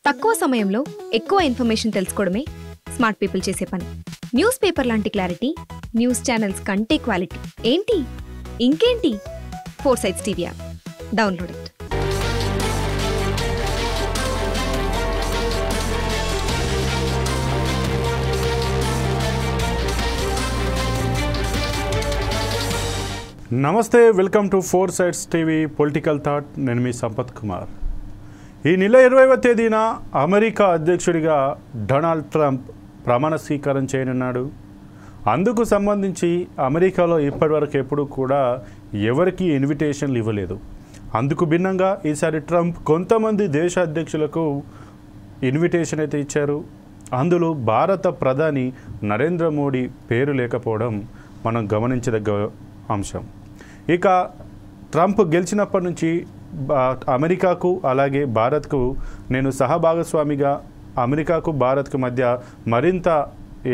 తక్కువ సమయంలో ఎక్కువ ఇన్ఫర్మేషన్ తెలుసుకోవడమే స్మార్ట్ పీపుల్ చేసే పని. న్యూస్ పేపర్ లాంటి క్లారిటీ, న్యూస్ ఛానల్స్ కంటే క్వాలిటీ. ఏంటి ఇంకేంటి? 4 Sides TV app download it. నమస్తే, welcome to 4 Sides TV political thought. నేను మీ సంపత్ కుమార్. ఈ నెల 20వ తేదీన అమెరికా అధ్యక్షుడిగా డొనాల్డ్ ట్రంప్ ప్రమాణ స్వీకారం చేయనున్నాడు. అందుకు సంబంధించి అమెరికాలో ఇప్పటివరకు ఎప్పుడూ కూడా ఎవరికి ఇన్విటేషన్లు ఇవ్వలేదు. అందుకు భిన్నంగా ఈసారి ట్రంప్ కొంతమంది దేశ అధ్యక్షులకు ఇన్విటేషన్ అయితే ఇచ్చారు. అందులో భారత ప్రధాని నరేంద్ర మోడీ పేరు లేకపోవడం మనం గమనించదగ్గ అంశం. ఇక ట్రంప్ గెలిచినప్పటి నుంచి అమెరికాకు అలాగే భారత్కు నేను సహభాగస్వామిగా అమెరికాకు భారత్కు మధ్య మరింత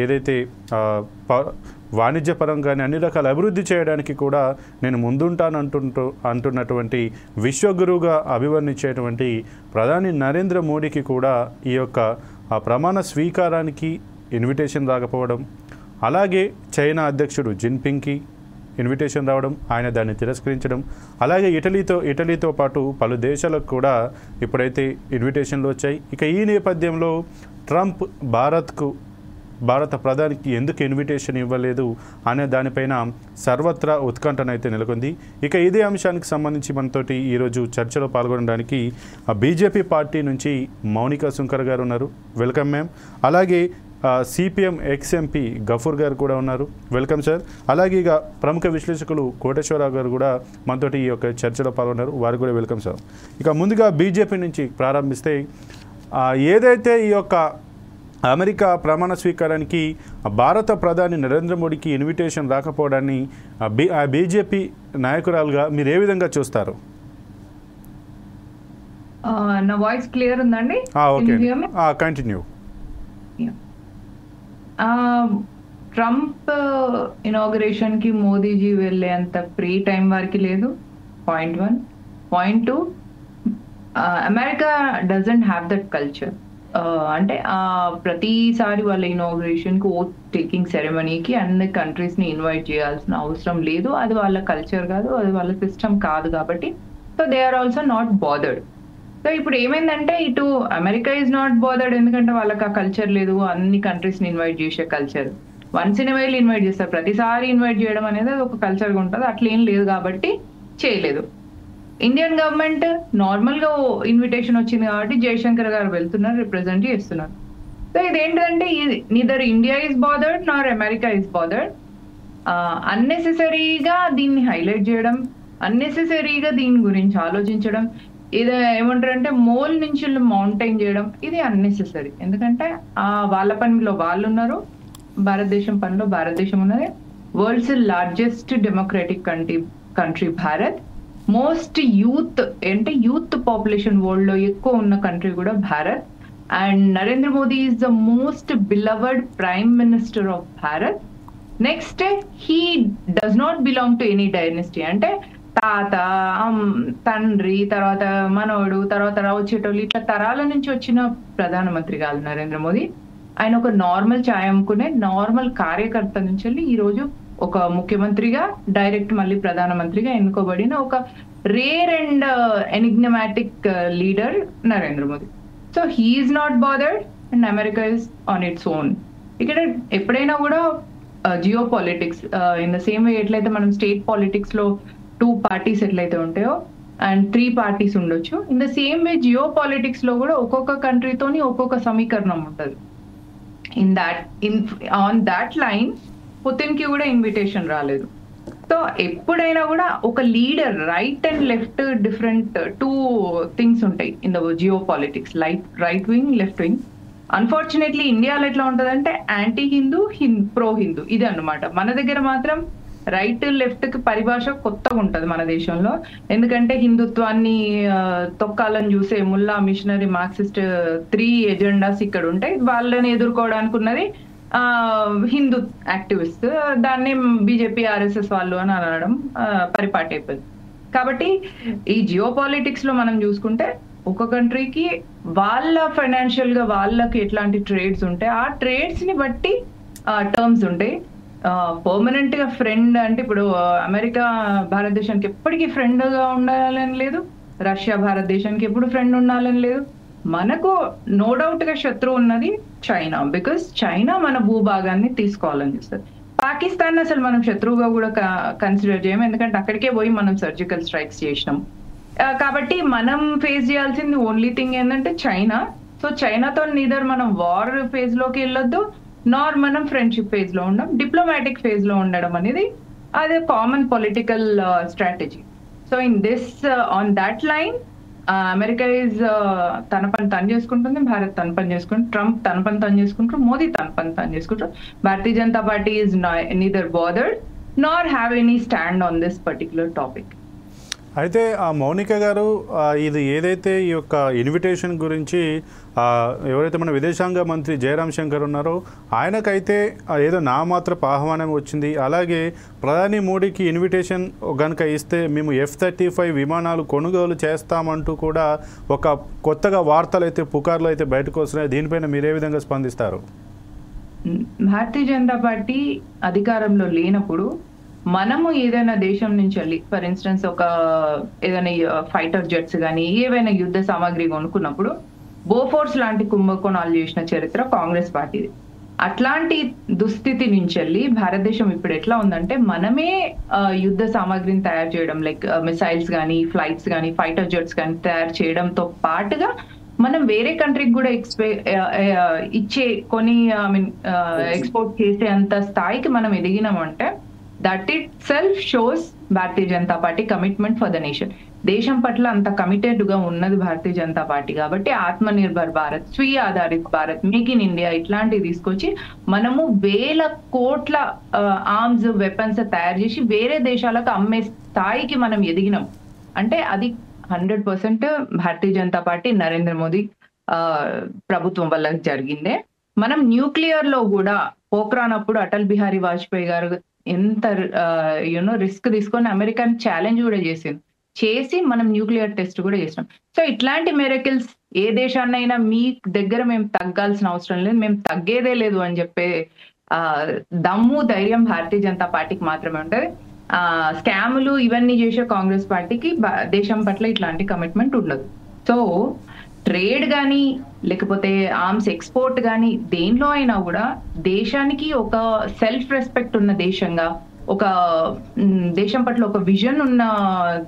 ఏదైతే వాణిజ్యపరంగానే అన్ని రకాల అభివృద్ధి చేయడానికి కూడా నేను అంటున్నటువంటి విశ్వగురువుగా అభివర్ణించేటువంటి ప్రధాని నరేంద్ర మోడీకి కూడా ఈ యొక్క ప్రమాణ స్వీకారానికి ఇన్విటేషన్ రాకపోవడం, అలాగే చైనా అధ్యక్షుడు జిన్పింగ్కి ఇన్విటేషన్ రావడం, ఆయన దాన్ని తిరస్కరించడం, అలాగే ఇటలీతో పాటు పలు దేశాలకు కూడా ఇప్పుడైతే ఇన్విటేషన్లు వచ్చాయి. ఇక ఈ నేపథ్యంలో ట్రంప్ భారత ప్రధానికి ఎందుకు ఇన్విటేషన్ ఇవ్వలేదు అనే దానిపైన సర్వత్రా ఉత్కంఠనైతే నెలకొంది. ఇక ఇదే అంశానికి సంబంధించి మనతోటి ఈరోజు చర్చలో పాల్గొనడానికి బీజేపీ పార్టీ నుంచి మౌనిక సుంకర్ గారు ఉన్నారు. Welcome ma'am. అలాగే సిపిఎం ఎక్స్ఎంపీ గఫూర్ గారు కూడా ఉన్నారు. Welcome sir. అలాగే ఇక ప్రముఖ విశ్లేషకులు కోటేశ్వరరావు గారు కూడా మనతోటి ఈ యొక్క చర్చలో పాల్గొన్నారు. వారు కూడా వెల్కమ్ సార్. ఇక ముందుగా బీజేపీ నుంచి ప్రారంభిస్తే, ఏదైతే ఈ యొక్క అమెరికా ప్రమాణ స్వీకారానికి భారత ప్రధాని నరేంద్ర మోడీకి ఇన్విటేషన్ రాకపోవడాన్ని బీజేపీ నాయకురాలుగా మీరు ఏ విధంగా చూస్తారు? నా వాయిస్ క్లియర్ ఉందండి? Okay, continue. ట్రంప్ ఇనాగరేషన్ కి మోదీజీ వెళ్ళేంత ఫ్రీ టైం వారికి లేదు. Point 1. Point 2, America doesn't have that culture. అంటే ప్రతిసారి వాళ్ళ ఇనాగరేషన్ కి ఓట్ టేకింగ్ సెరమనీకి అన్ని కంట్రీస్ ని ఇన్వైట్ చేయాల్సిన అవసరం లేదు. అది వాళ్ళ కల్చర్ కాదు, అది వాళ్ళ సిస్టమ్ కాదు. కాబట్టి so they are also not bothered. So ఇప్పుడు ఏమైందంటే ఇటు అమెరికా ఈజ్ నాట్ బోదర్డ్, ఎందుకంటే వాళ్ళకి ఆ కల్చర్ లేదు, అన్ని కంట్రీస్ ని ఇన్వైట్ చేసే కల్చర్. వన్స్ ఇన్ వేలు ఇన్వైట్ చేస్తారు, ప్రతిసారి ఇన్వైట్ చేయడం అనేది ఒక కల్చర్గా ఉంటుంది. అట్లేం లేదు కాబట్టి చేయలేదు. ఇండియన్ గవర్నమెంట్ నార్మల్ గా ఇన్విటేషన్ వచ్చింది కాబట్టి జయశంకర్ గారు వెళ్తున్నారు, రిప్రజెంట్ చేస్తున్నారు. సో ఇదేంటంటే neither India is bothered Nar America is bothered. అన్నెసెసరీగా దీన్ని హైలైట్ చేయడం, అన్నెసెసరీగా దీని గురించి ఆలోచించడం, ఇది ఏమంటారంటే మోల్ నుంచి మౌంటైన్ చేయడం, ఇది అన్నెసెసరీ. ఎందుకంటే వాళ్ళ పనిలో వాళ్ళు ఉన్నారు, భారతదేశం పనిలో భారతదేశం ఉన్నది. World's largest democratic country Bharat. Most youth అంటే యూత్ పాపులేషన్ వరల్డ్ లో ఎక్కువ ఉన్న కంట్రీ కూడా Bharat. And Narendra Modi is the most beloved prime minister of Bharat. Next, he does not belong to any dynasty. అంటే తాత, తండ్రి, తర్వాత మనవడు, తర్వాత వచ్చేటోళ్ళు, ఇట్లా తరాల నుంచి వచ్చిన ప్రధానమంత్రి కాదు నరేంద్ర మోదీ. ఆయన ఒక నార్మల్ ఛాయ్ అమ్ముకునే నార్మల్ కార్యకర్త నుంచి వెళ్ళి ఈ రోజు ఒక ముఖ్యమంత్రిగా డైరెక్ట్ మళ్ళీ ప్రధానమంత్రిగా ఎన్నుకోబడిన ఒక rare and enigmatic leader Narendra Modi. So he is not bothered and America is on its own. ఇక్కడ ఎప్పుడైనా కూడా geopolitics in the same way ఎట్లయితే మనం స్టేట్ పాలిటిక్స్ లో 2 parties ఎట్లయితే ఉంటాయో అండ్ 3 parties ఉండొచ్చు, in the same way geopolitics లో కూడా ఒక్కొక్క కంట్రీతోని ఒక్కొక్క సమీకరణం ఉంటుంది. ఆన్ దాట్ లైన్ పుతిన్ కి కూడా ఇన్విటేషన్ రాలేదు. సో ఎప్పుడైనా కూడా ఒక leader, right and left different 2 things ఉంటాయి in the geo politics, right wing, left wing. Unfortunately ఇండియాలో ఎట్లా ఉంటదంటే యాంటీ హిందూ, ప్రో హిందూ, ఇది అన్నమాట. మన దగ్గర మాత్రం రైట్ లెఫ్ట్ కి పరిభాష కొత్తగా ఉంటది మన దేశంలో. ఎందుకంటే హిందుత్వాన్ని తొక్కాలని చూసే ముల్లా, మిషనరీ, మార్క్సిస్ట్ 3 ఎజెండాస్ ఇక్కడ ఉంటాయి. వాళ్ళని ఎదుర్కోవడానికి ఉన్నది హిందూ యాక్టివిస్ట్. దాన్ని బీజేపీ, ఆర్ఎస్ఎస్ వాళ్ళు అని అనడం పరిపాటి అయిపోయింది. కాబట్టి ఈ జియో పాలిటిక్స్ లో మనం చూసుకుంటే ఒక కంట్రీకి వాళ్ళ ఫైనాన్షియల్ గా వాళ్ళకి ఎట్లాంటి ట్రేడ్స్ ఉంటాయి, ఆ ట్రేడ్స్ ని బట్టి టర్మ్స్ ఉంటాయి. పర్మనెంట్ గా ఫ్రెండ్ అంటే ఇప్పుడు అమెరికా భారతదేశానికి ఎప్పటికీ ఫ్రెండ్ గా ఉండాలని లేదు, రష్యా భారతదేశానికి ఎప్పుడు ఫ్రెండ్ ఉండాలని లేదు. మనకు నో డౌట్ గా శత్రువు ఉన్నది చైనా, బికాస్ చైనా మన భూభాగాన్ని తీసుకోవాలని చూస్తుంది. పాకిస్తాన్ అసలు మనం శత్రువుగా కూడా కన్సిడర్ చేయము, ఎందుకంటే అక్కడికే పోయి మనం సర్జికల్ స్ట్రైక్స్ చేసినాం. కాబట్టి మనం ఫేస్ చేయాల్సింది ఓన్లీ థింగ్ ఏంటంటే చైనా. సో చైనాతో నీదర్ మనం వార్ ఫేజ్ లోకి వెళ్ళొద్దు, నార్ మనం ఫ్రెండ్షిప్ ఫేజ్ లో ఉండడం, డిప్లొమాటిక్ ఫేజ్ లో ఉండడం అనేది అదే common political strategy. So in this on that line America is తన పని తను చేసుకుంటుంది, భారత్ తన పని చేసుకుంటుంది, ట్రంప్ తన పని తను చేసుకుంటారు, మోదీ తన పని తను చేసుకుంటారు. Bharatiya Janata Party is neither bothered nor have any stand on this particular topic. అయితే ఆ మౌనిక గారు, ఇది ఏదైతే ఈ యొక్క ఇన్విటేషన్ గురించి ఎవరైతే మన విదేశాంగ మంత్రి జయరాం శంకర్ ఉన్నారో ఆయనకైతే ఏదో నామాత్రపు ఆహ్వానం వచ్చింది. అలాగే ప్రధాని మోడీకి ఇన్విటేషన్ కనుక ఇస్తే మేము F-35 విమానాలు కొనుగోలు చేస్తామంటూ కూడా ఒక కొత్తగా వార్తలు అయితే పుకార్లు అయితే బయటకు వస్తున్నాయి. దీనిపైన మీరు ఏ విధంగా స్పందిస్తారు? భారతీయ జనతా పార్టీ అధికారంలో లేనప్పుడు మనము ఏదైనా దేశం నుంచి వెళ్ళి ఫర్ ఇన్స్టెన్స్ ఒక ఏదైనా ఫైటర్ జెట్స్ కానీ ఏవైనా యుద్ధ సామాగ్రి కొనుక్కున్నప్పుడు బోఫోర్స్ లాంటి కుంభకోణాలు చేసిన చరిత్ర కాంగ్రెస్ పార్టీది. అట్లాంటి దుస్థితి నుంచి వెళ్ళి భారతదేశం ఇప్పుడు ఎట్లా ఉందంటే మనమే యుద్ధ సామాగ్రిని తయారు చేయడం, లైక్ మిసైల్స్ కానీ ఫ్లైట్స్ కానీ ఫైటర్ జెట్స్ కానీ తయారు చేయడంతో పాటుగా మనం వేరే కంట్రీకి కూడా ఇచ్చే కొని ఎక్స్పోర్ట్ చేసే అంత స్థాయికి మనం ఎదిగినామంటే that itself shows Bharatiya Janata Party commitment for the nation. దేశం పట్ల అంత కమిటెడ్ గా ఉన్నది భారతీయ జనతా పార్టీ. కాబట్టి ఆత్మ నిర్భర్ భారత్, స్వీయ ఆధారిత భారత్, మేక్ ఇన్ ఇండియా ఇట్లాంటివి తీసుకొచ్చి మనము 1000 కోట్ల ఆర్మ్స్ వెపన్స్ తయారు చేసి వేరే దేశాలకు అమ్మే స్థాయికి మనం ఎదిగినాం అంటే అది 100% భారతీయ జనతా పార్టీ నరేంద్ర మోదీ ప్రభుత్వం వల్ల జరిగిందే. మనం న్యూక్లియర్ లో కూడా పోఖ్రాన్ అప్పుడు అటల్ బిహారీ వాజ్పేయి గారు ఎంత రిస్క్ తీసుకొని అమెరికాని ఛాలెంజ్ కూడా చేసి మనం న్యూక్లియర్ టెస్ట్ కూడా చేసినాం. సో ఇట్లాంటి మెరకిల్స్ ఏ దేశాన్నైనా మీ దగ్గర మేము తగ్గాల్సిన అవసరం లేదు, మేము తగ్గేదే లేదు అని చెప్పే దమ్ము ధైర్యం భారతీయ జనతా పార్టీకి మాత్రమే ఉంటది. స్కాములు ఇవన్నీ చేసే కాంగ్రెస్ పార్టీకి దేశం పట్ల ఇట్లాంటి కమిట్మెంట్ ఉండదు. సో ట్రేడ్ కానీ లేకపోతే ఆర్మ్స్ ఎక్స్పోర్ట్ కానీ దేనిలో అయినా కూడా దేశానికి ఒక సెల్ఫ్ రెస్పెక్ట్ ఉన్న దేశంగా, ఒక దేశం పట్ల ఒక విజన్ ఉన్న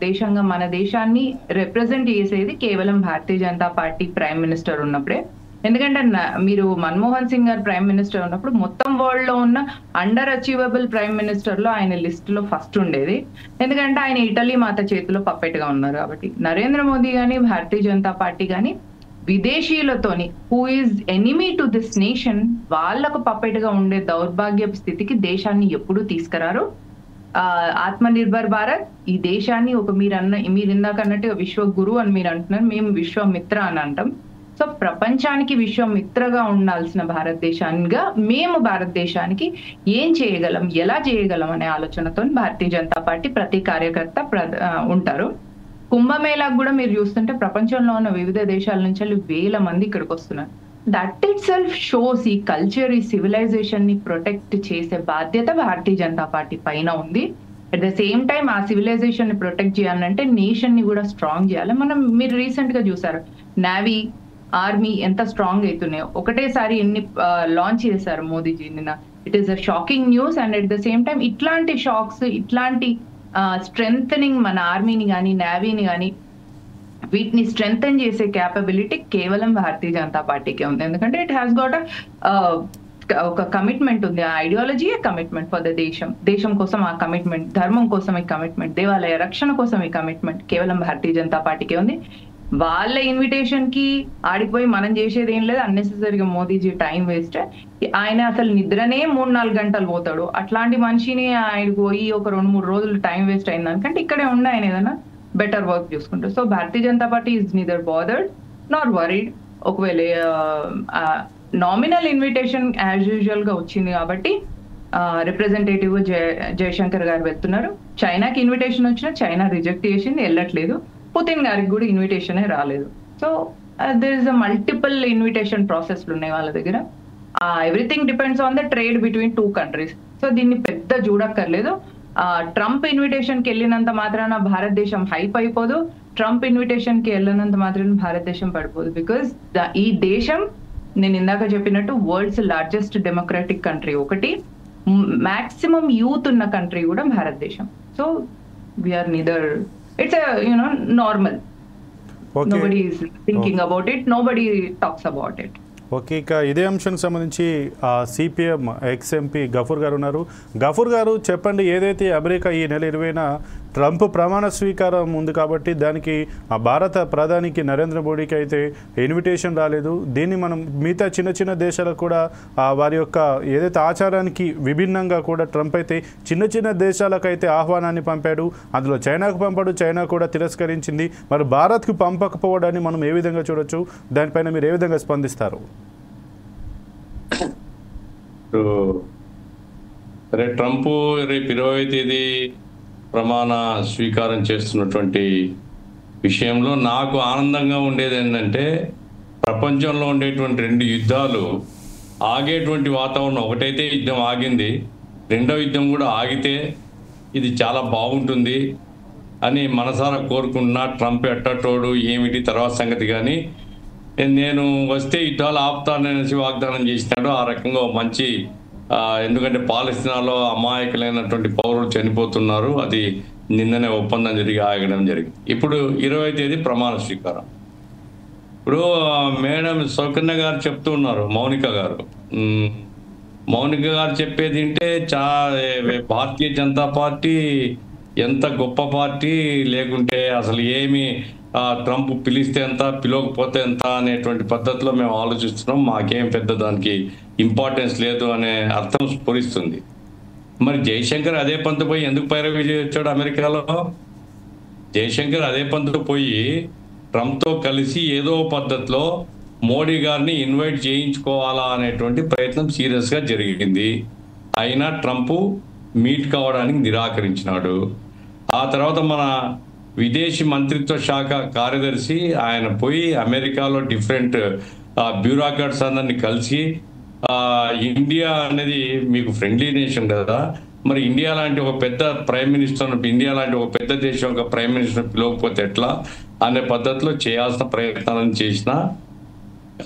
దేశంగా మన దేశాన్ని రిప్రజెంట్ చేసేది కేవలం భారతీయ జనతా పార్టీ ప్రైమ్ మినిస్టర్ ఉన్నప్పుడే. ఎందుకంటే మీరు మన్మోహన్ సింగ్ గారు ప్రైమ్ మినిస్టర్ ఉన్నప్పుడు మొత్తం వరల్డ్ లో ఉన్న అండర్ అచీవబుల్ ప్రైమ్ మినిస్టర్ లో ఆయన లిస్ట్ లో ఫస్ట్ ఉండేది, ఎందుకంటే ఆయన ఇటలీ మాత చేతిలో పప్పెట్ గా ఉన్నారు. కాబట్టి నరేంద్ర మోదీ గాని భారతీయ జనతా పార్టీ గాని విదేశీయులతోని who is enemy to this nation వాళ్లకు పప్పెట్ గా ఉండే దౌర్భాగ్యపు స్థితికి దేశాన్ని ఎప్పుడూ తీసుకురారు. ఆత్మ నిర్భర్ భారత్ ఈ దేశాన్ని ఒక మీరు ఇందాక అన్నట్టుగా విశ్వ గురు అని మీరు అంటున్నారు, మేము విశ్వమిత్ర అని అంటాం. సో ప్రపంచానికి విశ్వమిత్రగా ఉండాల్సిన భారతదేశానిగా మేము భారతదేశానికి ఏం చేయగలం, ఎలా చేయగలం అనే ఆలోచనతో భారతీయ జనతా పార్టీ ప్రతి కార్యకర్త ఉంటారు. కుంభమేళాకు కూడా మీరు చూస్తుంటే ప్రపంచంలో ఉన్న వివిధ దేశాల నుంచి 1000 మంది ఇక్కడికి వస్తున్నారు. దట్ ఇట్ సెల్ఫ్ షోస్ ఈ కల్చర్, ఈ సివిలైజేషన్ ని ప్రొటెక్ట్ చేసే బాధ్యత భారతీయ జనతా పార్టీ పైన ఉంది. అట్ ద సేమ్ టైం ఆ సివిలైజేషన్ ని ప్రొటెక్ట్ చేయాలంటే నేషన్ ని కూడా స్ట్రాంగ్ చేయాలి. మీరు రీసెంట్ గా చూసారు నేవీ, ఆర్మీ ఎంత స్ట్రాంగ్ అవుతున్నాయో, ఒకటేసారి ఎన్ని లాంచ్ చేశారు మోదీజీ నిన్న. It is a shocking news. And at the same time ఇట్లాంటి షాక్స్, ఇట్లాంటి స్ట్రెంథనింగ్ మన ఆర్మీని కానీ నేవీని కానీ వీటిని స్ట్రెంథన్ చేసే క్యాపబిలిటీ కేవలం భారతీయ జనతా పార్టీకే ఉంది. ఎందుకంటే ఇట్ హ్యాస్ గాట్ ఒక కమిట్మెంట్ ఉంది, ఆ ఐడియాలజీ కమిట్మెంట్ ఫర్ ద దేశం కోసం ఆ కమిట్మెంట్, ధర్మం కోసం ఈ కమిట్మెంట్, దేవాలయ రక్షణ కోసం ఈ కమిట్మెంట్ కేవలం భారతీయ జనతా పార్టీకే ఉంది. వాళ్ళ ఇన్విటేషన్ కి ఆడిపోయి మనం చేసేది ఏం లేదు. అన్నెసెసరీగా మోదీజీ టైం వేస్ట్. ఆయన అసలు నిద్రనే 3-4 గంటలు పోతాడు. అట్లాంటి మనిషిని ఆయన పోయి ఒక 2-3 రోజులు టైం వేస్ట్ అయింది దానికంటే ఇక్కడే ఉండి ఆయన ఏదైనా బెటర్ వర్క్ చూసుకుంటారు. So Bharatiya Janata Party is neither bothered not worried. ఒకవేళ నామినల్ ఇన్విటేషన్ యాజ్ యూజువల్ గా వచ్చింది కాబట్టి రిప్రజెంటేటివ్ జయశంకర్ గారు వెళ్తున్నారు. చైనాకి ఇన్విటేషన్ వచ్చినా చైనా రిజెక్ట్ చేసింది, వెళ్ళట్లేదు. పుతిన్ గారికి కూడా ఇన్విటేషనే రాలేదు. So there is a multiple invitation ప్రాసెస్లు ఉన్నాయి వాళ్ళ దగ్గర. Everything depends on the trade between 2 countries. So దీన్ని పెద్ద చూడక్కర్లేదు. ట్రంప్ ఇన్విటేషన్ కి వెళ్ళినంత మాత్రాన భారతదేశం హైప్ అయిపోదు, ట్రంప్ ఇన్విటేషన్ కి వెళ్ళినంత మాత్రాన భారతదేశం పడిపోదు. బికాస్ ఈ దేశం నేను ఇందాక చెప్పినట్టు వరల్డ్స్ లార్జెస్ట్ డెమోక్రాటిక్ కంట్రీ ఒకటి, మాక్సిమం యూత్ ఉన్న కంట్రీ కూడా Bharatadesam. So we're neither, it's normal. Nobody is thinking about it, nobody talks about it. Okay, ఇక ఇదే అంశానికి సంబంధించి సిపిఎం ఎక్స్ఎంపీ గఫూర్ గారు ఉన్నారు. గఫూర్ గారు చెప్పండి, ఏదైతే అమెరికా ఈ నెల 20న ట్రంప్ ప్రమాణ స్వీకారం ఉంది కాబట్టి దానికి భారత ప్రధానికి నరేంద్ర మోడీకి అయితే ఇన్విటేషన్ రాలేదు. దీన్ని మనం మిగతా చిన్న చిన్న దేశాలకు కూడా వారి యొక్క ఏదైతే ఆచారానికి విభిన్నంగా కూడా ట్రంప్ అయితే చిన్న చిన్న దేశాలకైతే ఆహ్వానాన్ని పంపాడు. అందులో చైనాకు పంపాడు, చైనా కూడా తిరస్కరించింది. మరి భారత్కు పంపకపోవడాన్ని మనం ఏ విధంగా చూడొచ్చు? దానిపైన మీరు ఏ విధంగా స్పందిస్తారు? సరే, ట్రంప్ రేపు 20వ తేదీ ప్రమాణ స్వీకారం చేస్తున్నటువంటి విషయంలో నాకు ఆనందంగా ఉండేది ఏంటంటే, ప్రపంచంలో ఉండేటువంటి 2 యుద్ధాలు ఆగేటువంటి వాతావరణం. ఒకటైతే యుద్ధం ఆగింది, రెండవ యుద్ధం కూడా ఆగితే ఇది చాలా బాగుంటుంది అని మనసారా కోరుకుంటున్నా. ట్రంప్ ఎట్టటోడు ఏమిటి తర్వాత సంగతి, కానీ నేను వస్తే యుద్ధాలు ఆపుతాననేసి వాగ్దానం చేసినాడు. ఆ రకంగా మంచి, ఎందుకంటే పాలస్తీనాలో అమాయకులైనటువంటి పౌరులు చనిపోతున్నారు, అది నిన్ననే ఒప్పందం ఆగడం జరిగింది. ఇప్పుడు 20వ తేదీ ప్రమాణ స్వీకారం. ఇప్పుడు మేడం సౌకన్య గారు చెప్తూ ఉన్నారు, మౌనిక గారు చెప్పేది వింటే భారతీయ జనతా పార్టీ ఎంత గొప్ప పార్టీ, లేకుంటే అసలు ఏమి ట్రంప్ పిలిస్తే ఎంత పిలవకపోతే ఎంత అనేటువంటి పద్ధతిలో మేము ఆలోచిస్తున్నాం, మాకేం పెద్ద దానికి ఇంపార్టెన్స్ లేదు అనే అర్థం స్ఫురిస్తుంది. మరి జయశంకర్ అదే పంతు పోయి ఎందుకు పైరవీ వచ్చాడు అమెరికాలో? జయశంకర్ అదే పంతు పోయి ట్రంప్తో కలిసి ఏదో పద్ధతిలో మోడీ గారిని ఇన్వైట్ చేయించుకోవాలా అనేటువంటి ప్రయత్నం సీరియస్గా జరిగింది. అయినా ట్రంప్ మీట్ కావడానికి నిరాకరించినాడు. ఆ తర్వాత మన విదేశీ మంత్రిత్వ శాఖ కార్యదర్శి ఆయన పోయి అమెరికాలో డిఫరెంట్ బ్యూరోక్రాట్స్ అందరినీ కలిసి, ఇండియా అనేది మీకు ఫ్రెండ్లీ నేషన్ కదా, మరి ఇండియా లాంటి ఒక పెద్ద ప్రైమ్ మినిస్టర్, ఇండియా లాంటి ఒక పెద్ద దేశం ఒక ప్రైమ్ మినిస్టర్ పిలవకపోతే ఎట్లా అనే పద్ధతిలో చేయాల్సిన ప్రయత్నాలను చేసిన.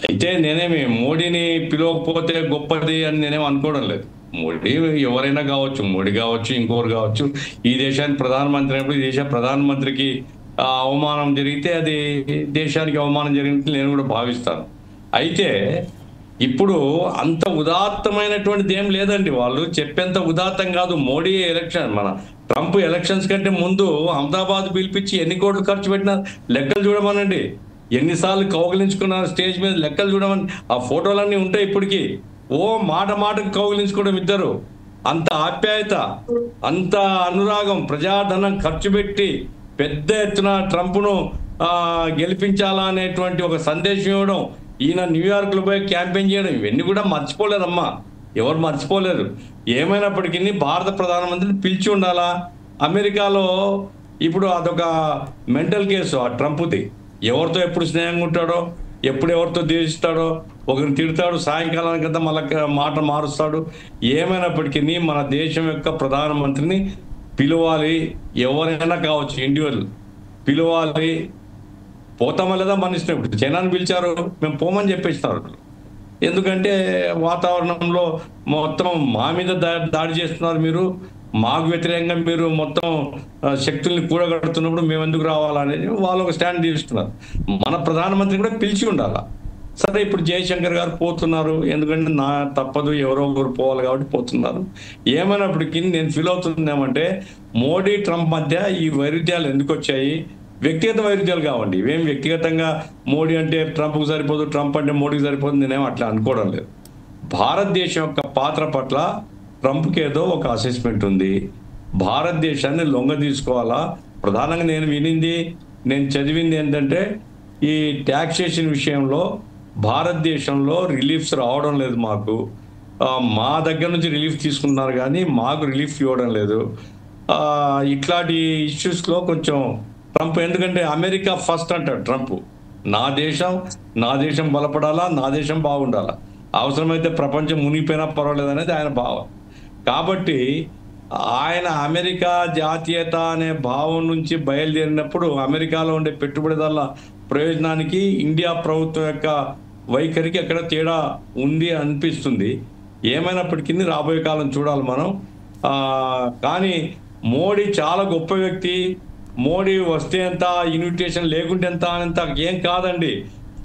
అయితే నేనేమి మోడీని పిలవకపోతే గొప్పది అని నేనేం అనుకోవడం లేదు. మోడీ ఎవరైనా కావచ్చు, మోడీ కావచ్చు, ఇంకోరు కావచ్చు. ఈ దేశానికి ప్రధానమంత్రి అయినప్పుడు ఈ దేశ ప్రధానమంత్రికి అవమానం జరిగితే అది దేశానికి అవమానం జరిగినట్టు నేను కూడా భావిస్తాను. అయితే ఇప్పుడు అంత ఉదాత్తమైనటువంటిది ఏం లేదండి, వాళ్ళు చెప్పేంత ఉదాత్తం కాదు. మోడీ ఎలక్షన్, మన ట్రంప్ ఎలక్షన్స్ కంటే ముందు అహ్మదాబాద్ పిలిపించి ఎన్ని కోట్లు ఖర్చు పెట్టినారు లెక్కలు చూడమనండి, ఎన్నిసార్లు కౌగిలించుకున్నారు స్టేజ్ మీద లెక్కలు చూడమని. ఆ ఫోటోలన్నీ ఉంటాయి ఇప్పటికీ. ఓ మాటకు కౌగిలించుకోవడం ఇద్దరు, అంత ఆప్యాయత, అంత అనురాగం, ప్రజాధనం ఖర్చు పెట్టి పెద్ద ఎత్తున ట్రంప్ను గెలిపించాలా అనేటువంటి ఒక సందేశం ఇవ్వడం, ఈయన న్యూయార్క్లో పోయి క్యాంపెయిన్ చేయడం, ఇవన్నీ కూడా మర్చిపోలేదమ్మా, ఎవరు మర్చిపోలేరు. ఏమైనప్పటికీ భారత ప్రధానమంత్రిని పిలిచి ఉండాలా. అమెరికాలో ఇప్పుడు అదొక మెంటల్ కేసు ఆ ట్రంప్ది. ఎవరితో ఎప్పుడు స్నేహంగా ఉంటాడో, ఎప్పుడు ఎవరితో దేశిస్తాడో, ఒకరిని తిడతాడు, సాయంకాలానికంతా మళ్ళీ మాట మారుస్తాడు. ఏమైనప్పటికీ మన దేశం యొక్క ప్రధానమంత్రిని పిలవాలి, ఎవరైనా కావచ్చు, ఇండివిజువల్ పిలవాలి. పోతామా లేదా మన ఇష్టం. ఇప్పుడు చైనాని పిలిచారు, మేము పోమని చెప్పేస్తున్నారు. ఎందుకంటే వాతావరణంలో మొత్తం మా మీద దాడి చేస్తున్నారు, మీరు మాకు వ్యతిరేకంగా మీరు మొత్తం శక్తుల్ని కూడగడుతున్నప్పుడు మేము ఎందుకు రావాలనేది వాళ్ళు ఒక స్టాండ్ తీసుకున్నారు. మన ప్రధానమంత్రి కూడా పిలిచి ఉండాలా. సరే, ఇప్పుడు జయశంకర్ గారు పోతున్నారు, ఎందుకంటే నా తప్పదు, ఎవరో ఒకరు పోవాలి కాబట్టి పోతున్నారు. ఏమైనప్పటికీ నేను ఫీల్ అవుతుంది ఏమంటే, మోడీ ట్రంప్ మధ్య ఈ వైరుధ్యాలు ఎందుకు వచ్చాయి? వ్యక్తిగత వైరుధ్యాలు కావండి, ఇవేం వ్యక్తిగతంగా మోడీ అంటే ట్రంప్కు సరిపోదు, ట్రంప్ అంటే మోడీకి సరిపోదు, నేనేం అట్లా అనుకోవడం లేదు. భారతదేశం యొక్క పాత్ర పట్ల ట్రంప్కి ఏదో ఒక అసెస్మెంట్ ఉంది. భారతదేశాన్ని లొంగ తీసుకోవాలా. ప్రధానంగా నేను చదివింది ఏంటంటే, ఈ ట్యాక్సేషన్ విషయంలో భారతదేశంలో రిలీఫ్స్ రావడం లేదు. మా దగ్గర నుంచి రిలీఫ్ తీసుకుంటున్నారు కానీ మాకు రిలీఫ్ ఇవ్వడం లేదు. ఇట్లాంటి ఇష్యూస్లో కొంచెం ట్రంప్, ఎందుకంటే అమెరికా ఫస్ట్ అంటాడు ట్రంప్, నా దేశం బలపడాలా, నా దేశం బాగుండాలా, అవసరమైతే ప్రపంచం మునిగిపోయినా పర్వాలేదు అనేది ఆయన భావం. కాబట్టి ఆయన అమెరికా జాతీయత అనే భావం నుంచి బయలుదేరినప్పుడు అమెరికాలో ఉండే పెట్టుబడిదారుల ప్రయోజనానికి ఇండియా ప్రభుత్వం యొక్క వైఖరికి ఎక్కడ తేడా ఉంది అనిపిస్తుంది. ఏమైనప్పటికీ రాబోయే కాలం చూడాలి మనం. కానీ మోడీ చాలా గొప్ప వ్యక్తి. మోడీ వస్తే ఎంత, ఇన్విటేషన్ లేకుంటే ఎంత అంత ఏం కాదండి.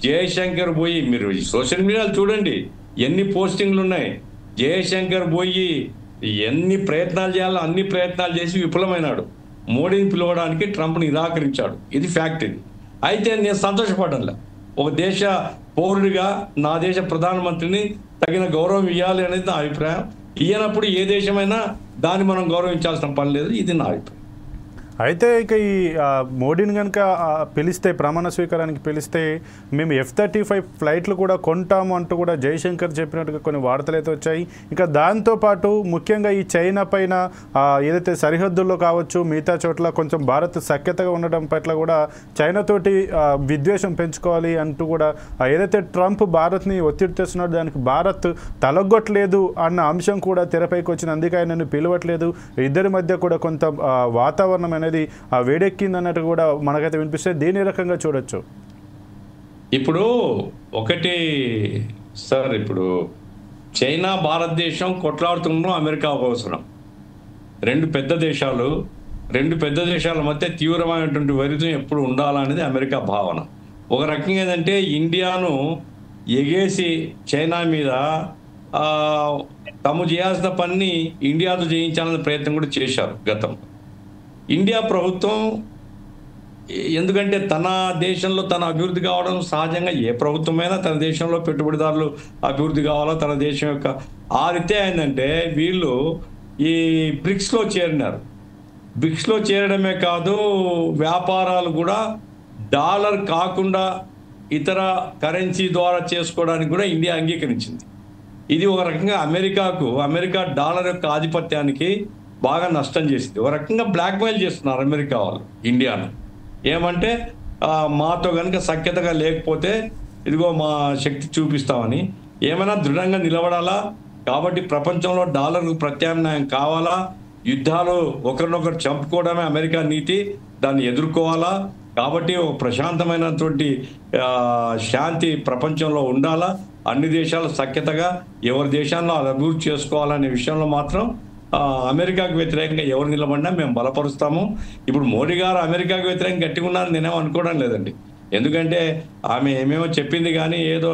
జయశంకర్ పోయి, మీరు సోషల్ మీడియాలో చూడండి ఎన్ని పోస్టింగ్లు ఉన్నాయి. జయశంకర్ పోయి ఎన్ని ప్రయత్నాలు చేయాలో అన్ని ప్రయత్నాలు చేసి విఫలమైనాడు. మోడీని పిలవడానికి ట్రంప్ నిరాకరించాడు. ఇది ఫ్యాక్ట్. ఇది అయితే నేను సంతోషపడాలి. ఒక దేశ పౌరుడిగా నా దేశ ప్రధానమంత్రిని తగిన గౌరవం ఇవ్వాలి అనేది నా అభిప్రాయం. ఇయ్యనప్పుడు ఏ దేశమైనా దాన్ని మనం గౌరవించాల్సిన పని లేదు. ఇది నా అభిప్రాయం. అయితే ఇక ఈ మోడీని కనుక పిలిస్తే, ప్రమాణ స్వీకారానికి పిలిస్తే మేము F-35 ఫ్లైట్లు కూడా కొంటాము అంటూ కూడా జయశంకర్ చెప్పినట్టుగా కొన్ని వార్తలు అయితే వచ్చాయి. ఇంకా దాంతోపాటు ముఖ్యంగా ఈ చైనా పైన ఏదైతే సరిహద్దుల్లో కావచ్చు మిగతా చోట్ల కొంచెం భారత్ సఖ్యతగా ఉండడం పట్ల కూడా చైనాతోటి విద్వేషం పెంచుకోవాలి అంటూ కూడా ఏదైతే ట్రంప్ భారత్ని ఒత్తిడి తెస్తున్నాడో దానికి భారత్ తలొగ్గట్లేదు అన్న అంశం కూడా తెరపైకి వచ్చింది. అందుకే ఆయనను పిలవట్లేదు. ఇద్దరి మధ్య కూడా కొంత వాతావరణం అనేది వేడెక్కింది అన్నట్టు కూడా మనకైతే వినిపిస్తే దీని రకంగా చూడొచ్చు. ఇప్పుడు ఒకటి సార్, ఇప్పుడు చైనా భారతదేశం కొట్లాడుతున్నాం అమెరికా అవసరం. రెండు పెద్ద దేశాల మధ్య తీవ్రమైనటువంటి వైరుధ్యం ఎప్పుడు ఉండాలనేది అమెరికా భావన. ఒక రకంగా ఏంటంటే ఇండియాను ఎగేసి చైనా మీద తాము చేయాల్సిన పని ఇండియాతో చేయించాలనే ప్రయత్నం కూడా చేశారు గతంలో. ఇండియా ప్రభుత్వం ఎందుకంటే తన దేశంలో తన అభివృద్ధి కావడం సహజంగా, ఏ ప్రభుత్వమైనా తన దేశంలో పెట్టుబడిదారులు అభివృద్ధి కావాలో తన దేశం యొక్క ఆ రీతే అయిందంటే వీళ్ళు ఈ బ్రిక్స్లో చేరినారు. బ్రిక్స్లో చేరడమే కాదు, వ్యాపారాలు కూడా డాలర్ కాకుండా ఇతర కరెన్సీ ద్వారా చేసుకోవడానికి కూడా ఇండియా అంగీకరించింది. ఇది ఒక రకంగా అమెరికా డాలర్ యొక్క ఆధిపత్యానికి బాగా నష్టం చేసింది. ఒక రకంగా బ్లాక్మెయిల్ చేస్తున్నారు అమెరికా వాళ్ళు ఇండియాను. ఏమంటే మాతో కనుక సఖ్యతగా లేకపోతే ఇదిగో మా శక్తి చూపిస్తామని. ఏమైనా దృఢంగా నిలబడాలా, కాబట్టి ప్రపంచంలో డాలర్కు ప్రత్యామ్నాయం కావాలా, యుద్ధాలు ఒకరినొకరు చంపుకోవడమే అమెరికా నీతి, దాన్ని ఎదుర్కోవాలా. కాబట్టి ఒక ప్రశాంతమైనటువంటి శాంతి ప్రపంచంలో ఉండాలా, అన్ని దేశాలు సఖ్యతగా ఎవరి దేశాల్లో అభివృద్ధి చేసుకోవాలనే విషయంలో మాత్రం అమెరికాకు వ్యతిరేకంగా ఎవరు నిలబడినా మేము బలపరుస్తాము. ఇప్పుడు మోడీ గారు అమెరికాకు వ్యతిరేకంగా గట్టిగా ఉన్నారని నేనేమో అనుకోవడం లేదండి. ఎందుకంటే ఆమె ఏమేమో చెప్పింది కానీ ఏదో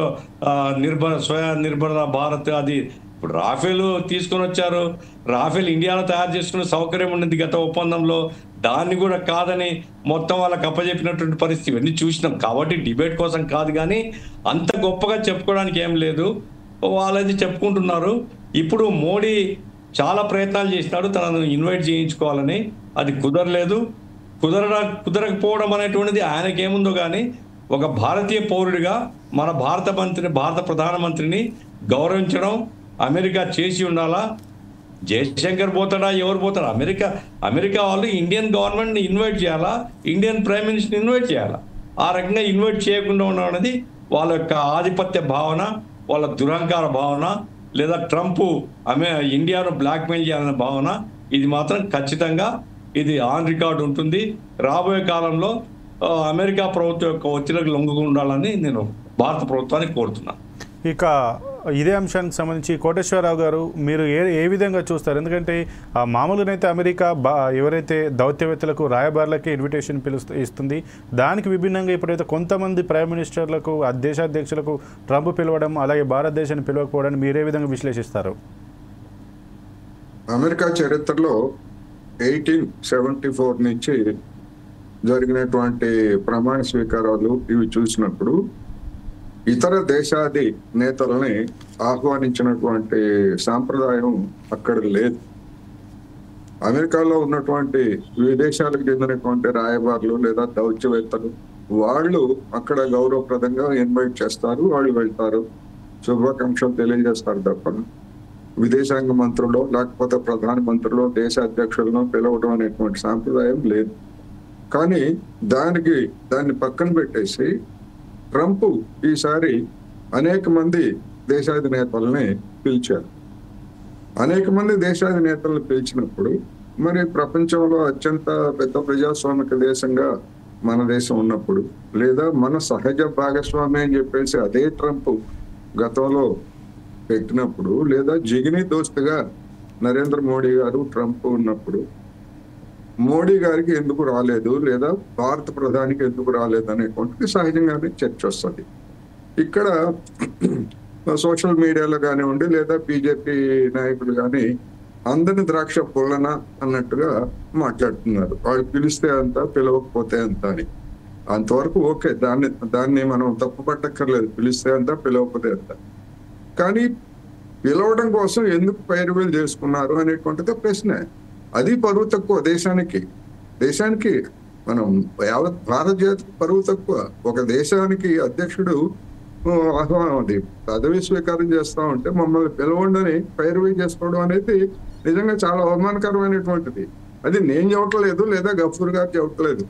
స్వయం నిర్భర భారత్ అది. ఇప్పుడు రాఫేల్ తీసుకొని వచ్చారు. రాఫేల్ ఇండియాలో తయారు చేసుకునే సౌకర్యం ఉన్నది గత ఒప్పందంలో. దాన్ని కూడా కాదని మొత్తం వాళ్ళకి అప్పచెప్పినటువంటి పరిస్థితి ఇవన్నీ చూసినాం. కాబట్టి డిబేట్ కోసం కాదు, కానీ అంత గొప్పగా చెప్పుకోవడానికి ఏం లేదు. వాళ్ళది చెప్పుకుంటున్నారు. ఇప్పుడు మోడీ చాలా ప్రయత్నాలు చేసినాడు తనను ఇన్వైట్ చేయించుకోవాలని, అది కుదరలేదు. కుదరకపోవడం అనేటువంటిది ఆయనకేముందో కానీ ఒక భారతీయ పౌరుడిగా మన భారత ప్రధానమంత్రిని గౌరవించడం అమెరికా చేసి ఉండాలా. జయశంకర్ పోతాడా, ఎవరు పోతారా? అమెరికా వాళ్ళు ఇండియన్ గవర్నమెంట్ని ఇన్వైట్ చేయాలా, ఇండియన్ ప్రైమ్ మినిస్టర్ని ఇన్వైట్ చేయాలా. ఆ రకంగా ఇన్వైట్ చేయకుండా ఉండడం అనేది వాళ్ళ యొక్క ఆధిపత్య భావన, వాళ్ళ దురహంకార భావన, లేదా ట్రంప్ ఇండియాను బ్లాక్మెయిల్ చేయాలనే భావన. ఇది మాత్రం ఖచ్చితంగా ఇది ఆన్ రికార్డ్ ఉంటుంది. రాబోయే కాలంలో అమెరికా ప్రభుత్వం యొక్క ఒత్తిడికి లొంగకుండా ఉండాలని నేను భారత ప్రభుత్వాన్ని కోరుతున్నాను. ఇక ఇదే అంశానికి సంబంధించి కోటేశ్వరరావు గారు మీరు ఏ విధంగా చూస్తారు? ఎందుకంటే మామూలుగానైతే అమెరికా ఎవరైతే దౌత్యవేత్తలకు రాయబారులకే ఇన్విటేషన్ ఇస్తుంది, దానికి విభిన్నంగా ఇప్పుడైతే కొంతమంది ప్రైమ్ మినిస్టర్లకు దేశాధ్యక్షులకు ట్రంప్ పిలవడం, అలాగే భారతదేశాన్ని పిలవకపోవడాన్ని మీరే విధంగా విశ్లేషిస్తారు? అమెరికా చరిత్రలో 1874 నుంచి జరిగినటువంటి ప్రమాణ స్వీకారాలు ఇవి చూసినప్పుడు ఇతర దేశాది నేతలని ఆహ్వానించినటువంటి సాంప్రదాయం అక్కడ లేదు. అమెరికాలో ఉన్నటువంటి విదేశాలకు చెందినటువంటి రాయబారులు లేదా దౌత్యవేత్తలు వాళ్ళు అక్కడ గౌరవప్రదంగా ఇన్వైట్ చేస్తారు, వాళ్ళు వెళ్తారు, శుభాకాంక్షలు తెలియజేస్తారు తప్ప విదేశాంగ మంత్రులు లేకపోతే ప్రధానమంత్రులు దేశ అధ్యక్షులను పిలవడం అనేటువంటి సాంప్రదాయం లేదు. కానీ దాన్ని పక్కన పెట్టేసి ట్రంప్ ఈసారి అనేక మంది దేశాధినేతల్ని పిలిచారు. అనేక మంది దేశాధినేతలను పిలిచినప్పుడు మరి ప్రపంచంలో అత్యంత పెద్ద ప్రజాస్వామిక దేశంగా మన దేశం ఉన్నప్పుడు, లేదా మన సహజ భాగస్వామి అని చెప్పేసి అదే ట్రంప్ గతంలో పెట్టినప్పుడు, లేదా జిగిని దోస్తుగా నరేంద్ర మోడీ గారు ట్రంప్ ఉన్నప్పుడు మోడీ గారికి ఎందుకు రాలేదు, లేదా భారత ప్రధానికి ఎందుకు రాలేదు అనేటువంటిది సహజంగానే చర్చ వస్తుంది. ఇక్కడ సోషల్ మీడియాలో కానివ్వండి, లేదా బీజేపీ నాయకులు కానీ అందరిని ద్రాక్ష పుల్లన అన్నట్టుగా మాట్లాడుతున్నారు. వాళ్ళు పిలిస్తే అంత, పిలవకపోతే అంత అని. అంతవరకు ఓకే, దాన్ని మనం తప్పు పట్టక్కర్లేదు. పిలిస్తే అంత, పిలవకపోతే అంత. కానీ పిలవడం కోసం ఎందుకు పైరువేలు చేసుకున్నారు అనేటువంటిది ప్రశ్న. అది పరువు తక్కువ దేశానికి మనం యావత్ భారత జాతికి పరువు తక్కువ. ఒక దేశానికి అధ్యక్షుడు అది పదవి స్వీకారం చేస్తా ఉంటే మమ్మల్ని పిలవండి పైరువే చేసుకోవడం అనేది నిజంగా చాలా అవమానకరమైనటువంటిది. అది నేను చెప్పట్లేదు, లేదా గఫూర్ గారు చెప్పట్లేదు.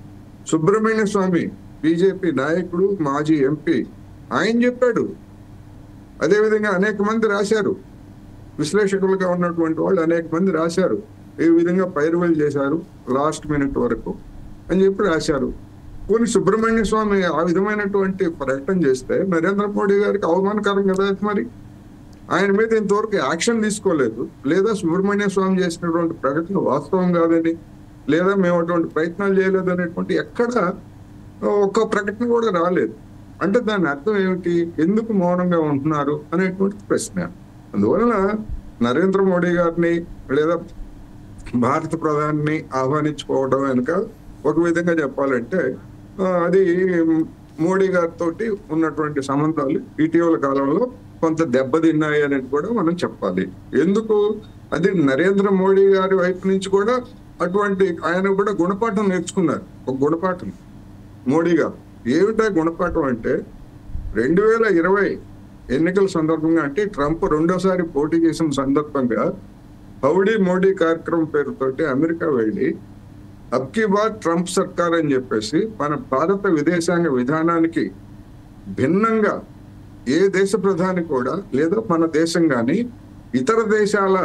సుబ్రహ్మణ్య స్వామి బీజేపీ నాయకుడు, మాజీ ఎంపీ, ఆయన చెప్పాడు. అదేవిధంగా అనేక మంది రాశారు, విశ్లేషకులుగా ఉన్నటువంటి వాళ్ళు అనేక మంది రాశారు. ఈ విధంగా పైరువేలు చేశారు లాస్ట్ మినిట్ వరకు అని చెప్పి రాశారు. కొన్ని సుబ్రహ్మణ్య స్వామి ఆ విధమైనటువంటి ప్రకటన చేస్తే నరేంద్ర మోడీ గారికి అవమానకరం కదా. మరి ఆయన మీద ఇంతవరకు యాక్షన్ తీసుకోలేదు, లేదా సుబ్రహ్మణ్య స్వామి చేసినటువంటి ప్రకటన వాస్తవం కాదని, లేదా మేము అటువంటి ప్రయత్నాలు చేయలేదు అనేటువంటి ఎక్కడ ఒక్క ప్రకటన కూడా రాలేదు. అంటే దాని అర్థం ఏమిటి? ఎందుకు మౌనంగా ఉంటున్నారు అనేటువంటి ప్రశ్న. అందువలన నరేంద్ర మోడీ గారిని లేదా భారత ప్రధాని ఆహ్వానించుకోవడం వెనుక ఒక విధంగా చెప్పాలంటే అది మోడీ గారితో ఉన్నటువంటి సంబంధాలు ఇటీవల కాలంలో కొంత దెబ్బతిన్నాయి అనేది కూడా మనం చెప్పాలి. ఎందుకు? అది నరేంద్ర మోడీ గారి వైపు నుంచి కూడా అటువంటి ఆయన కూడా గుణపాఠం నేర్చుకున్నారు. ఒక గుణపాఠం మోడీ గారు. ఏమిటా గుణపాఠం అంటే 2020 ఎన్నికల సందర్భంగా, అంటే ట్రంప్ రెండోసారి పోటీ చేసిన సందర్భంగా హౌడీ మోడీ కార్యక్రమం పేరుతోటి అమెరికా వెళ్ళి అబ్కీ బార్ ట్రంప్ సర్కార్ అని చెప్పేసి మన భారత విదేశాంగ విధానానికి భిన్నంగా ఏ దేశ ప్రధాని కూడా, లేదా మన దేశం కానీ ఇతర దేశాల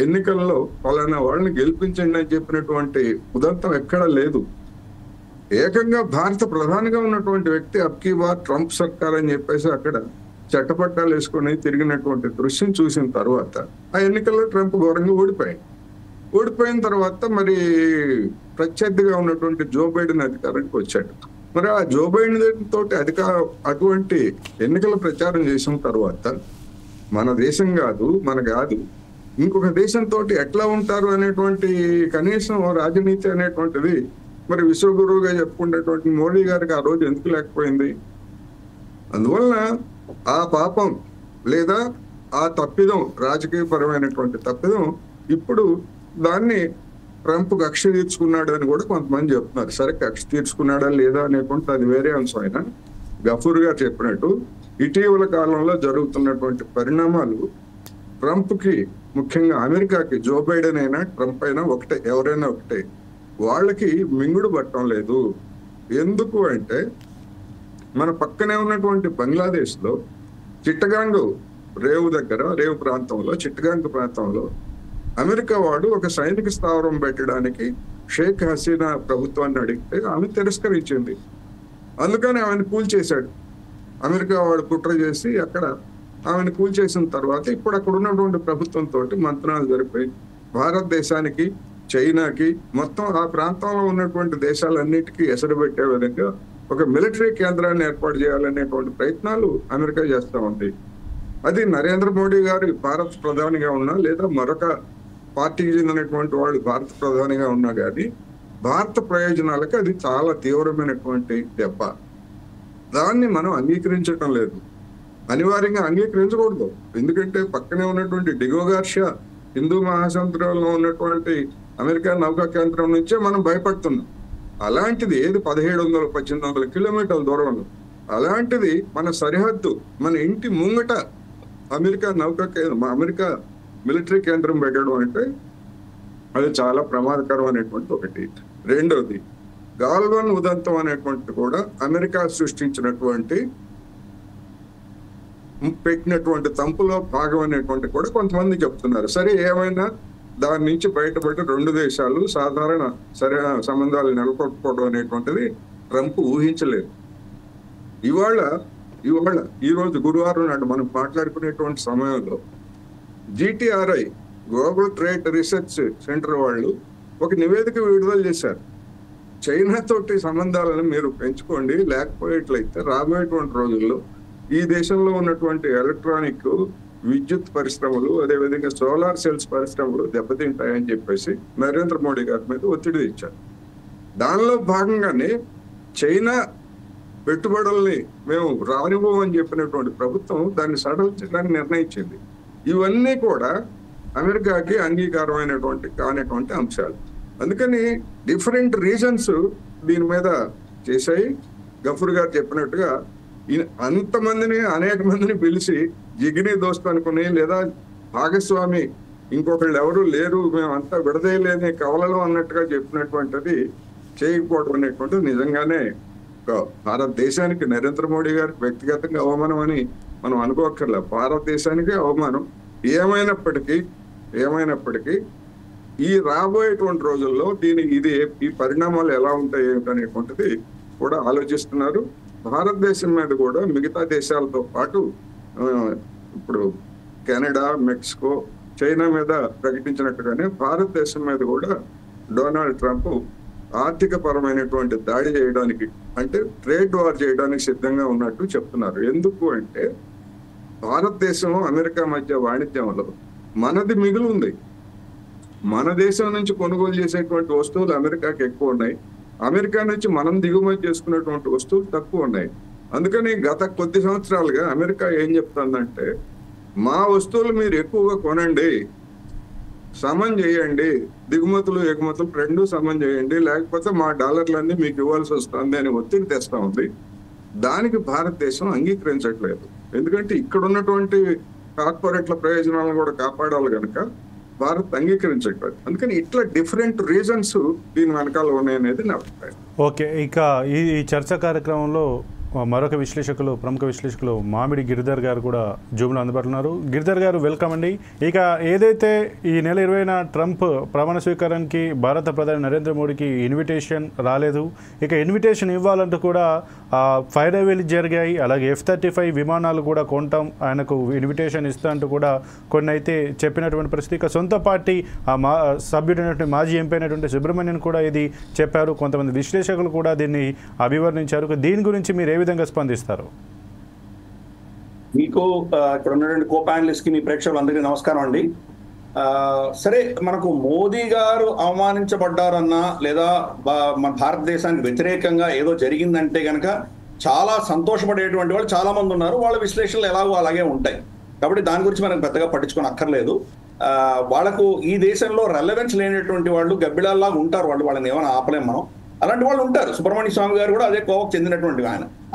ఎన్నికల్లో పలానా వాళ్ళని గెలిపించండి అని చెప్పినటువంటి ఉదంతం ఎక్కడా లేదు. ఏకంగా భారత ప్రధానిగా ఉన్నటువంటి వ్యక్తి అబ్కీ బార్ ట్రంప్ సర్కార్ అని చెప్పేసి అక్కడ చట్టపట్టాలు వేసుకొని తిరిగినటువంటి దృశ్యం చూసిన తర్వాత ఆ ఎన్నికల్లో ట్రంప్ ఘోరంగా ఓడిపోయిన తర్వాత మరి ప్రత్యర్థిగా ఉన్నటువంటి జో బైడెన్ అధికారానికి వచ్చాడు. మరి ఆ జో బైడెన్ తోటి అటువంటి ఎన్నికల ప్రచారం చేసిన తర్వాత మన దేశం కాదు, ఇంకొక దేశంతో ఎట్లా ఉంటారు అనేటువంటి కనీసం రాజనీతి అనేటువంటిది మరి విశ్వగురువుగా చెప్పుకునేటువంటి మోడీ గారికి ఆ రోజు ఎందుకు లేకపోయింది? అందువలన ఆ పాపం లేదా ఆ తప్పిదం, రాజకీయపరమైనటువంటి తప్పిదం, ఇప్పుడు దాన్ని ట్రంప్ కక్ష తీర్చుకున్నాడు అని కూడా కొంతమంది చెప్తున్నారు. సరే, కక్ష తీర్చుకున్నాడా లేదా అనేటువంటి అది వేరే అంశం. అయినా గఫూర్ గారు చెప్పినట్టు ఇటీవల కాలంలో జరుగుతున్నటువంటి పరిణామాలు ట్రంప్కి, ముఖ్యంగా అమెరికాకి, జో బైడెన్ అయినా ట్రంప్ అయినా ఒకటే, ఎవరైనా ఒకటే, వాళ్ళకి మింగుడు పట్టడం లేదు. ఎందుకు అంటే మన పక్కనే ఉన్నటువంటి బంగ్లాదేశ్లో చిట్టగాంగ్ రేవు ప్రాంతంలో అమెరికా వాడు ఒక సైనిక స్థావరం పెట్టడానికి షేక్ హసీనా ప్రభుత్వాన్ని అడిగితే ఆమె తిరస్కరించింది. అందుకని ఆమెను కూల్చేశాడు. అమెరికా వాడు కుట్ర చేసి అక్కడ ఆమెను కూల్చేసిన తర్వాత ఇప్పుడు అక్కడ ఉన్నటువంటి ప్రభుత్వంతో మంత్రాలు జరిపి భారతదేశానికి, చైనాకి, మొత్తం ఆ ప్రాంతంలో ఉన్నటువంటి దేశాలన్నిటికీ ఎసరు పెట్టే విధంగా ఒక మిలిటరీ కేంద్రాన్ని ఏర్పాటు చేయాలనేటువంటి ప్రయత్నాలు అమెరికా చేస్తూ ఉంది. అది నరేంద్ర మోడీ గారు భారత ప్రధానిగా ఉన్నా, లేదా మరొక పార్టీకి చెందినటువంటి వాళ్ళు భారత ప్రధానిగా ఉన్నా కానీ భారత ప్రయోజనాలకు అది చాలా తీవ్రమైనటువంటి దెబ్బ. దాన్ని మనం అంగీకరించడం లేదు, అనివార్యంగా అంగీకరించకూడదు. ఎందుకంటే పక్కనే ఉన్నటువంటి డిగో గార్షియా హిందూ మహాసముద్రంలో ఉన్నటువంటి అమెరికా నౌకా కేంద్రం నుంచే మనం భయపడుతున్నాం. అలాంటిది ఏది 1700-1800 కిలోమీటర్ల దూరంలో, అలాంటిది మన సరిహద్దు, మన ఇంటి ముంగట అమెరికా మిలిటరీ కేంద్రం పెట్టడం అంటే అది చాలా ప్రమాదకరం అనేటువంటి ఒకటి. రెండోది, గాల్వన్ ఉదంతం అనేటువంటి కూడా అమెరికా సృష్టించినటువంటి పెట్టినటువంటి తంపులో భాగం అనేటువంటి కూడా కొంతమంది చెప్తున్నారు. సరే, ఏమైనా దాని నుంచి బయటపడి 2 దేశాలు సాధారణ సరైన సంబంధాలు నెలకొల్పుకోవడం అనేటువంటిది ట్రంప్ ఊహించలేదు. ఇవాళ ఈ రోజు గురువారం నాడు మనం మాట్లాడుకునేటువంటి సమయంలో GTRI global trade research centre వాళ్ళు ఒక నివేదిక విడుదల చేశారు. చైనా తోటి సంబంధాలను మీరు పెంచుకోండి, లేకపోయేట్లయితే రాబోయేటువంటి రోజుల్లో ఈ దేశంలో ఉన్నటువంటి ఎలక్ట్రానిక్ విద్యుత్ పరిశ్రమలు, అదేవిధంగా సోలార్ సెల్స్ పరిశ్రమలు దెబ్బతింటాయని చెప్పేసి నరేంద్ర మోడీ గారి మీద ఒత్తిడి ఇచ్చారు. దానిలో భాగంగానే చైనా పెట్టుబడుల్ని మేము రానివ్వమని చెప్పినటువంటి ప్రభుత్వం దాన్ని సడలించడానికి నిర్ణయించింది. ఇవన్నీ కూడా అమెరికాకి అంగీకారమైనటువంటి కానిటువంటి అంశాలు. అందుకని డిఫరెంట్ రీజన్స్ దీని మీద చేశాయి. గఫూర్ గారు చెప్పినట్టుగా అంతమందిని అనేక మందిని పిలిచి జిగిని దోస్త్ అనుకుని, లేదా భాగస్వామి ఇంకొకళ్ళు ఎవరు లేరు, మేమంతా విడదీయలేని కవలలు అన్నట్టుగా చెప్పినటువంటిది చేయకపోవడం అనేటువంటిది నిజంగానే భారతదేశానికి, నరేంద్ర మోడీ గారికి వ్యక్తిగతంగా అవమానం అని మనం అనుకోక్కర్లే. భారతదేశానికి అవమానం. ఏమైనప్పటికీ ఈ రాబోయేటువంటి రోజుల్లో ఈ పరిణామాలు ఎలా ఉంటాయి ఏమిటనేటువంటిది కూడా ఆలోచిస్తున్నారు. భారతదేశం మీద కూడా మిగతా దేశాలతో పాటు ఇప్పుడు కెనడా, మెక్సికో, చైనా మీద ప్రకటించినట్టుగానే భారతదేశం మీద కూడా డొనాల్డ్ ట్రంప్ ఆర్థిక పరమైనటువంటి దాడి చేయడానికి, అంటే ట్రేడ్ వార్ చేయడానికి సిద్ధంగా ఉన్నట్టు చెప్తున్నారు. ఎందుకు అంటే భారతదేశం అమెరికా మధ్య వాణిజ్యంలో మనది మిగులు ఉంది. మన దేశం నుంచి కొనుగోలు చేసేటువంటి వస్తువులు అమెరికాకి ఎక్కువ ఉన్నాయి, అమెరికా నుంచి మనం దిగుమతి చేసుకునేటువంటి వస్తువులు తక్కువ ఉన్నాయి. అందుకని గత కొద్ది సంవత్సరాలుగా అమెరికా ఏం చెప్తుందంటే, మా వస్తువులు మీరు ఎక్కువగా కొనండి, సమం చేయండి, దిగుమతులు ఎగుమతులు 2 సమం చేయండి, లేకపోతే మా డాలర్లన్నీ మీకు ఇవ్వాల్సి వస్తుంది అని ఒత్తిడి తెస్తా ఉంది. దానికి భారతదేశం అంగీకరించట్లేదు. ఎందుకంటే ఇక్కడ ఉన్నటువంటి కార్పొరేట్ల ప్రయోజనాలను కూడా కాపాడాలి కనుక భారత్ అంగీకరించట్లేదు. అందుకని ఇట్లా డిఫరెంట్ రీజన్స్ దీని వెనకాల ఉన్నాయనేది నా అభిప్రాయం. ఓకే, ఇక ఈ చర్చా కార్యక్రమంలో మరొక ప్రముఖ విశ్లేషకులు మామిడి గిరిధర్ గారు కూడా జూమ్లో అందుబాటులో ఉన్నారు. గిరిధర్ గారు, వెల్కమ్ అండి. ఇక ఏదైతే ఈ నెల 20న ట్రంప్ ప్రమాణ స్వీకారానికి భారత ప్రధాని నరేంద్ర మోడీకి ఇన్విటేషన్ రాలేదు. ఇక ఇన్విటేషన్ ఇవ్వాలంటూ కూడా ఫైర్ రైవేలు జరిగాయి. అలాగే F-35 విమానాలు కూడా కొంటాం, ఆయనకు ఇన్విటేషన్ ఇస్తా అంటూ కూడా కొన్ని అయితే చెప్పినటువంటి పరిస్థితి. ఇక సొంత పార్టీ సభ్యుడైనటువంటి మాజీ ఎంపీ అయినటువంటి సుబ్రహ్మణ్యన్ కూడా ఇది చెప్పారు. కొంతమంది విశ్లేషకులు కూడా దీన్ని అభివర్ణించారు. దీని గురించి మీరు ఏ విధంగా స్పందిస్తారు? మీకు ఇక్కడ ఉన్నటువంటి కో ప్యానలిస్ట్ కి, మీ ప్రేక్షకులందరికీ నమస్కారం అండి. సరే, మనకు మోదీ గారు అవమానించబడ్డారన్నా లేదా మన భారతదేశానికి వ్యతిరేకంగా ఏదో జరిగిందంటే కనుక చాలా సంతోషపడేటువంటి వాళ్ళు చాలా మంది ఉన్నారు. వాళ్ళ విశ్లేషణలు ఎలాగో అలాగే ఉంటాయి. కాబట్టి దాని గురించి మనం పెద్దగా పట్టించుకొని అక్కర్లేదు. వాళ్ళకు ఈ దేశంలో రెలవెన్స్ లేనటువంటి వాళ్ళు గబ్బిళాల్లాగా ఉంటారు. వాళ్ళని ఏమైనా ఆపలేం మనం. అలాంటి వాళ్ళు ఉంటారు. సుబ్రహ్మణ్య స్వామి గారు కూడా అదే కోవకు చెందినటువంటి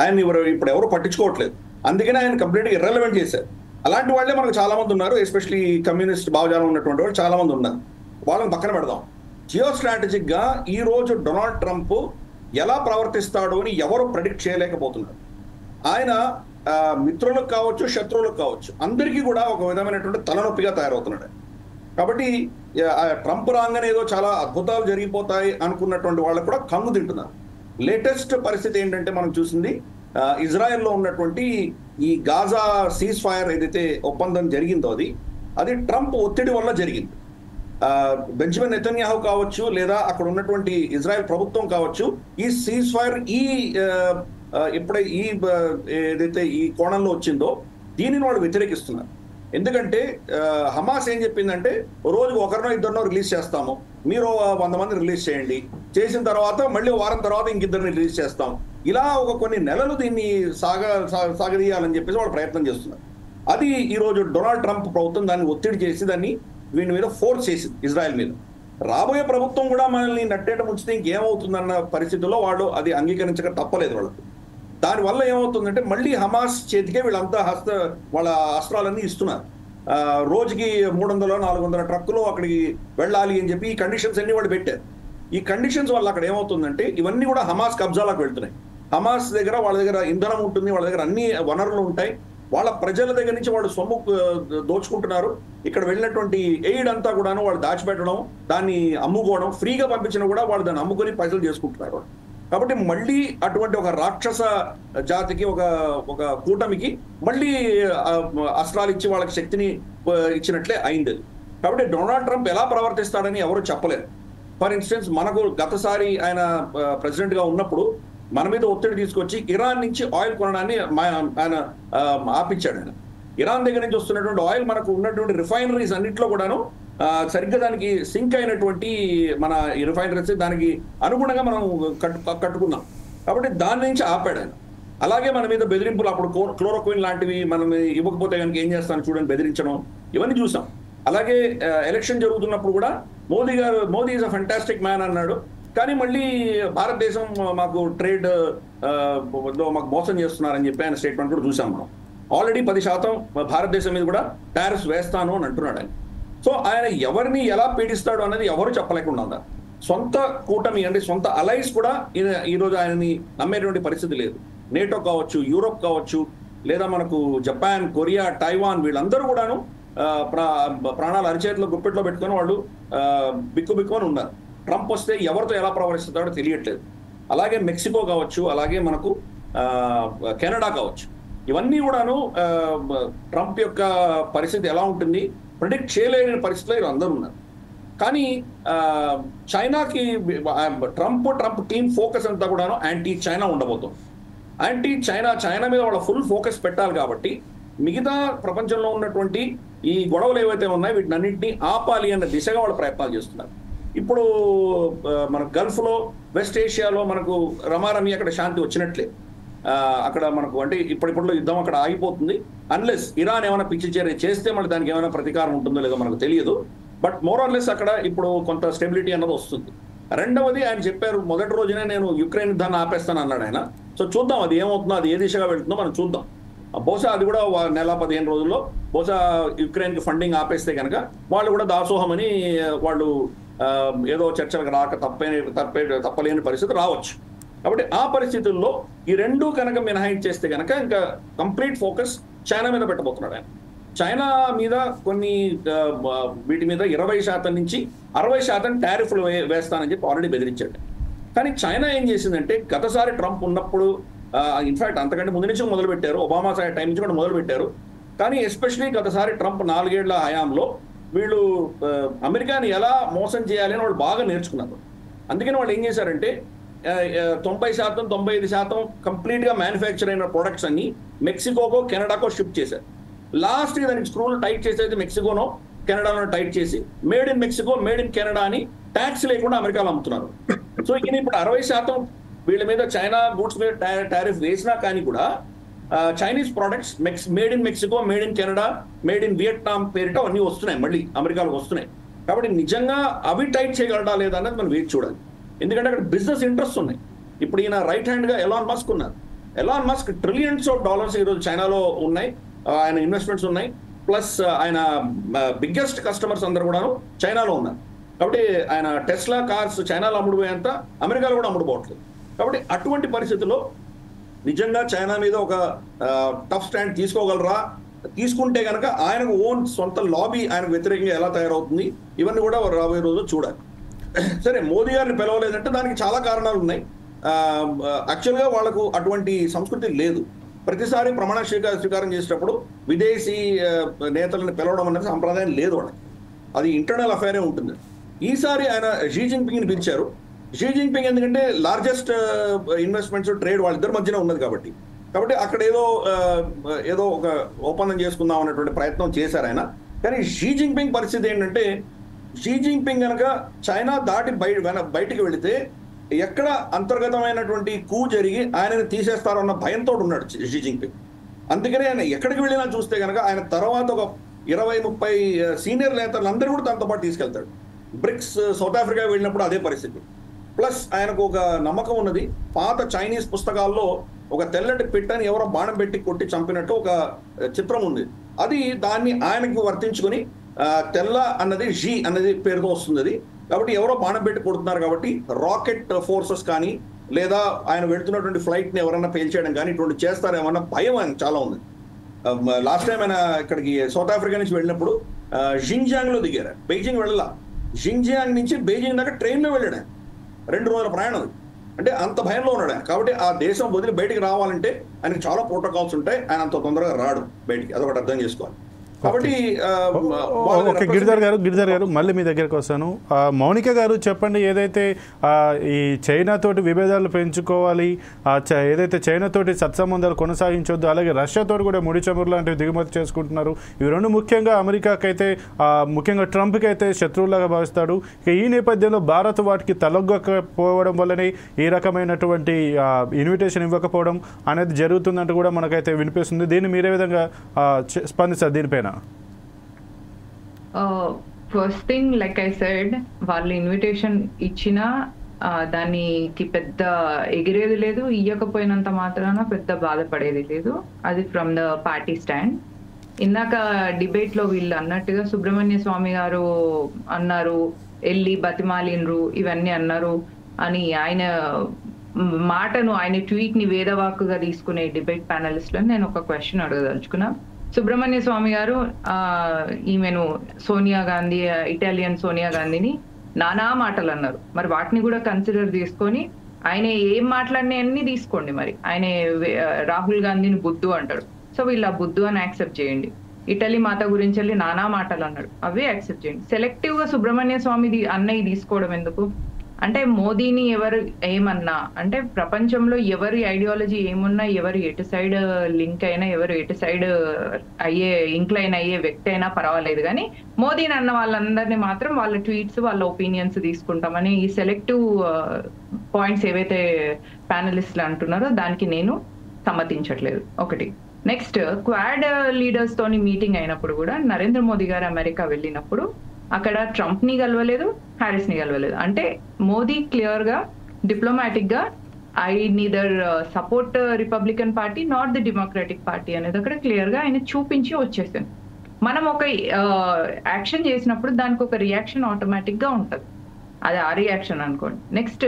ఆయన ఇప్పుడు ఎవరు పట్టించుకోవట్లేదు. అందుకనే ఆయన కంప్లీట్గా ఇర్రెలవెంట్ చేశారు. అలాంటి వాళ్ళే మనకు చాలా మంది ఉన్నారు. ఎస్పెషల్లీ కమ్యూనిస్ట్ భావజాలం ఉన్నటువంటి వాళ్ళు చాలా మంది ఉన్నారు. వాళ్ళని పక్కన పెడదాం. జియో స్ట్రాటజిక్ గా ఈ రోజు డొనాల్డ్ ట్రంప్ ఎలా ప్రవర్తిస్తాడు అని ఎవరు ప్రెడిక్ట్ చేయలేకపోతున్నారు. ఆయన మిత్రులకు కావచ్చు, శత్రువులకు కావచ్చు, అందరికీ కూడా ఒక విధమైనటువంటి తలనొప్పిగా తయారవుతున్నాడు. కాబట్టి ట్రంప్ రాగానే ఏదో చాలా అద్భుతాలు జరిగిపోతాయి అనుకున్నటువంటి వాళ్ళకు కూడా కంగు తింటున్నారు. లేటెస్ట్ పరిస్థితి ఏంటంటే మనం చూసింది, ఇజ్రాయెల్లో ఉన్నటువంటి ఈ గాజా సీజ్ ఫైర్ ఏదైతే ఒప్పందం జరిగిందో అది ట్రంప్ ఒత్తిడి వల్ల జరిగింది. బెంజమిన్ నెతన్యాహు కావచ్చు, లేదా అక్కడ ఉన్నటువంటి ఇజ్రాయెల్ ప్రభుత్వం కావచ్చు, ఈ సీజ్ ఫైర్ ఎప్పుడై ఏదైతే ఈ కోణంలో వచ్చిందో దీనిని వాళ్ళు వ్యతిరేకిస్తున్నారు. ఎందుకంటే హమాస్ ఏం చెప్పిందంటే, రోజుకు ఒకరినో ఇద్దరినో రిలీజ్ చేస్తాము, మీరు 100 మంది రిలీజ్ చేయండి, చేసిన తర్వాత మళ్ళీ వారం తర్వాత ఇంకిద్దరిని రిలీజ్ చేస్తాం, ఇలా కొన్ని నెలలు దీన్ని సాగదీయాలని చెప్పేసి వాళ్ళు ప్రయత్నం చేస్తున్నారు. అది ఈరోజు డొనాల్డ్ ట్రంప్ ప్రభుత్వం దాన్ని ఒత్తిడి చేసి దాన్ని వీని మీద ఫోర్స్ చేసింది ఇజ్రాయెల్ మీద. రాబోయే ప్రభుత్వం కూడా మనల్ని నట్టేట ముంచితే ఇంకేమవుతుందన్న పరిస్థితుల్లో వాళ్ళు అది అంగీకరించక తప్పలేదు వాళ్ళకు. దానివల్ల ఏమవుతుందంటే మళ్ళీ హమాస్ చేతికే వీళ్ళంతా వాళ్ళ అస్త్రాలన్నీ ఇస్తున్నారు. రోజుకి 300-400 ట్రక్కులు అక్కడికి వెళ్ళాలి అని చెప్పి ఈ కండిషన్స్ అన్ని వాళ్ళు పెట్టారు. ఈ కండిషన్స్ వల్ల అక్కడ ఏమవుతుందంటే ఇవన్నీ కూడా హమాస్ కబ్జాలకు వెళ్తున్నాయి. హమాస్ దగ్గర వాళ్ళ దగ్గర ఇంధనం ఉంటుంది, వాళ్ళ దగ్గర అన్ని వనరులు ఉంటాయి. వాళ్ళ ప్రజల దగ్గర నుంచి వాళ్ళు సొమ్ము దోచుకుంటున్నారు. ఇక్కడ వెళ్ళినటువంటి ఎయిడ్ అంతా కూడాను వాళ్ళు దాచిపెట్టడం, దాన్ని అమ్ముకోవడం, ఫ్రీగా పంపించినా కూడా వాళ్ళు దాన్ని అమ్ముకొని పైసలు చేసుకుంటున్నారు. కాబట్టి మళ్ళీ అటువంటి ఒక రాక్షస జాతికి ఒక కూటమికి మళ్ళీ అస్త్రాలు ఇచ్చి వాళ్ళకి శక్తిని ఇచ్చినట్లే అయింది. కాబట్టి డొనాల్డ్ ట్రంప్ ఎలా ప్రవర్తిస్తాడని ఎవరు చెప్పలేరు. ఫర్ ఇన్స్టెన్స్ మనకు గతసారి ఆయన ప్రెసిడెంట్ గా ఉన్నప్పుడు మన మీద ఒత్తిడి తీసుకొచ్చి ఇరాన్ నుంచి ఆయిల్ కొనడాన్ని ఆయన ఆపించాడు. ఆయన ఇరాన్ దగ్గర నుంచి వస్తున్నటువంటి ఆయిల్ మనకు ఉన్నటువంటి రిఫైనరీస్ అన్నింటిలో కూడాను సరిగ్గా దానికి సింక్ అయినటువంటి మన ఈ రిఫైనరీస్ దానికి అనుగుణంగా మనం కట్టుకున్నాం. కాబట్టి దాని నుంచి ఆపాడు ఆయన. అలాగే మన మీద బెదిరింపులు, అప్పుడు క్లోరోక్విన్ లాంటివి మనం ఇవ్వకపోతే కనుక ఏం చేస్తాను చూడండి బెదిరించడం, ఇవన్నీ చూసాం. అలాగే ఎలక్షన్ జరుగుతున్నప్పుడు కూడా Modi is a fantastic man అన్నాడు. కానీ మళ్ళీ భారతదేశం మాకు ట్రేడ్ మాకు మోసం చేస్తున్నారని చెప్పి ఆయన స్టేట్మెంట్ కూడా చూసాం మనం. ఆల్రెడీ 10% భారతదేశం మీద కూడా టారిఫ్స్ వేస్తాను అని అంటున్నాడు ఆయన. సో ఆయన ఎవరిని ఎలా పీడిస్తాడు అనేది ఎవరు చెప్పలేకుండా ఉన్నారు. సొంత కూటమి అంటే సొంత అలైస్ కూడా ఈరోజు ఆయనని నమ్మేటువంటి పరిస్థితి లేదు. నేటో కావచ్చు, యూరోప్ కావచ్చు, లేదా మనకు జపాన్, కొరియా, టైవాన్ వీళ్ళందరూ కూడాను ప్రాణాలు అరిచేతిలో గుప్పెట్లో పెట్టుకొని వాళ్ళు బిక్కుబిక్కుని ఉన్నారు. ట్రంప్ వస్తే ఎవరితో ఎలా ప్రవర్తిస్తాడో తెలియట్లేదు. అలాగే మెక్సికో కావచ్చు, అలాగే మనకు కెనడా కావచ్చు, ఇవన్నీ కూడాను ట్రంప్ యొక్క పరిస్థితి ఎలా ఉంటుంది ప్రిడిక్ట్ చేయలేని పరిస్థితిలో వీళ్ళు అందరూ ఉన్నారు. కానీ చైనాకి ట్రంప్ టీమ్ ఫోకస్ అంతా కూడాను యాంటీ చైనా ఉండబోతుంది. యాంటీ చైనా మీద వాళ్ళ ఫుల్ ఫోకస్ పెట్టాలి. కాబట్టి మిగతా ప్రపంచంలో ఉన్నటువంటి ఈ గొడవలు ఏవైతే ఉన్నాయో వీటినన్నింటినీ ఆపాలి అన్న దిశగా వాళ్ళు ప్రయత్నాలు చేస్తున్నారు. ఇప్పుడు మన గల్ఫ్లో, వెస్ట్ ఏషియాలో మనకు రమారమి అక్కడ శాంతి వచ్చినట్లే. అక్కడ మనకు అంటే ఇప్పటిలో యుద్ధం అక్కడ ఆగిపోతుంది. అన్లెస్ ఇరాన్ ఏమైనా పిచ్చి చర్య చేస్తే మళ్ళీ దానికి ఏమైనా ప్రతీకారం ఉంటుందో లేదో మనకు తెలియదు. బట్ మోర్ ఆర్ లెస్ అక్కడ ఇప్పుడు కొంత స్టెబిలిటీ అన్నది వస్తుంది. రెండవది ఆయన చెప్పారు మొదటి రోజునే నేను యుక్రెయిన్ యుద్ధాన్ని ఆపేస్తాను అన్నాడు ఆయన. సో చూద్దాం అది ఏమవుతుందో, అది ఏ దిశగా వెళ్తుందో మనం చూద్దాం. బహుశా అది కూడా నెల 15 రోజుల్లో బహుశా యుక్రెయిన్కి ఫండింగ్ ఆపేస్తే కనుక వాళ్ళు కూడా దాసోహమని వాళ్ళు ఏదో చర్చలకు రాక తప్పలేని పరిస్థితి రావచ్చు. కాబట్టి ఆ పరిస్థితుల్లో ఈ రెండు కనుక మినహాయించేస్తే కనుక ఇంకా కంప్లీట్ ఫోకస్ చైనా మీద పెట్టబోతున్నాడు ఆయన. చైనా మీద కొన్ని వీటి మీద 20% నుంచి 60% టారిఫ్లు వేస్తానని చెప్పి ఆల్రెడీ బెదిరించాడు. కానీ చైనా ఏం చేసిందంటే గతసారి ట్రంప్ ఉన్నప్పుడు ఇన్ఫాక్ట్ అంతకంటే ముందు నుంచి మొదలుపెట్టారు, ఒబామా టైం నుంచి కూడా మొదలుపెట్టారు. కానీ ఎస్పెషలీ గతసారి ట్రంప్ 4 ఏళ్ల హయాంలో వీళ్ళు అమెరికాని ఎలా మోసం చేయాలి అని వాళ్ళు బాగా నేర్చుకున్నారు. అందుకని వాళ్ళు ఏం చేశారంటే 90%, 95% కంప్లీట్గా మ్యానుఫ్యాక్చర్ అయిన ప్రొడక్ట్స్ అన్ని మెక్సికోకో, కెనడాకో షిఫ్ట్ చేశారు. లాస్ట్ దానికి స్క్రూలు టైట్ చేసేది మెక్సికోనో, కెనడాలో టైట్ చేసి made in Mexico, made in Canada అని ట్యాక్స్ లేకుండా అమెరికాలో అమ్ముతున్నారు. సో ఇక ఇప్పుడు 60% వీళ్ళ మీద చైనా గూడ్స్ మీద టారిఫ్ వేసినా కానీ కూడా Chinese products made in Mexico, made in Canada, made in Vietnam పేరిట అన్నీ వస్తున్నాయి, మళ్ళీ అమెరికాలో వస్తున్నాయి. కాబట్టి నిజంగా అవి టైట్ చేయగలడా లేదా అనేది మనం వేచి చూడాలి. ఎందుకంటే అక్కడ బిజినెస్ ఇంట్రెస్ట్ ఉన్నాయి. ఇప్పుడు ఈయన రైట్ హ్యాండ్గా ఎలాన్ మస్క్ ఉన్నారు. Elon Musk trillions of dollars ఈరోజు చైనాలో ఉన్నాయి, ఆయన ఇన్వెస్ట్మెంట్స్ ఉన్నాయి. ప్లస్ ఆయన బిగ్గెస్ట్ కస్టమర్స్ అందరు కూడాను చైనాలో ఉన్నారు. కాబట్టి ఆయన టెస్లా కార్స్ చైనాలో అమ్ముడుపోయేంత అమెరికాలో కూడా అమ్ముడుపోవట్లేదు. కాబట్టి అటువంటి పరిస్థితుల్లో నిజంగా చైనా మీద ఒక టఫ్ స్టాండ్ తీసుకోగలరా, తీసుకుంటే కనుక ఆయనకు ఓన్ సొంత లాబీ ఆయనకు వ్యతిరేకంగా ఎలా తయారవుతుంది, ఇవన్నీ కూడా రాబోయే రోజుల్లో చూడాలి. సరే, మోదీ గారిని పిలవలేదంటే దానికి చాలా కారణాలు ఉన్నాయి. యాక్చువల్గా వాళ్ళకు అటువంటి సంస్కృతి లేదు. ప్రతిసారి ప్రమాణ స్వీకారం చేసేటప్పుడు విదేశీ నేతలను పిలవడం అనేది సంప్రదాయం లేదు వాళ్ళకి. అది ఇంటర్నల్ అఫైరే ఉంటుంది. ఈసారి ఆయన షీ జిన్పింగ్ని పిలిచారు. షీ జిన్పింగ్ ఎందుకంటే లార్జెస్ట్ ఇన్వెస్ట్మెంట్స్ ట్రేడ్ వాళ్ళిద్దరి మధ్యన ఉన్నది కాబట్టి అక్కడ ఏదో ఒక ఒప్పందం చేసుకుందాం అన్నటువంటి ప్రయత్నం చేశారు ఆయన. కానీ షీ జిన్పింగ్ పరిస్థితి ఏంటంటే, షీ జిన్పింగ్ కనుక చైనా దాటి బయటికి వెళితే ఎక్కడ అంతర్గతమైనటువంటి కూ జరిగి ఆయనని తీసేస్తారో అన్న భయంతో ఉన్నాడు షీ జిన్పింగ్. అందుకని ఆయన ఎక్కడికి వెళ్ళినా చూస్తే కనుక ఆయన తర్వాత ఒక 20-30 సీనియర్ నేతలందరూ కూడా తనతో పాటు తీసుకెళ్తాడు. బ్రిక్స్ సౌత్ ఆఫ్రికా వెళ్ళినప్పుడు అదే పరిస్థితి. ప్లస్ ఆయనకు ఒక నమ్మకం ఉన్నది, పాత చైనీస్ పుస్తకాల్లో ఒక తెల్లటి పిట్టని ఎవరో బాణం పెట్టి కొట్టి చంపినట్టు ఒక చిత్రం ఉంది. దాన్ని ఆయనకు వర్తించుకొని తెల్ల అన్నది షీ అన్నది పేరుతో వస్తుంది. కాబట్టి ఎవరో బాణం పెట్టి కొడుతున్నారు కాబట్టి రాకెట్ ఫోర్సెస్ కానీ లేదా ఆయన వెళ్తున్నటువంటి ఫ్లైట్ని ఎవరైనా పేల్చేయడం కానీ ఇటువంటి చేస్తారేమన్న భయం ఆయన చాలా ఉంది. లాస్ట్ టైం ఆయన ఇక్కడికి సౌత్ ఆఫ్రికా నుంచి వెళ్ళినప్పుడు జింగ్జియాంగ్ లో దిగారు. బీజింగ్ వెళ్ళాల, జింగ్జియాంగ్ నుంచి బీజింగ్ దాకా ట్రైన్లో వెళ్ళాడు. 2 రోజుల ప్రయాణం. అంటే అంత భయంలో ఉన్నాడు ఆయన. కాబట్టి ఆ దేశం వదిలి బయటికి రావాలంటే ఆయనకి చాలా ప్రోటోకాల్స్ ఉంటాయి. ఆయన అంత తొందరగా రాడు బయటికి, అదొకటి అర్థం చేసుకోవాలి. కాబట్టి ఓకే గిరిధర్ గారు మళ్ళీ మీ దగ్గరకు వస్తాను. మౌనిక గారు చెప్పండి, ఏదైతే ఈ చైనా తోటి విభేదాలు పెంచుకోవాలి, ఏదైతే చైనా తోటి సత్సంబంధాలు కొనసాగించొద్దు, అలాగే రష్యా తోటి కూడా ముడి చమురు లాంటివి దిగుమతి చేసుకుంటున్నారు, ఇవి రెండు ముఖ్యంగా అమెరికాకైతే ముఖ్యంగా ట్రంప్కి అయితే శత్రువులాగా భావిస్తాడు. ఇక ఈ నేపథ్యంలో భారత్ వాటికి తలొగ్గకపోవడం వల్లనే ఈ రకమైనటువంటి ఇన్విటేషన్ ఇవ్వకపోవడం అనేది జరుగుతుందంటూ కూడా మనకైతే వినిపిస్తుంది. దీన్ని మీరే విధంగా స్పందిస్తారు దీనిపైన? First thing, like I said, వాళ్ళు ఇన్విటేషన్ ఇచ్చినా దానికి పెద్ద ఎగిరేది లేదు, ఇయ్యకపోయినంత మాత్రాన పెద్ద బాధపడేది లేదు. అది ఫ్రమ్ ద పార్టీ స్టాండ్. ఇందాక డిబేట్ లో వీళ్ళు అన్నట్టుగా సుబ్రహ్మణ్య స్వామి గారు అన్నారు, వెళ్ళి బతిమాలిన్రు, ఇవన్నీ అన్నారు అని ఆయన మాటను, ఆయన ట్వీట్ ని వేదవాక్కుగా తీసుకునే డిబేట్ ప్యానలిస్ట్లను నేను ఒక క్వశ్చన్ అడగదలుచుకున్నా. సుబ్రహ్మణ్య స్వామి గారు ఈమెను సోనియా గాంధీ, ఇటాలియన్ సోనియా గాంధీని నానా మాటలు అన్నారు. మరి వాటిని కూడా కన్సిడర్ చేసుకొని ఆయన ఏం మాట్లాడినా అన్ని తీసుకోండి. మరి ఆయన రాహుల్ గాంధీని బుద్ధు అంటాడు, సో వీళ్ళు ఆ బుద్ధు అని యాక్సెప్ట్ చేయండి. ఇటలీ మాత గురించి వెళ్ళి నానా మాటలు అన్నాడు, అవే యాక్సెప్ట్ చేయండి. సెలెక్టివ్ గా సుబ్రహ్మణ్య స్వామి అన్నయ్య తీసుకోవడం ఎందుకు? అంటే మోదీని ఎవరు ఏమన్నా, అంటే ప్రపంచంలో ఎవరి ఐడియాలజీ ఏమున్నా, ఎవరు ఎటు సైడ్ లింక్ అయినా, ఎవరు ఎటు సైడ్ ఇంక్లైన్ అయ్యే వ్యక్తి అయినా పర్వాలేదు, కానీ మోదీని అన్న వాళ్ళందరినీ మాత్రం వాళ్ళ ట్వీట్స్, వాళ్ళ ఒపీనియన్స్ తీసుకుంటామని ఈ సెలెక్టివ్ పాయింట్స్ ఏవైతే ప్యానలిస్టులు అంటున్నారో దానికి నేను సమ్మతించట్లేదు. ఒకటి. నెక్స్ట్, క్వాడ్ లీడర్స్ తోని మీటింగ్ అయినప్పుడు కూడా నరేంద్ర మోదీ గారు అమెరికా వెళ్ళినప్పుడు అక్కడ ట్రంప్ ని కలవలేదు, హ్యారిస్ ని కలవలేదు. అంటే మోదీ క్లియర్ గా డిప్లొమాటిక్ గా I neither support Republican party not the democratic party అనేది అక్కడ క్లియర్ గా ఆయన చూపించి వచ్చేసాను. మనం ఒక యాక్షన్ చేసినప్పుడు దానికి ఒక రియాక్షన్ ఆటోమేటిక్ గా ఉంటది, అది ఆ రియాక్షన్ అనుకోండి. నెక్స్ట్,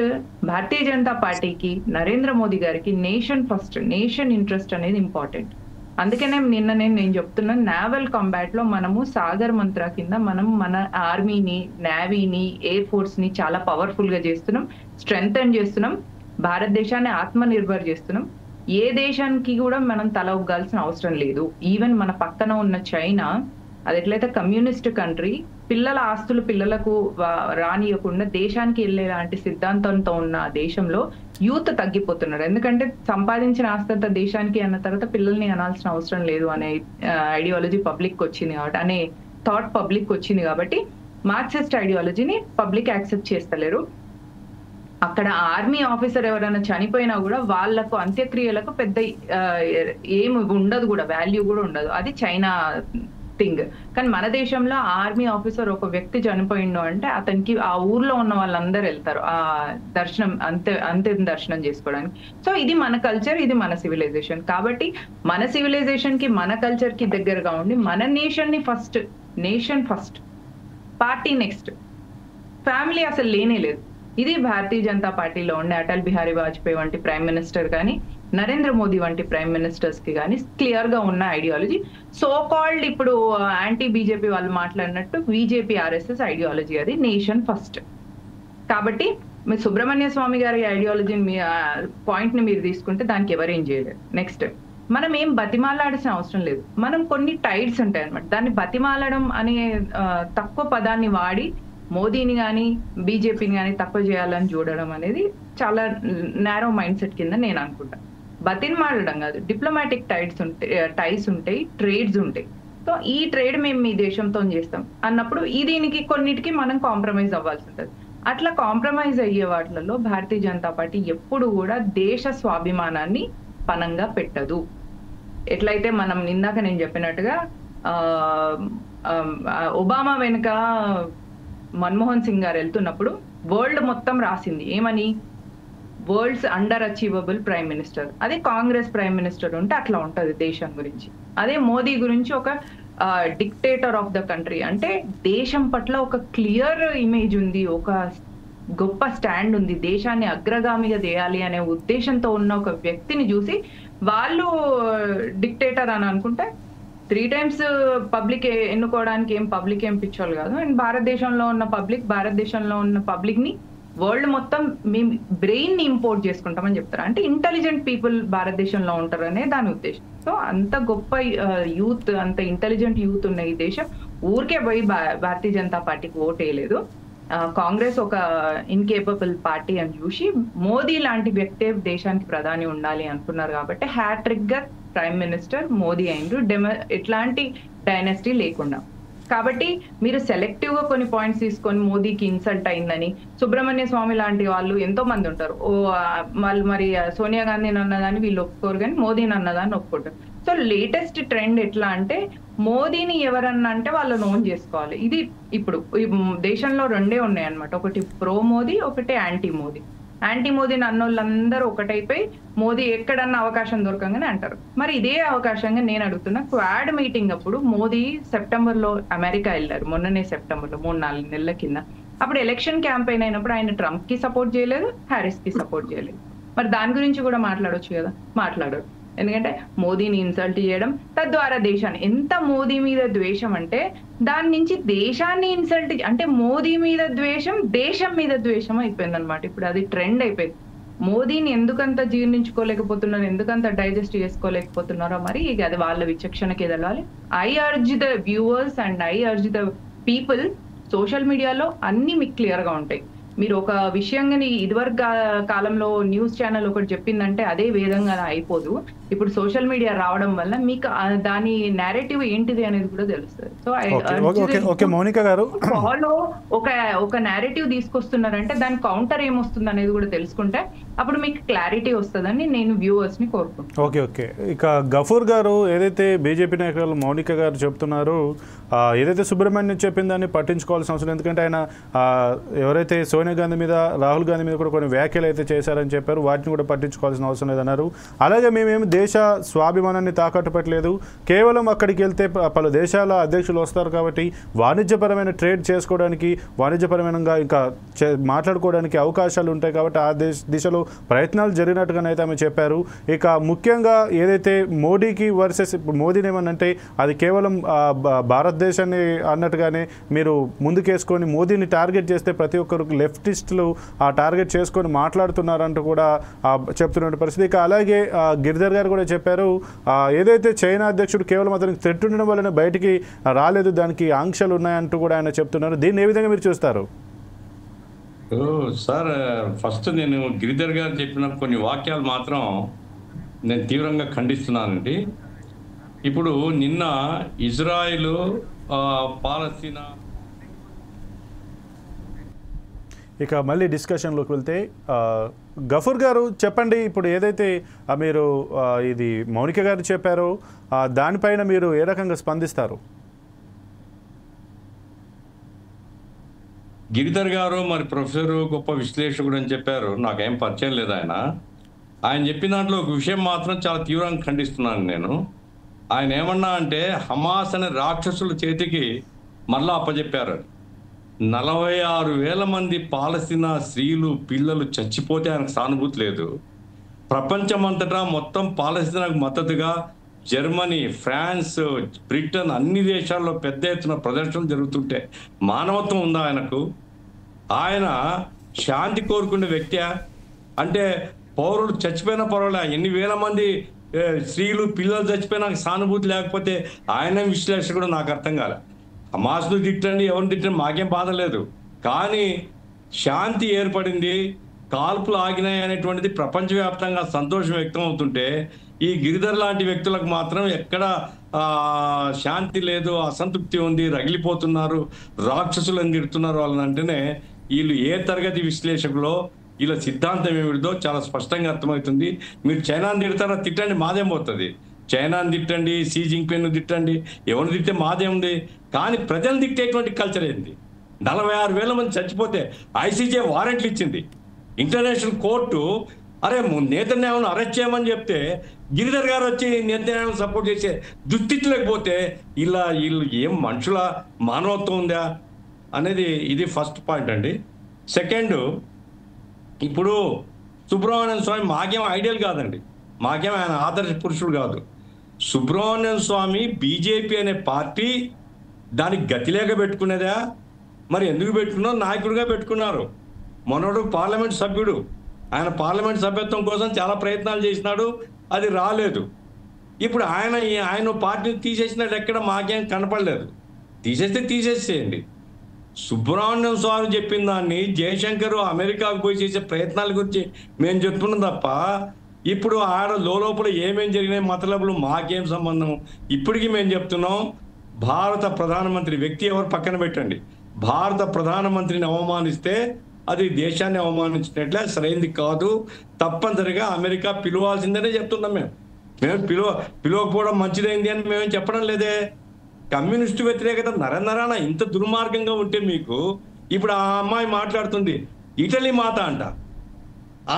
భారతీయ జనతా పార్టీకి, నరేంద్ర మోదీ గారికి నేషన్ ఫస్ట్, నేషన్ ఇంట్రెస్ట్ అనేది ఇంపార్టెంట్. అందుకనే నేను చెప్తున్నాను, నావల్ కాంబాట్ లో మనము సాగర్ మంత్ర కింద మనం మన ఆర్మీని, నేవీని, ఎయిర్ ఫోర్స్ ని చాలా పవర్ఫుల్ గా చేస్తున్నాం, స్ట్రెంగ్తన్ చేస్తున్నాం, భారతదేశాన్ని ఆత్మ నిర్భర్ చేస్తున్నాం. ఏ దేశానికి కూడా మనం తల ఒగ్గాల్సిన అవసరం లేదు. ఈవెన్ మన పక్కన ఉన్న చైనా, అది ఎట్లయితే కమ్యూనిస్ట్ కంట్రీ, పిల్లల ఆస్తులు పిల్లలకు రానియకుండా దేశానికి వెళ్ళేలాంటి సిద్ధాంతంతో ఉన్న దేశంలో యూత్ తగ్గిపోతున్నారు. ఎందుకంటే సంపాదించిన ఆస్తి అంతా దేశానికి అన్న తర్వాత పిల్లల్ని అనాల్సిన అవసరం లేదు అనే ఐడియాలజీ పబ్లిక్ వచ్చింది కాబట్టి, అనే థాట్ పబ్లిక్ వచ్చింది కాబట్టి మార్క్సిస్ట్ ఐడియాలజీని పబ్లిక్ యాక్సెప్ట్ చేస్తలేరు. అక్కడ ఆర్మీ ఆఫీసర్ ఎవరైనా చనిపోయినా కూడా వాళ్లకు అంత్యక్రియలకు పెద్ద ఏమి ఉండదు, కూడా వాల్యూ కూడా ఉండదు. అది చైనా థింగ్. కానీ మన దేశంలో ఆర్మీ ఆఫీసర్ ఒక వ్యక్తి చనిపోయిండు అంటే అతనికి ఆ ఊర్లో ఉన్న వాళ్ళందరూ వెళ్తారు ఆ దర్శనం, అంత్యం దర్శనం చేసుకోవడానికి. సో ఇది మన కల్చర్, ఇది మన సివిలైజేషన్. కాబట్టి మన సివిలైజేషన్ కి, మన కల్చర్ కి దగ్గరగా ఉండి మన నేషన్ ని first, nation first, party next, family అసలు లేనే లేదు. ఇది భారతీయ జనతా పార్టీలో ఉండే అటల్ బిహారీ వాజ్పేయి వంటి ప్రైమ్ మినిస్టర్ కానీ, నరేంద్ర మోదీ వంటి ప్రైమ్ మినిస్టర్స్ కి కానీ క్లియర్ గా ఉన్న ఐడియాలజీ. సో కాల్డ్ ఇప్పుడు యాంటీ బీజేపీ వాళ్ళు మాట్లాడినట్టు బీజేపీ ఆర్ఎస్ఎస్ ఐడియాలజీ, అది నేషన్ ఫస్ట్. కాబట్టి మీరు సుబ్రహ్మణ్య స్వామి గారి ఐడియాలజీని, పాయింట్ ని మీరు తీసుకుంటే దానికి ఎవరేం చేయలేరు. నెక్స్ట్, మనం ఏం బతిమాలాడాల్సిన అవసరం లేదు. మనం కొన్ని టైడ్స్ ఉంటాయి అనమాట, దాన్ని బతిమాలడం అనే తక్కువ పదాన్ని వాడి మోదీని కానీ బీజేపీని కానీ తక్కువ చేయాలని చూడడం అనేది చాలా నేరో మైండ్ సెట్ కింద నేను అనుకుంటా. బతిమాలడం కాదు, డిప్లొమాటిక్ టైస్ ఉంటాయి, ట్రేడ్స్ ఉంటాయి. సో ఈ ట్రేడ్ మేము మీ దేశంతో చేస్తాం అన్నప్పుడు దీనికి కొన్నిటికి మనం కాంప్రమైజ్ అవ్వాల్సి ఉంటుంది. అట్లా కాంప్రమైజ్ అయ్యే వాటిలలో భారతీయ జనతా పార్టీ ఎప్పుడు కూడా దేశ స్వాభిమానాన్ని పనంగా పెట్టదు. ఎట్లయితే మనం ఇందాక నేను చెప్పినట్టుగా ఒబామా వెనుక మన్మోహన్ సింగ్ గారు వెళ్తున్నప్పుడు వరల్డ్ మొత్తం రాసింది ఏమని, world's under achievable prime minister. అదే కాంగ్రెస్ ప్రైమ్ మినిస్టర్ ఉంటే అట్లా ఉంటది దేశం గురించి. అదే మోదీ గురించి ఒక డిక్టేటర్ ఆఫ్ ద కంట్రీ, అంటే దేశం పట్ల ఒక క్లియర్ ఇమేజ్ ఉంది, ఒక గొప్ప స్టాండ్ ఉంది, దేశాన్ని అగ్రగామిగా చేయాలి అనే ఉద్దేశంతో ఉన్న ఒక వ్యక్తిని చూసి వాళ్ళు డిక్టేటర్ అని అనుకుంటే 3 times పబ్లిక్ ఎన్నుకోవడానికి పబ్లిక్ ఏం పిచ్చోళ్ళు కాదు. అండ్ భారతదేశంలో ఉన్న పబ్లిక్ ని వరల్డ్ మొత్తం మేము బ్రెయిన్ ని ఇంపోర్ట్ చేసుకుంటామని చెప్తారు. అంటే ఇంటెలిజెంట్ పీపుల్ భారతదేశంలో ఉంటారనే దాని ఉద్దేశం. సో అంత గొప్ప యూత్, అంత ఇంటెలిజెంట్ యూత్ ఉన్న ఈ దేశం ఊరికే పోయి భారతీయ జనతా పార్టీకి ఓట్ వేయలేదు. కాంగ్రెస్ ఒక ఇన్కేపబుల్ పార్టీ అని చూసి మోదీ లాంటి వ్యక్తే దేశానికి ప్రధాని ఉండాలి అనుకున్నారు కాబట్టి హ్యాట్రిక్ గా ప్రైమ్ మినిస్టర్ మోదీ అయిండ్రు, ఎట్లాంటి డైనస్టీ లేకుండా. కాబట్టి మీరు సెలెక్టివ్ గా కొన్ని పాయింట్స్ తీసుకొని మోదీకి ఇన్సల్ట్ అయిందని, సుబ్రహ్మణ్య స్వామి లాంటి వాళ్ళు ఎంతో మంది ఉంటారు, వాళ్ళు మరి సోనియా గాంధీని అన్నదాన్ని వీళ్ళు ఒప్పుకోరు కానీ మోదీని అన్నదాన్ని ఒప్పుకుంటారు. సో లేటెస్ట్ ట్రెండ్ ఎట్లా అంటే మోదీని ఎవరన్నా అంటే వాళ్ళని ఓన్ చేసుకోవాలి. ఇది ఇప్పుడు ఈ దేశంలో 2 ఉన్నాయి అన్నమాట, ఒకటి ప్రో మోదీ, ఒకటి యాంటీ మోదీ. యాంటీ మోదీని అన్నోళ్ళందరూ ఒకటైపోయి మోదీ ఎక్కడన్నా అవకాశం దొరకంగానే అంటారు. మరి ఇదే అవకాశంగా నేను అడుగుతున్నా, క్వాడ్ మీటింగ్ అప్పుడు మోదీ సెప్టెంబర్లో అమెరికా వెళ్ళారు, మొన్ననే సెప్టెంబర్లో 3-4 నెలల కింద. అప్పుడు ఎలక్షన్ క్యాంపెయిన్ అయినప్పుడు ఆయన ట్రంప్ కి సపోర్ట్ చేయలేదు, హ్యారిస్ కి సపోర్ట్ చేయలేదు. మరి దాని గురించి కూడా మాట్లాడొచ్చు కదా, మాట్లాడరు. ఎందుకంటే మోదీని ఇన్సల్ట్ చేయడం, తద్వారా దేశాన్ని, ఎంత మోదీ మీద ద్వేషం అంటే దాని నుంచి దేశాన్ని ఇన్సల్ట్, అంటే మోదీ మీద ద్వేషం దేశం మీద ద్వేషం అయిపోయింది అనమాట. ఇప్పుడు అది ట్రెండ్ అయిపోయింది. మోదీని ఎందుకంత జీర్ణించుకోలేకపోతున్నారు, ఎందుకంత డైజెస్ట్ చేసుకోలేకపోతున్నారో మరి ఇక అది వాళ్ళ విచక్షణకి ఎదలాలి. I urge the viewers and I urge the people, social మీడియాలో అన్ని మీకు క్లియర్ గా ఉంటాయి. మీరు ఒక విషయంగా ఇదివరకు కాలంలో న్యూస్ ఛానల్ ఒకటి చెప్పిందంటే అదే వేదంగా అయిపోదు. ఇప్పుడు సోషల్ మీడియా రావడం వల్ల మీకు దాని నేరేటివ్ ఏంటిది అనేది కూడా తెలుస్తుంది. సో మౌనిక గారు ఫాలో ఒక నేరేటివ్ తీసుకొస్తున్నారంటే దాని కౌంటర్ ఏమొస్తుంది అనేది కూడా తెలుసుకుంటే అప్పుడు మీకు క్లారిటీ వస్తుందని నేను వ్యూవర్స్ ని కోరుకుంటున్నాను. ఓకే. ఇక గఫూర్ గారు ఏదైతే బీజేపీ నాయకులు మౌనిక గారు చెప్తున్నారు, ఏదైతే సుబ్రహ్మణ్యం చెప్పిన దాన్ని పట్టించుకోవాల్సిన అవసరం, ఎందుకంటే ఆయన ఎవరైతే సోనియా గాంధీ మీద, రాహుల్ గాంధీ మీద కూడా కొన్ని వ్యాఖ్యలు అయితే చేశారని చెప్పారు, వాటిని కూడా పట్టించుకోవాల్సిన అవసరం లేదన్నారు. అలాగే మేమేమి దేశ స్వాభిమానాన్ని తాకట్టు పెట్టలేదు, కేవలం అక్కడికి వెళ్తే పలు దేశాల అధ్యక్షులు వస్తారు కాబట్టి వాణిజ్యపరమైన ట్రేడ్ చేసుకోవడానికి, వాణిజ్యపరమైన ఇంకా మాట్లాడుకోవడానికి అవకాశాలు ఉంటాయి కాబట్టి ఆ దిశలో ప్రయత్నాలు జరిగినట్టుగానైతే ఆమె చెప్పారు. ఇక ముఖ్యంగా ఏదైతే మోడీకి వర్సెస్, ఇప్పుడు మోదీని ఏమనంటే అది కేవలం భారతదేశాన్ని అన్నట్టుగానే మీరు ముందుకేసుకొని మోదీని టార్గెట్ చేస్తే ప్రతి ఒక్కరికి లెఫ్టిస్టులు ఆ టార్గెట్ చేసుకొని మాట్లాడుతున్నారంటూ కూడా చెప్తున్న పరిస్థితి. ఇక అలాగే గిరిధర్ గారు కూడా చెప్పారు, ఏదైతే చైనా అధ్యక్షుడు కేవలం అతనికి థ్రెట్ ఉండడం వల్లనే బయటికి రాలేదు, దానికి ఆంక్షలు ఉన్నాయంటూ కూడా ఆయన చెప్తున్నారు. దీన్ని ఏ విధంగా మీరు చూస్తారు? సార్, ఫస్ట్ నేను గిరిధర్ గారు చెప్పిన కొన్ని వాక్యాలు మాత్రం నేను తీవ్రంగా ఖండిస్తున్నానండి. ఇప్పుడు నిన్న ఇజ్రాయిల్ పాలస్తీనా, ఇక మళ్ళీ డిస్కషన్లోకి వెళ్తే గఫూర్ గారు చెప్పండి, ఇప్పుడు ఏదైతే మీరు ఇది మౌనిక గారు చెప్పారో దానిపైన మీరు ఏ రకంగా స్పందిస్తారు? గిరిధర్ గారు మరి ప్రొఫెసర్ గొప్ప విశ్లేషకుడు అని చెప్పారు, నాకేం పరిచయం లేదు ఆయన చెప్పిన దాంట్లో ఒక విషయం మాత్రం చాలా తీవ్రంగా ఖండిస్తున్నాను నేను. ఆయన ఏమన్నా అంటే హమాస్ అనే రాక్షసుల చేతికి మళ్ళా అప్పచెప్పారు. 46,000 మంది పాలస్తీనా స్త్రీలు పిల్లలు చచ్చిపోతే ఆయనకు సానుభూతి లేదు. ప్రపంచమంతటా మొత్తం పాలస్తీనాకు మద్దతుగా జర్మనీ, ఫ్రాన్స్, బ్రిటన్ అన్ని దేశాల్లో పెద్ద ఎత్తున ప్రదర్శనలు జరుగుతుంటే మానవత్వం ఉందా ఆయనకు? ఆయన శాంతి కోరుకునే వ్యక్తి అంటే పౌరులు చచ్చిపోయిన పర్వాలే, ఎన్ని వేల మంది స్త్రీలు పిల్లలు చచ్చిపోయినా సానుభూతి లేకపోతే ఆయన విశ్లేషకుడు నాకు అర్థం కాలే. హమాస్ను తిట్టండి, ఎవరిని తిట్టండి, మాకేం బాధ లేదు, కానీ శాంతి ఏర్పడింది, కాల్పులు ఆగినాయి అనేటువంటిది ప్రపంచవ్యాప్తంగా సంతోషం వ్యక్తం అవుతుంటే ఈ గిరిధర్ లాంటి వ్యక్తులకు మాత్రం ఎక్కడ శాంతి లేదు, అసంతృప్తి ఉంది, రగిలిపోతున్నారు, రాక్షసులను తిడుతున్నారు. వాళ్ళని అంటేనే వీళ్ళు ఏ తరగతి విశ్లేషకులో వీళ్ళ సిద్ధాంతం ఏమిటిదో చాలా స్పష్టంగా అర్థమవుతుంది. మీరు చైనాని తిడతారా, తిట్టండి, మాదేం పోతుంది. చైనాని తిట్టండి, షీ జింగ్పిన్ తిట్టండి, ఎవరిని తిట్టే మాదేముంది. కానీ ప్రజలు తిట్టేటువంటి కల్చర్ ఏంది? 46,000 మంది చచ్చిపోతే ఐసీజే వారెంట్లు ఇచ్చింది, ఇంటర్నేషనల్ కోర్టు అరే నేతన్యాయం అరెస్ట్ చేయమని చెప్తే గిరిధర్ గారు వచ్చి నేతన్యాయం సపోర్ట్ చేసే దుస్థితి లేకపోతే వీళ్ళు ఏం మనుషుల మానవత్వం ఉందా అనేది ఇది ఫస్ట్ పాయింట్ అండి. సెకండ్, ఇప్పుడు సుబ్రహ్మణ్యం స్వామి మాకేం ఐడియల్ కాదండి, మాకేం ఆయన ఆదర్శ పురుషుడు కాదు. సుబ్రహ్మణ్యం స్వామి బీజేపీ అనే పార్టీ దానికి గతి లేక పెట్టుకునేదా? మరి ఎందుకు పెట్టుకున్నారో నాయకుడిగా పెట్టుకున్నారు. మొన్నడు పార్లమెంట్ సభ్యుడు, ఆయన పార్లమెంట్ సభ్యత్వం కోసం చాలా ప్రయత్నాలు చేసినాడు, అది రాలేదు. ఇప్పుడు ఆయన పార్టీని తీసేసినట్టు ఎక్కడ మాకేం కనపడలేదు. తీసేస్తే తీసేసేయండి. సుబ్రహ్మణ్యం స్వామి చెప్పిన దాన్ని జయశంకర్ అమెరికాకు పోయి చేసే ప్రయత్నాల గురించి మేము చెప్తున్నాం తప్ప ఇప్పుడు ఆడ లోపల ఏమేం జరిగినాయి మతలబులు మాకేం సంబంధం. ఇప్పటికీ మేము చెప్తున్నాం, భారత ప్రధానమంత్రి వ్యక్తి ఎవరు పక్కన పెట్టండి, భారత ప్రధానమంత్రిని అవమానిస్తే అది దేశాన్ని అవమానించినట్లే, సరైనది కాదు. తప్పనిసరిగా అమెరికా పిలవాల్సిందనే చెప్తున్నాం. మేము పిలవకపోవడం మంచిదైంది అని మేమేం చెప్పడం లేదే. కమ్యూనిస్టు వ్యతిరేకత నరనరాన ఇంత దుర్మార్గంగా ఉంటే మీకు ఇప్పుడు ఆ అమ్మాయి మాట్లాడుతుంది ఇటలీ మాత అంట.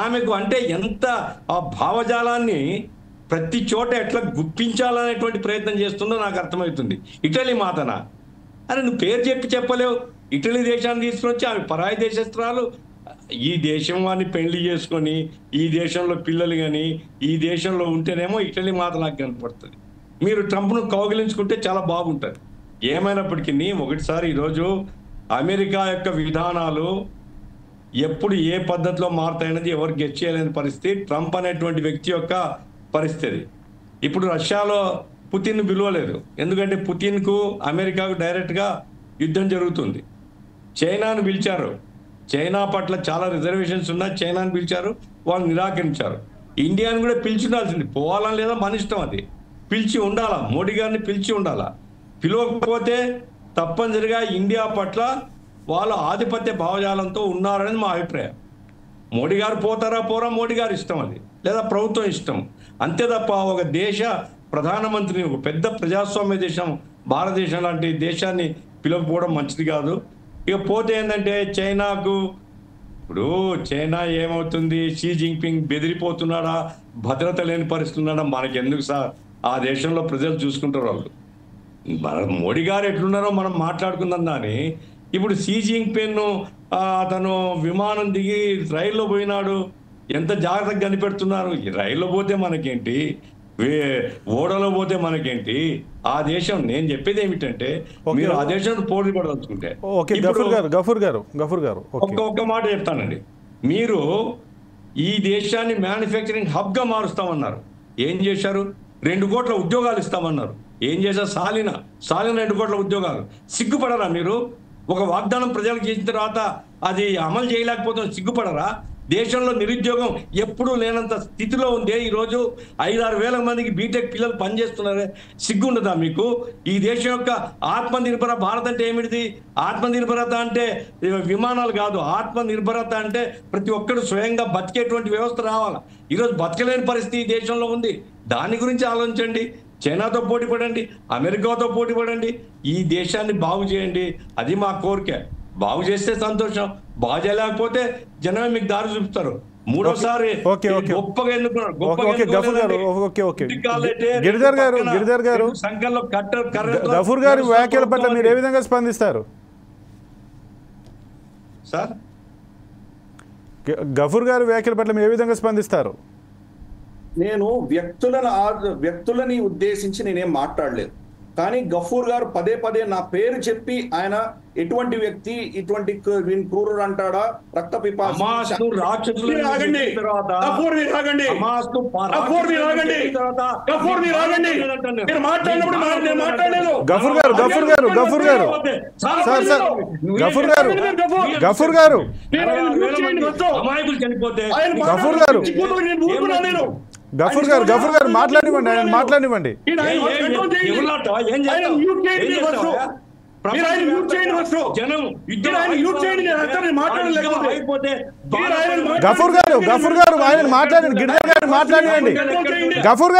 ఆమెకు అంటే ఎంత ఆ భావజాలాన్ని ప్రతి చోట ఎట్లా గుప్పించాలనేటువంటి ప్రయత్నం చేస్తుందో నాకు అర్థమవుతుంది. ఇటలీ మాతనా? అరే నువ్వు పేరు చెప్పలేవు. ఇటలీ దేశాన్ని తీసుకొచ్చి ఆమె పరాయి దేశస్త్రాలు, ఈ దేశం వారిని పెళ్లి చేసుకొని ఈ దేశంలో పిల్లలు కానీ ఈ దేశంలో ఉంటేనేమో ఇటలీ మాత నాకు కనపడుతుంది. మీరు ట్రంప్ను కౌగిలించుకుంటే చాలా బాగుంటుంది. ఏమైనప్పటికీ ఒకటిసారి ఈరోజు అమెరికా యొక్క విధానాలు ఎప్పుడు ఏ పద్ధతిలో మారుతాయన్నది ఎవరు గెస్ చేయలేని పరిస్థితి ట్రంప్ అనేటువంటి వ్యక్తి యొక్క పరిస్థితి. ఇప్పుడు రష్యాలో పుతిన్ పిలవలేదు, ఎందుకంటే పుతిన్కు అమెరికాకు డైరెక్ట్గా యుద్ధం జరుగుతుంది. చైనాను పిలిచారు, చైనా పట్ల చాలా రిజర్వేషన్స్ ఉన్నాయి, చైనాను పిలిచారు, వాళ్ళు నిరాకరించారు. ఇండియాను కూడా పిలిచి ఉండాల్సింది, పోవాలని లేదా మన ఇష్టం, అది పిలిచి ఉండాలా, మోడీ గారిని పిలిచి ఉండాలా. పిలవకపోతే తప్పనిసరిగా ఇండియా పట్ల వాళ్ళు ఆధిపత్య భావజాలంతో ఉన్నారనేది మా అభిప్రాయం. మోడీ గారు పోతారా పోరా మోడీ గారు ఇష్టం, అది లేదా ప్రభుత్వం ఇష్టం, అంతే తప్ప ఒక దేశ ప్రధానమంత్రిని, ఒక పెద్ద ప్రజాస్వామ్య దేశం భారతదేశం లాంటి దేశాన్ని పిలవకపోవడం మంచిది కాదు. ఇక పోతే ఏంటంటే చైనాకు, ఇప్పుడు చైనా ఏమవుతుంది, షీ జిన్పింగ్ బెదిరిపోతున్నాడా, భద్రత లేని పరిస్థితి ఉన్నాడా, మనకి ఎందుకు సార్, ఆ దేశంలో ప్రజలు చూసుకుంటారు వాళ్ళు. మన మోడీ గారు ఎట్లున్నారో మనం మాట్లాడుకుందాం. కానీ ఇప్పుడు షీ జిన్పింగ్ అతను విమానం దిగి రైల్లో పోయినాడు, ఎంత జాగ్రత్తగా కనిపెడుతున్నారు. రైల్లో పోతే మనకేంటి, ఓడలో పోతే మనకేంటి, ఆ దేశం, నేను చెప్పేది ఏమిటంటే మీరు ఆ దేశం పోటీ పడదలుచుకుంటే ఒక్క మాట చెప్తానండి. మీరు ఈ దేశాన్ని మ్యానుఫ్యాక్చరింగ్ హబ్గా మారుస్తామన్నారు, ఏం చేశారు? 2 కోట్ల ఉద్యోగాలు ఇస్తామన్నారు, ఏం చేశారు? సాలిన 2 కోట్ల ఉద్యోగాలు. సిగ్గుపడరా మీరు? ఒక వాగ్దానం ప్రజలకు చేసిన తర్వాత అది అమలు చేయలేకపోతే సిగ్గుపడరా? దేశంలో నిరుద్యోగం ఎప్పుడూ లేనంత స్థితిలో ఉంది. ఈరోజు 5-6 వేల మందికి బీటెక్ పిల్లలు పనిచేస్తున్నారే, సిగ్గుండదా మీకు? ఈ దేశం యొక్క ఆత్మనిర్భర భారత్ అంటే ఏమిటిది? ఆత్మనిర్భరత అంటే విమానాలు కాదు, ఆత్మనిర్భరత అంటే ప్రతి ఒక్కరు స్వయంగా బతికేటువంటి వ్యవస్థ రావాలి. ఈరోజు బతకలేని పరిస్థితి ఈ దేశంలో ఉంది. దాని గురించి ఆలోచించండి. చైనాతో పోటీ పడండి, అమెరికాతో పోటీ పడండి, ఈ దేశాన్ని బాగు చేయండి, అది మా కోరిక. బాగు చేస్తే సంతోషం, బాగు చేయలేకపోతే జనమే మీకు దారి చూపుతారు. మూడోసారి గొప్పగా ఎన్నుకున్నారు. గఫూర్ గారి వ్యాఖ్యల పట్ల మీరు ఏ విధంగా స్పందిస్తారు సార్? గఫూర్ గారి వ్యాఖ్యల పట్ల మీరు ఏ విధంగా స్పందిస్తారు? నేను వ్యక్తులని ఉద్దేశించి నేనేం మాట్లాడలేదు. కానీ గఫూర్ గారు పదే నా పేరు చెప్పి ఆయన ఎటువంటి వ్యక్తి, ఇటువంటి క్రూరుడు అంటాడా, రక్త పిపాసి, గఫూర్ గారు మాట్లాడివ్వండి, ఆయన మాట్లాడివ్వండి. గఫూర్ గారు ఆయన మాట్లాడండి, గిరిధర్ గారు మాట్లాడివ్వండి. గఫూర్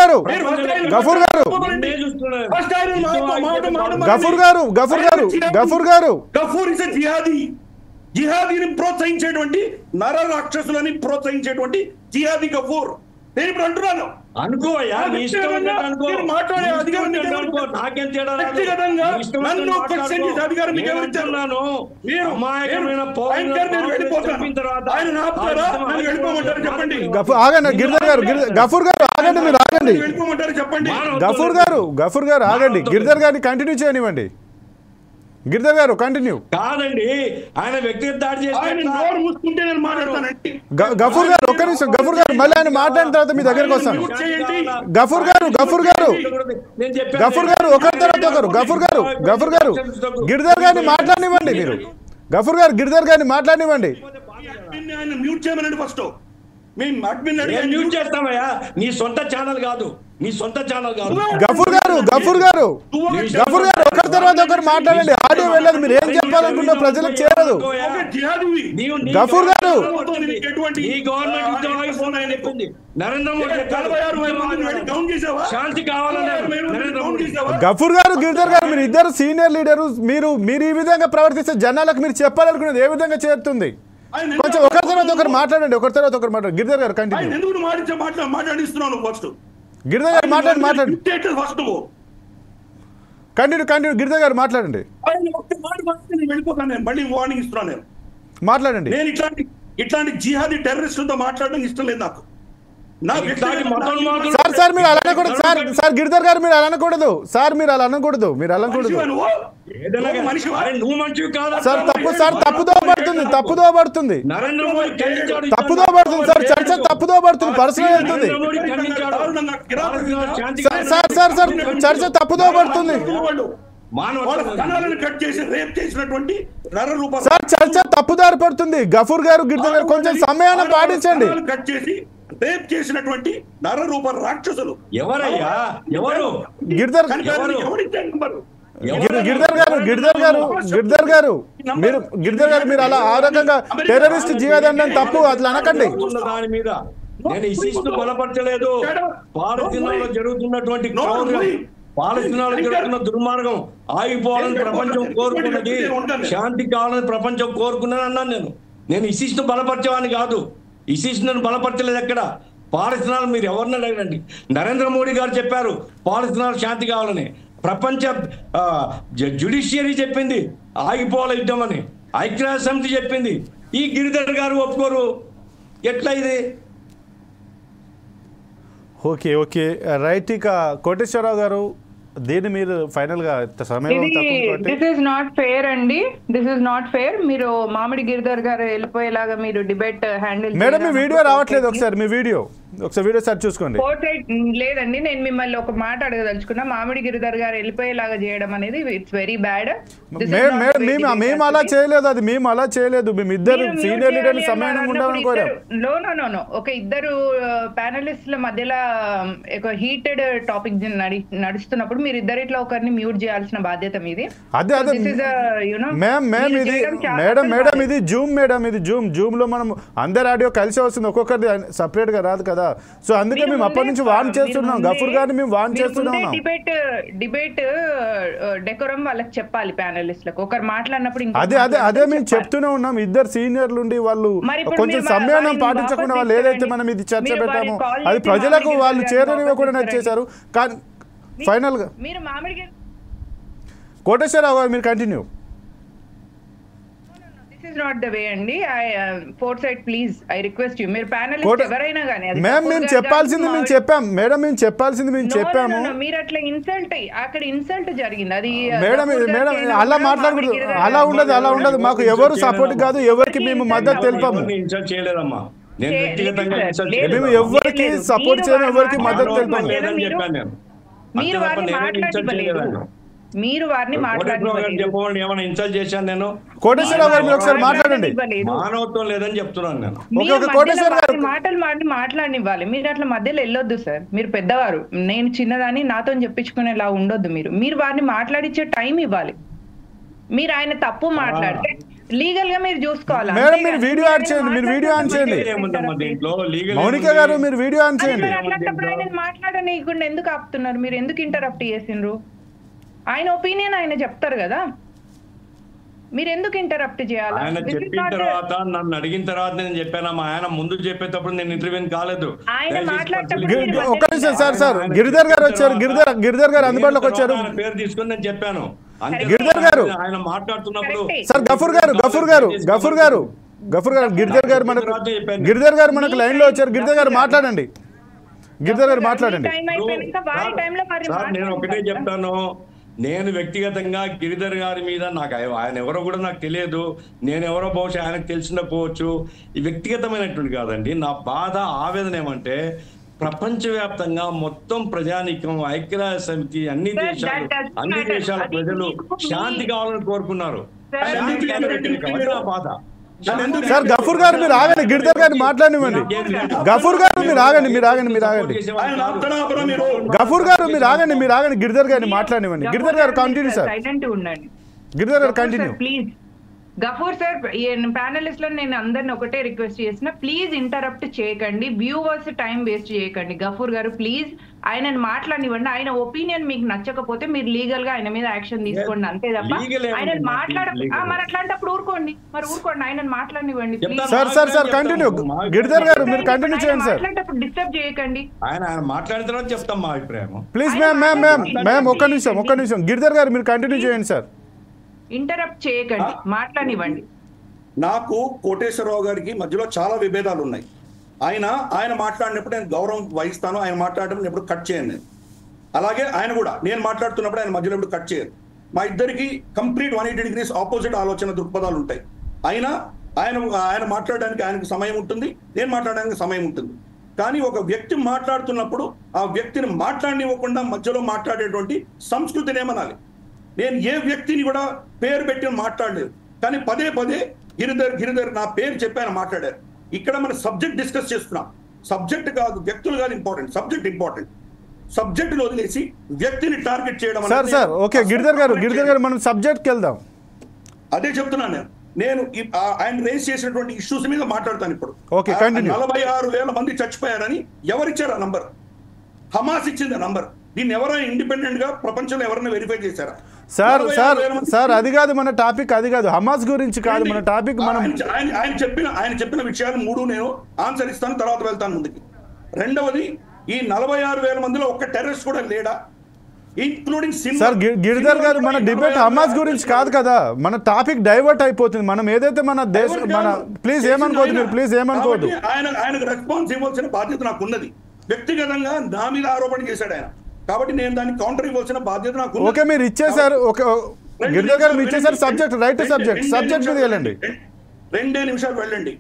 గారు జిహాదీని ప్రోత్సహించేటువంటి, నర రాక్షసులని ప్రోత్సహించేటువంటి జిహాదీ గఫూర్. నేను ఇప్పుడు అంటున్నాను, అనుకోవయ్యా, నీ ఇష్టం ఉన్నట్టు అనుకో. మీరు మాట్లాడే నీ ఇష్టం అధికారం ఉన్నట్టు మీకు అనుకో, నాకేం తేడా రాదు. వ్యక్తిగతంగా నీ ఇష్టం నన్ను ఉన్నట్టు క్వశ్చన్ చేసే అధికారం మీకు ఎవరు ఇచ్చారు? ఏమంటున్నాను? మీరు అమాయకమైన నేను వెళ్ళిపోతాను. చెప్పిన తర్వాత ఆయన ఆపుతారా? నన్ను వెళ్ళిపోమంటారు చెప్పండి. ఆగండి గిరిధర్ గారు, గఫూర్ గారు ఆగండి, మీరు ఆగండి. వెళ్ళిపోమంటారు చెప్పండి. గఫూర్ గారు ఆగండి, గిరిధర్ గారిని కంటిన్యూ చేయనివ్వండి. గిరిధర్ గారు కంటిన్యూ. కాదండి, ఆయన వ్యక్తిగత దాడి ఆయన చేసి నోరు మూసుకుంటే నేను మాట్లాడతానండి. గఫూర్ గారు ఒక్క నిమిషం, గఫూర్ గారు మళ్ళీ ఆయన మాట్లాడిన తర్వాత మీ దగ్గరకు వస్తాను. గఫూర్ గారు ఒకరి తర్వాత ఒకరు. గఫూర్ గారు గిరిధర్ గారిని మాట్లాడనివ్వండి. మీరు గఫూర్ గారు గిరిధర్ గారిని మాట్లాడనివ్వండి. ఆయన మ్యూట్ చేయమనండి ఫస్ట్. మేము అడ్మిన్ మ్యూట్ చేస్తామయ్యా, నీ సొంత ఛానల్ కాదు, నీ సొంత ఛానల్ కాదు. గఫూర్ గారు ఒకరి తర్వాత ఒకరు మాట్లాడండి. ఆడియో వెళ్ళదు, మీరు ఏం చెప్పాలనుకున్నా ప్రజలకు చేరదు. గఫూర్ గారు ఈ గవర్నమెంట్ యుద్ధం ఆగిపోవాలని చెప్పింది నరేంద్ర మోడీ. శాంతి కావాలన్నారు. గఫూర్ గారు గిరిధర్ గారు మీరు ఇద్దరు సీనియర్ లీడరు. మీరు ఈ విధంగా ప్రవర్తిస్తే జనాలకు మీరు చెప్పాలనుకునేది ఏ విధంగా చేరుతుంది? కొంచెం ఒకరి తర్వాత ఒకరు మాట్లాడండి. గిరిధర్ గారు కంటిన్యూ. మాట్లాడిస్తున్నాను ఫస్ట్. గిరిధర్ గారు మాట్లాడండి. కంటిన్యూ గిరిధర్ గారు మాట్లాడండి. వెళ్ళిపోతాను నేను, మళ్ళీ వార్నింగ్ ఇస్తున్నాను నేను. మాట్లాడండి. నేను ఇట్లాంటి జిహాదీ టెర్రరిస్టులతో మాట్లాడడం ఇష్టం లేదు నాకు. సార్ మీరు అలా అనకూడదు. సార్ గిరిధర్ గారు మీరు అలా అనకూడదు. మీరు అలా అనకూడదు. సార్ తప్పుదో పడుతుంది. సార్ చర్చ తప్పుదో పడుతుంది, పర్సనల్ వెళ్తుంది. సార్ చర్చ తప్పుదో పడుతుంది. సార్ చర్చ తప్పుదారి పడుతుంది. గఫూర్ గారు గిరిధర్ గారు కొంచెం సమయాన్ని పాటించండి. కట్ చేసి రేప్ చేసినటువంటి నరరూప రాక్షసులు ఎవరయ్యా? ఎవరు? గిరిధర్ గారు మీరు అలా ఆ రకంగా టెర్రరిస్ట్ జీవదండం తప్పు అట్లా అనకండి. దాని మీద నేను ఇసిస్ను బలపరచలేదు. పాలస్తీనాలో జరుగుతున్నటువంటి పాలస్తీనాలో జరుగుతున్న దుర్మార్గం ఆగిపోవాలని ప్రపంచం కోరుకున్నది, శాంతి కావాలని ప్రపంచం కోరుకున్నది అన్నాను. నేను ఇసిస్ను బలపరిచేవాడిని కాదు. ఇసిస్ నన్ను బలపరచలేదు. ఎక్కడ పాలస్తీనాలు మీరు ఎవరిని అడగండి. నరేంద్ర మోడీ గారు చెప్పారు పాలస్తీనాలు శాంతి కావాలని. ప్రపంచ జ్యుడిషియరీ చెప్పింది ఆగిపోవాలి యుద్ధం అని. ఐక్యరాజ్య సమితి చెప్పింది. ఈ గిరిధర్ గారు ఒప్పుకోరు. ఎట్లా ఇది? Okay right. ఇక కోటేశ్వరరావు గారు దీన్ని మీరు ఫైనల్ గా సమయం దిస్ ఇస్ నాట్ ఫేర్ అండి. This is not fair. మీరు మామిడి గిరిధర్ గారు వెళ్ళిపోయేలాగా మీరు డిబేట్ హ్యాండిల్. మేడం మీ వీడియో రావట్లేదు. ఒకసారి మీ వీడియో సెర్చ్ చూసుకోండి. పోర్ట్రైట్ లేదండి. నేను మిమ్మల్ని ఒక మాట అడగదలుచుకున్నా. మామిడి గిరిధర్ గారు వెళ్ళిపోయేలాగా చేయడం అనేది ఇట్స్ వెరీ బ్యాడ్. మేము అలా చేయలేదు. అది మేము అలా చేయలేదు. మేము ఇద్దరు సీనియర్ లీడర్ సమయం ఉండాలని కోరాం. నో ఒక ఇద్దరు ప్యానలిస్ట్ల మధ్యలో ఒక హీటెడ్ టాపిక్ నడుస్తున్నప్పుడు మీరు ఇద్దరు ఇట్లా ఒకరిని మ్యూట్ చేయాల్సిన బాధ్యత మీది. అదే మేడం ఇది జూమ్ లో మనం అందరి ఆడియో కలిసి వస్తుంది. ఒక్కొక్కరి సపరేట్ గా రాదు కదా. సో అందుకే మేము అప్పటి నుంచి వార్న్ చేస్తున్నాం. గఫూర్ గారిని మేము వార్న్ చేస్తున్నాం. డిబేట్ డెకోరం వాళ్ళకి చెప్పాలి ప్యానలిస్ట్లకు. ఒకరు మాట్లాడినప్పుడు అదే మేము చెప్తూనే ఉన్నాం. ఇద్దరు సీనియర్లు ఉండి వాళ్ళు కొంచెం సమయాన్ని పాటించకుండా వాళ్ళు ఏదైతే మనం ఇది చర్చ పెట్టామో అది ప్రజలకు వాళ్ళు చేరనివ్వకుండా నచ్చేశారు. కానీ ఫైనల్ గా కోటేశ్వరరావు గారు మీరు continue. This is not the way అండి. Foresight please I request you. మీరు ప్యానలిస్ట్ ఎవరైనా గానీ మేము చెప్పాల్సింది మేము చెప్పాం మేడం. మేము చెప్పాల్సింది మేము చెప్పాము. మీరు అట్లా ఇన్సల్ట్ అక్కడ ఇన్సల్ట్ జరిగింది. అది మేడం అలా మాట్లాడకూడదు. అలా ఉండదు. మాకు ఎవరు సపోర్ట్ కాదు. ఎవరికి మేము మద్దతు తెలిపాము. ఇన్సల్ట్ చేయలేదమ్మా. నేను వ్యక్తిగతంగా ఇన్సల్ట్ మేము ఎవరికి సపోర్ట్ చేయము, ఎవరికి మద్దతు తెలిపాము. మీరు వారిని మాట్లాడలేదు. మీరు వారిని చెప్పండి. ఏమైనా ఇన్సల్ట్ చేశాను నేను? కోటేశ్వరరావు గారు మీరు ఒకసారి మాట్లాడండి. మానవత్వం లేదని చెప్తున్నాను నేను. మాట్లాడనివ్వాలి. మీరు అట్లా మధ్యలో వెళ్ళొద్దు సార్. మీరు పెద్దవారు, నేను చిన్నదాన్ని, నాతో చెప్పించుకునేలా ఉండొద్దు. మీరు వారిని మాట్లాడించే టైం ఇవ్వాలి. మీరు ఆయన తప్పు మాట్లాడితే లీగల్ గా మీరు చూసుకోవాలి. మేడం మీరు వీడియో ఆన్ చేయండి. మౌనిక గారు మీరు వీడియో ఆన్ చేయండి. అట్లాంటప్పుడు ఆయన మాట్లాడనీయకుండా ఎందుకు ఆపుతున్నారు? మీరు ఎందుకు ఇంటరప్ట్ చేసిండ్రు? ఆయన ఒపీనియన్ ఆయన చెప్తారు కదా. మీరు ఎందుకు ఇంటరప్ట్ చేయాలి? ఆయన చెప్పిన తర్వాత నన్ను అడిగిన తర్వాత నేను చెప్పాను. మా ఆయన ముందు చెప్పేటప్పుడు నేను ఇంటర్వ్యూ కాలేదు. ఒక్క నిమిషం సార్ గిరిధర్ గారు వచ్చారు. గిరిధర్ గారు అందుబాటులోకి వచ్చారు. పేరు తీసుకుని నేను చెప్పాను. గిరిధర్ గారు ఆయన మాట్లాడుతున్నప్పుడు సార్ గఫూర్ గారు గిరిధర్ గారు మనకు లైన్ లో వచ్చారు. గిరిధర్ గారు మాట్లాడండి. నేను ఒకటే చెప్తాను. నేను వ్యక్తిగతంగా గిరిధర్ గారి మీద ఆయన ఎవరో కూడా నాకు తెలియదు. నేను ఎవరో బహుశా ఆయనకు తెలిసినపోవచ్చు. ఈ వ్యక్తిగతమైనటువంటి కాదండి. నా బాధ ఆవేదన ఏమంటే ప్రపంచవ్యాప్తంగా మొత్తం ప్రజానీకం, ఐక్యరాజ్య సమితి, అన్ని దేశాల ప్రజలు శాంతి కావాలని కోరుకున్నారు. నా బాధ. సార్ గఫూర్ గారు మీరు ఆగండి. గిరిధర్ గారిని మాట్లాడివ్వండి. గఫూర్ గారు మీరు ఆగండి. గఫూర్ గారు మీరు ఆగండి. గిరిధర్ గారిని మాట్లాడివ్వండి. గిరిధర్ గారు కంటిన్యూ సార్. గిరిధర్ గారు continue. Please Ghafoor sir, panelist లో నేను అందరిని ఒకటే రిక్వెస్ట్ చేసిన, ప్లీజ్ ఇంటరప్ట్ చేయకండి, వ్యూవర్స్ టైం వేస్ట్ చేయకండి. గఫూర్ గారు ప్లీజ్ ఆయనను మాట్లాడివ్వండి. ఆయన ఒపీనియన్ మీకు నచ్చకపోతే మీరు లీగల్ గా ఆయన మీద యాక్షన్ తీసుకోండి, అంతే తప్ప ఆయన మరి అట్లాంటప్పుడు ఊరుకోండి. ఆయనను మాట్లాడివ్వండి. Sir continue. గిరిధర్ గారు మీరు కంటిన్యూ చేయండి సార్. మాట్లాడేటప్పుడు డిస్టర్బ్ చేయకండి. ఆయన మాట్లాడిన తర్వాత చెప్తాం మా అభిప్రాయం. ప్లీజ్ మ్యామ్ ఒక్క నిమిషం. గిరిధర్ గారు మీరు కంటిన్యూ చేయండి సార్. ఇంటరప్ట్ చేయకండి, మాట్లాడివ్వండి. నాకు కోటేశ్వరరావు గారికి మధ్యలో చాలా విభేదాలు ఉన్నాయి. ఆయన మాట్లాడినప్పుడు నేను గౌరవం వహిస్తాను. ఆయన మాట్లాడడం ఎప్పుడు కట్ చేయను నేను. అలాగే ఆయన కూడా నేను మాట్లాడుతున్నప్పుడు ఆయన మధ్యలో ఎప్పుడు కట్ చేయరు. మా ఇద్దరికి కంప్లీట్ 180 degrees ఆపోజిట్ ఆలోచన దృక్పథాలు ఉంటాయి. ఆయన మాట్లాడడానికి ఆయనకు సమయం ఉంటుంది, నేను మాట్లాడడానికి సమయం ఉంటుంది. కానీ ఒక వ్యక్తి మాట్లాడుతున్నప్పుడు ఆ వ్యక్తిని మాట్లాడనివ్వకుండా మధ్యలో మాట్లాడేటువంటి సంస్కృతిని ఏమనాలి? నేను ఏ వ్యక్తిని కూడా పేరు పెట్టి మాట్లాడలేదు. కానీ పదే గిరిధర్ నా పేరు చెప్పి ఆయన మాట్లాడారు. ఇక్కడ మనం సబ్జెక్ట్ డిస్కస్ చేస్తున్నాం. సబ్జెక్ట్ కాదు, వ్యక్తులు కాదు ఇంపార్టెంట్, సబ్జెక్ట్ ఇంపార్టెంట్. సబ్జెక్ట్ వదిలేసి వ్యక్తిని టార్గెట్ చేయడం. సార్ ఓకే గిరిధర్ గారు మనం సబ్జెక్ట్కి వెళ్దాం. అదే చెప్తున్నాను నేను ఆయన రేస్ చేసినటువంటి ఇష్యూస్ మీద మాట్లాడతాను ఇప్పుడు. 46,000 మంది చచ్చిపోయారని ఎవరిచ్చారు ఆ నంబర్? హమాస్ ఇచ్చింది ఆ నంబర్. దీన్ని ఎవరైనా ఇండిపెండెంట్ గా ప్రపంచంలో ఎవరైనా వెరిఫై చేశారా? సార్ అది కాదు మన టాపిక్, అది కాదు హమాస్ గురించి కాదు మన టాపిక్. మనం ఆయన చెప్పిన విషయాలు 3 నేను ఆన్సర్ ఇస్తాను, తర్వాత వెళ్తాను ముందుకి. రెండవది, ఈ 46,000 మందిలో ఒక్క టెర్రరిస్ట్ కూడా లేడా? ఇంక్లూడింగ్ సార్ గిరిధర్ గారు మన డిబేట్ హమాస్ గురించి కాదు కదా, మన టాపిక్ డైవర్ట్ అయిపోతుంది. మనం ఏదైతే మన ప్లీజ్ ఏమనుకోవద్దు. ఆయనకు రెస్పాన్స్ ఇవ్వాల్సిన బాధ్యత నాకు ఉన్నది. వ్యక్తిగతంగా నా మీద ఆరోపణ చేశాడు ఆయన, కాబట్టి నేను దాన్ని కౌంటర్ ఇవ్వాల్సిన బాధ్యత నాకు. ఓకే మీరు ఇచ్చేసారు. గిరిధర్ గారు మీరు ఇచ్చేసారు సబ్జెక్ట్, రైట్ సబ్జెక్ట్ మీద వెళ్ళండి. 2 నిమిషాలు వెళ్ళండి,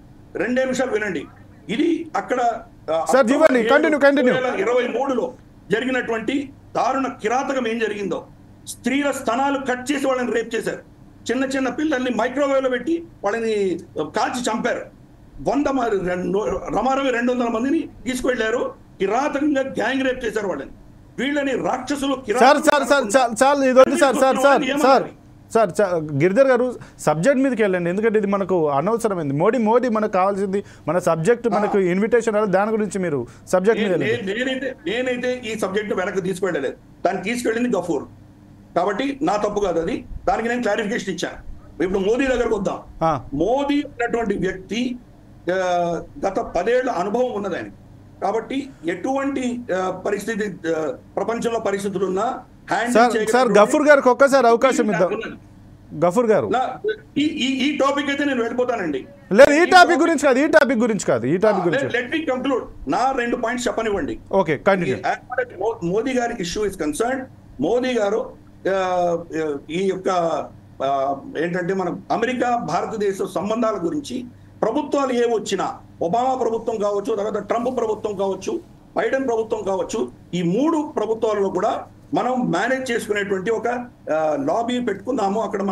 2 నిమిషాలు వినండి. ఇది అక్కడ సార్ జీవన్ కంటిన్యూ 2023లో జరిగినటువంటి దారుణ కిరాతకం ఏం జరిగిందో, స్త్రీల స్తనాలు కట్ చేసి వాళ్ళని రేప్ చేశారు. చిన్న పిల్లల్ని మైక్రోవేవ్ లో పెట్టి వాళ్ళని కాల్చి చంపారు. 200 మందిని తీసుకువెళ్లారు. కిరాతకంగా గ్యాంగ్ రేప్ చేశారు వాళ్ళని. వీళ్ళని రాక్షసులు. సార్ గిరిధర్ గారు సబ్జెక్ట్ మీదకి వెళ్ళండి, ఎందుకంటే ఇది మనకు అనవసరమైంది. మోడీ మనకు కావాల్సింది మన సబ్జెక్ట్, మనకు ఇన్విటేషన్ దాని గురించి మీరు సబ్జెక్ట్ మీద. నేనైతే ఈ సబ్జెక్ట్ వెనక్కి తీసుకెళ్ళలేదు, దాన్ని తీసుకెళ్ళింది గఫూర్. కాబట్టి నా తప్పు కాదు అది, దానికి నేను క్లారిఫికేషన్ ఇచ్చాను. ఇప్పుడు మోదీ దగ్గరకు వద్దాం. మోదీ అన్నటువంటి వ్యక్తి గత 10 ఏళ్ల అనుభవం ఉన్నది ఆయన. కాబట్టి ఎటువంటి పరిస్థితి ప్రపంచంలో పరిస్థితులున్నా సార్ గఫూర్ గారికి ఒక్కసారి అవకాశం ఇద్దాం. గఫూర్ గారు ఈ టాపిక్ అయితే నేను వెళ్ళిపోతానండి. లేదు ఈ టాపిక్ గురించి కాదు. Let me conclude. నా 2 పాయింట్స్ చెప్పనివ్వండి. Okay continue. మోదీ గారి ఇష్యూ ఇస్ కన్సర్న్. మోదీ గారు ఈ యొక్క ఏంటంటే మన అమెరికా భారతదేశ సంబంధాల గురించి ప్రభుత్వాలు ఏ వచ్చినా, ఒబామా ప్రభుత్వం కావచ్చు, తర్వాత ట్రంప్ ప్రభుత్వం కావచ్చు, బైడెన్ ప్రభుత్వం కావచ్చు, ఈ 3 ప్రభుత్వాలలో కూడా మనం మేనేజ్ చేసుకునేటువంటి ఒక లాబీ పెట్టుకుందాము. అక్కడ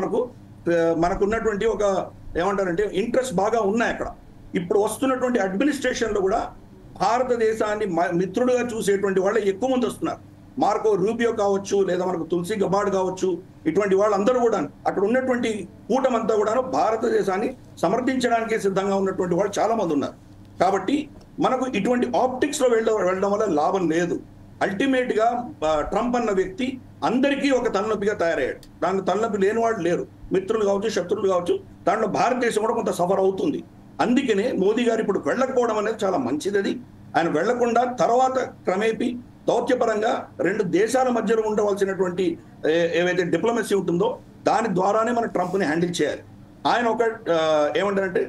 మనకున్నటువంటి ఒక ఏమంటారంటే ఇంట్రెస్ట్ బాగా ఉన్నాయి అక్కడ. ఇప్పుడు వస్తున్నటువంటి అడ్మినిస్ట్రేషన్లో కూడా భారతదేశాన్ని మిత్రుడుగా చూసేటువంటి వాళ్ళే ఎక్కువ మంది వస్తున్నారు. మార్కో రూబియో కావచ్చు, లేదా మనకు తులసి గబాడ్ కావచ్చు, ఇటువంటి వాళ్ళందరూ కూడా అక్కడ ఉన్నటువంటి కూటమంతా కూడాను భారతదేశాన్ని సమర్థించడానికే సిద్ధంగా ఉన్నటువంటి వాళ్ళు చాలా మంది ఉన్నారు. కాబట్టి మనకు ఇటువంటి ఆప్టిక్స్ లో వెళ్ళడం వల్ల లాభం లేదు. అల్టిమేట్ గా ట్రంప్ అన్న వ్యక్తి అందరికీ ఒక తలనొప్పిగా తయారయ్యాడు. దాంట్లో తలనొప్పి లేని వాళ్ళు లేరు, మిత్రులు కావచ్చు, శత్రువులు కావచ్చు. దాంట్లో భారతదేశం కూడా కొంత సఫర్ అవుతుంది. అందుకనే మోదీ గారు ఇప్పుడు వెళ్ళకపోవడం అనేది చాలా మంచిది. అది ఆయన వెళ్లకుండా తర్వాత క్రమేపీ దౌత్యపరంగా రెండు దేశాల మధ్యలో ఉండవలసినటువంటి ఏవైతే డిప్లొమసీ ఉంటుందో దాని ద్వారానే మనం ట్రంప్ని హ్యాండిల్ చేయాలి. ఆయన ఒక ఏమంటారంటే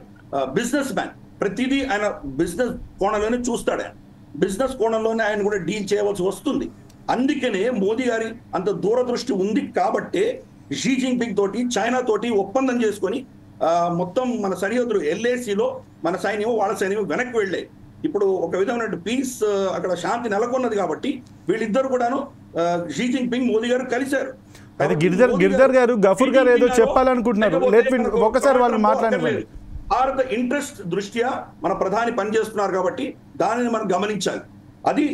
బిజినెస్ మ్యాన్, ప్రతిదీ ఆయన బిజినెస్ కోణంలోనే చూస్తాడు. ఆయన బిజినెస్ కోణంలోనే ఆయన కూడా డీల్ చేయవలసి వస్తుంది. అందుకనే మోదీ గారి అంత దూరదృష్టి ఉంది కాబట్టే షీ జిన్పింగ్ తోటి, చైనా తోటి ఒప్పందం చేసుకొని మొత్తం మన సరిహద్దులు LACలో మన సైన్యం వాళ్ళ సైన్యం వెనక్కి వెళ్ళాయి. ఇప్పుడు ఒక విధమైన పీస్ అక్కడ శాంతి నెలకొన్నది కాబట్టి వీళ్ళిద్దరు కూడాను షీ జిన్పింగ్ మోదీ గారు కలిశారు. అయితే గిరిధర్ గారు, గఫూర్ గారు ఏదో చెప్పాలనుకుంటున్నారు, ఒకసారి వాళ్ళు మాట్లాడండి. భారత ఇంట్రెస్ట్ దృష్ట్యా మన ప్రధాని పనిచేస్తున్నారు కాబట్టి దానిని మనం గమనించాలి. అది